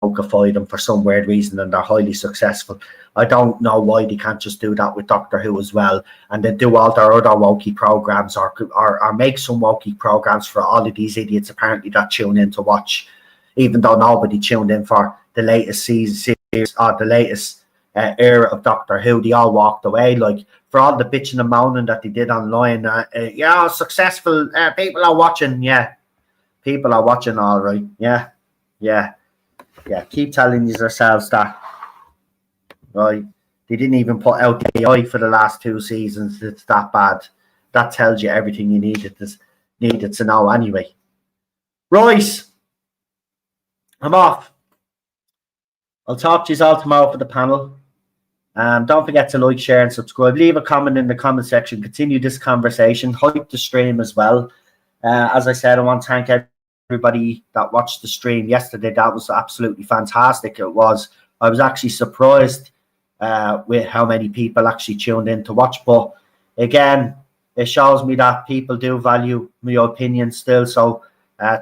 wokify them for some weird reason, and they're highly successful. I don't know why they can't just do that with Doctor Who as well, and then do all their other wokey programs or make some wokey programs for all of these idiots apparently that tune in to watch, even though nobody tuned in for the latest series or the latest era of Doctor Who. They all walked away, like, for all the bitching and moaning that they did online. Yeah, successful, people are watching. Yeah, people are watching, all right. Yeah, keep telling yourselves that, right? They didn't even put out the AI for the last 2 seasons. It's that bad. That tells you everything you needed to know anyway. Right, I'm off. I'll talk to you all tomorrow for the panel. Don't forget to like, share, and subscribe. Leave a comment in the comment section. Continue this conversation. Hype the stream as well. As I said, I want to thank everybody that watched the stream yesterday. That was absolutely fantastic. It was. I was actually surprised with how many people actually tuned in to watch. But again, it shows me that people do value my opinion still. So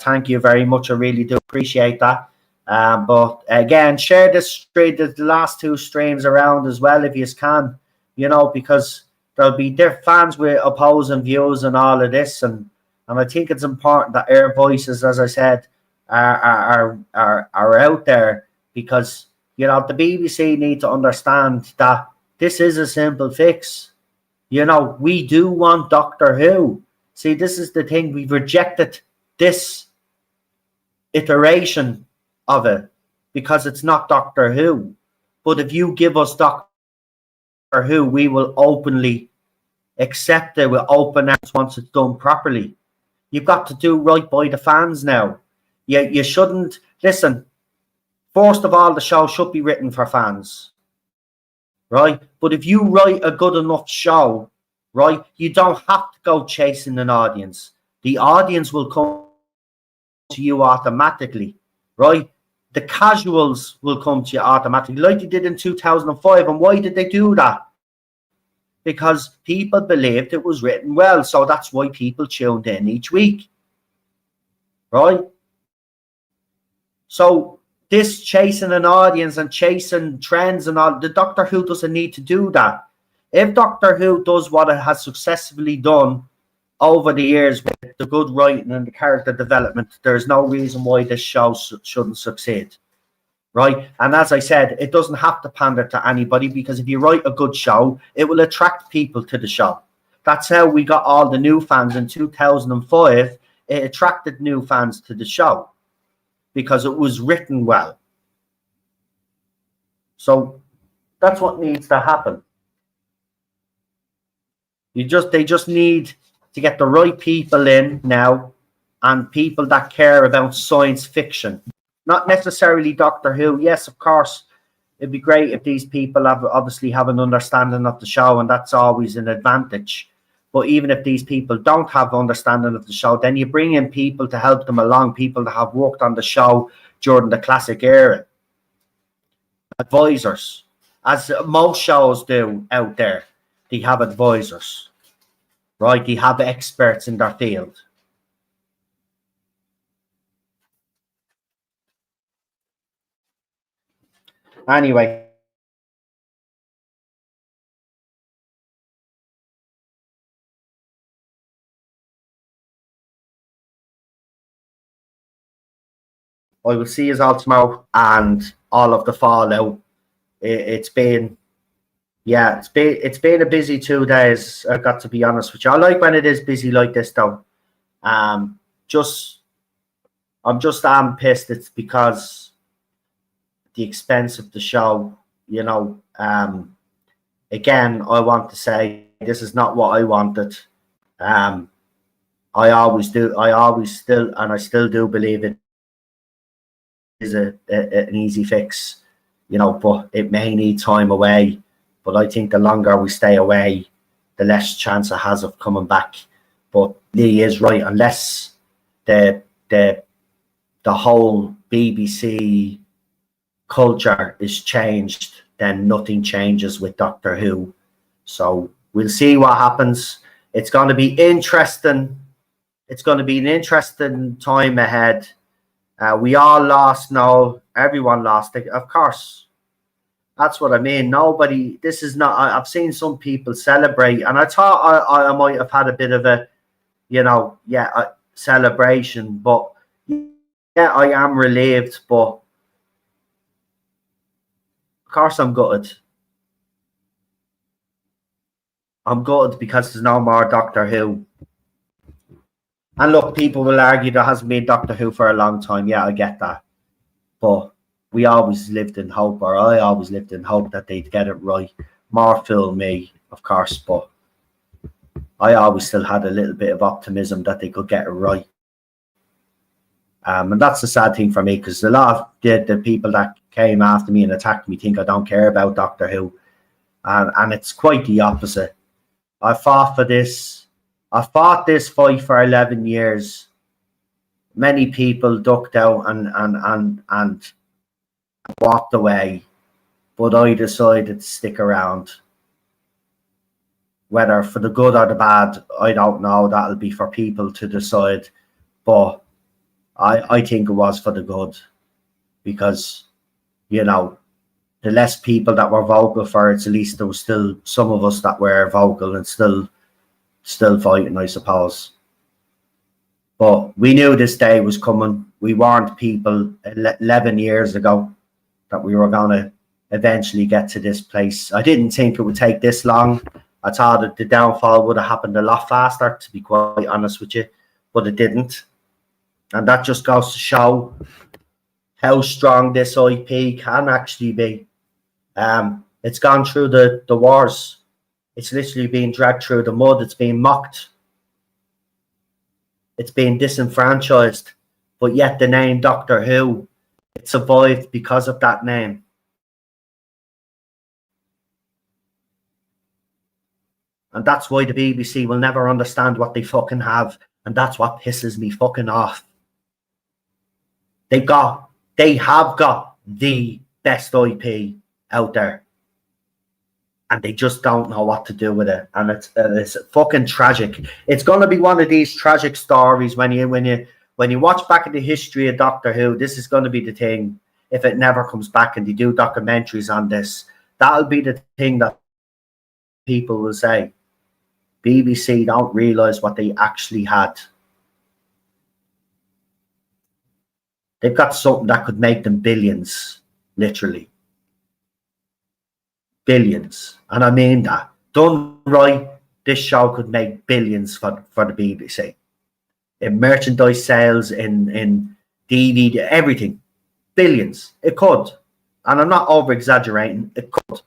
thank you very much. I really do appreciate that. But again, share this stream, the last 2 streams around as well if you can, you know, because there'll be different fans with opposing views and all of this, and I think it's important that our voices, as I said, are out there, because the BBC need to understand that this is a simple fix. We do want Doctor Who. See, this is the thing. We've rejected this iteration of it because it's not Doctor Who. But if you give us Doctor Who, we will openly accept it with open arms once it's done properly. You've got to do right by the fans now. You shouldn't... Listen, first of all, the show should be written for fans, right? But if you write a good enough show, right, you don't have to go chasing an audience. The audience will come to you automatically, right? The casuals will come to you automatically, like they did in 2005. And why did they do that? Because people believed it was written well. So that's why people tuned in each week, right? So this chasing an audience and chasing trends and all, the Doctor Who doesn't need to do that. If Doctor Who does what it has successfully done over the years with the good writing and the character development, there's no reason why this show shouldn't succeed, right? And as I said, it doesn't have to pander to anybody, because if you write a good show, it will attract people to the show. That's how we got all the new fans in 2005. It attracted new fans to the show because it was written well. So that's what needs to happen. They just need to get the right people in now, and people that care about science fiction, not necessarily Doctor Who. Yes, of course, it'd be great if these people obviously have an understanding of the show, and that's always an advantage. But even if these people don't have understanding of the show, then you bring in people to help them along, people that have worked on the show during the classic era, advisors, as most shows do out there. They have advisors, right? They have experts in their field. Anyway, I will see you all tomorrow, and all of the fallout. It's been a busy 2 days. I've got to be honest with you. I like when it is busy like this, though. I'm just pissed. It's because the expense of the show. Again, I want to say this is not what I wanted. I always do. I still do believe it is an easy fix, but it may need time away. But I think the longer we stay away, the less chance it has of coming back. But he is right. Unless the whole BBC culture is changed, then nothing changes with Doctor Who. So we'll see what happens. It's going to be interesting. It's going to be an interesting time ahead. We all lost now. Everyone lost. Of course. That's what I mean. This is not, I've seen some people celebrate, and I thought I might have had a bit of a, a celebration, but yeah, I am relieved, but of course I'm gutted. I'm gutted because there's no more Doctor Who. And look, people will argue there hasn't been Doctor Who for a long time. Yeah, I get that. But we always lived in hope, or I always lived in hope that they'd get it right. More fool me, of course, but I always still had a little bit of optimism that they could get it right. And that's the sad thing for me, because a lot of the people that came after me and attacked me think I don't care about Doctor Who. And it's quite the opposite. I fought for this. I fought this fight for 11 years. Many people ducked out and walked away, but I decided to stick around. Whether for the good or the bad, I don't know. That'll be for people to decide. But I think it was for the good, because, the less people that were vocal for it, at least there was still some of us that were vocal and still fighting, I suppose. But we knew this day was coming. We warned people 11 years ago that we were going to eventually get to this place. I didn't think it would take this long. I thought that the downfall would have happened a lot faster, to be quite honest with you, but it didn't. And that just goes to show how strong this IP can actually be. It's gone through the wars. It's literally being dragged through the mud. It's being mocked. It's being disenfranchised. But yet the name Doctor Who, it survived because of that name. And that's why the BBC will never understand what they fucking have. And that's what pisses me fucking off. They have got the best IP out there. And they just don't know what to do with it. And it's fucking tragic. It's going to be one of these tragic stories when you watch back at the history of Doctor Who. This is going to be the thing. If it never comes back and they do documentaries on this, that'll be the thing that people will say. BBC don't realise what they actually had. They've got something that could make them billions, literally. Billions. And I mean that. Done right, this show could make billions for the BBC. In merchandise sales, in DVD, everything. Billions. It could. And I'm not over-exaggerating. It could.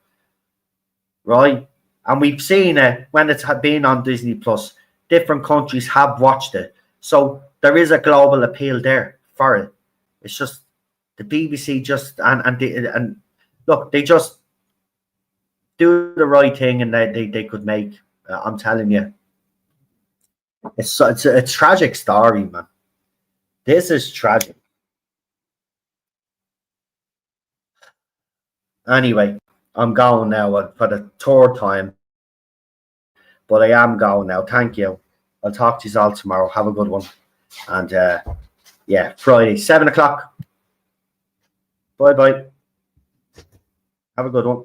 Right? And we've seen it when it's been on Disney Plus. Different countries have watched it. So there is a global appeal there for it. It's just the BBC just and look, they just do the right thing and they could make. I'm telling you, it's a tragic story, man. This is tragic. Anyway, I'm going now for the third time, but I am going now. Thank you. I'll talk to you all tomorrow. Have a good one, and yeah, Friday 7 o'clock. Bye. Have a good one.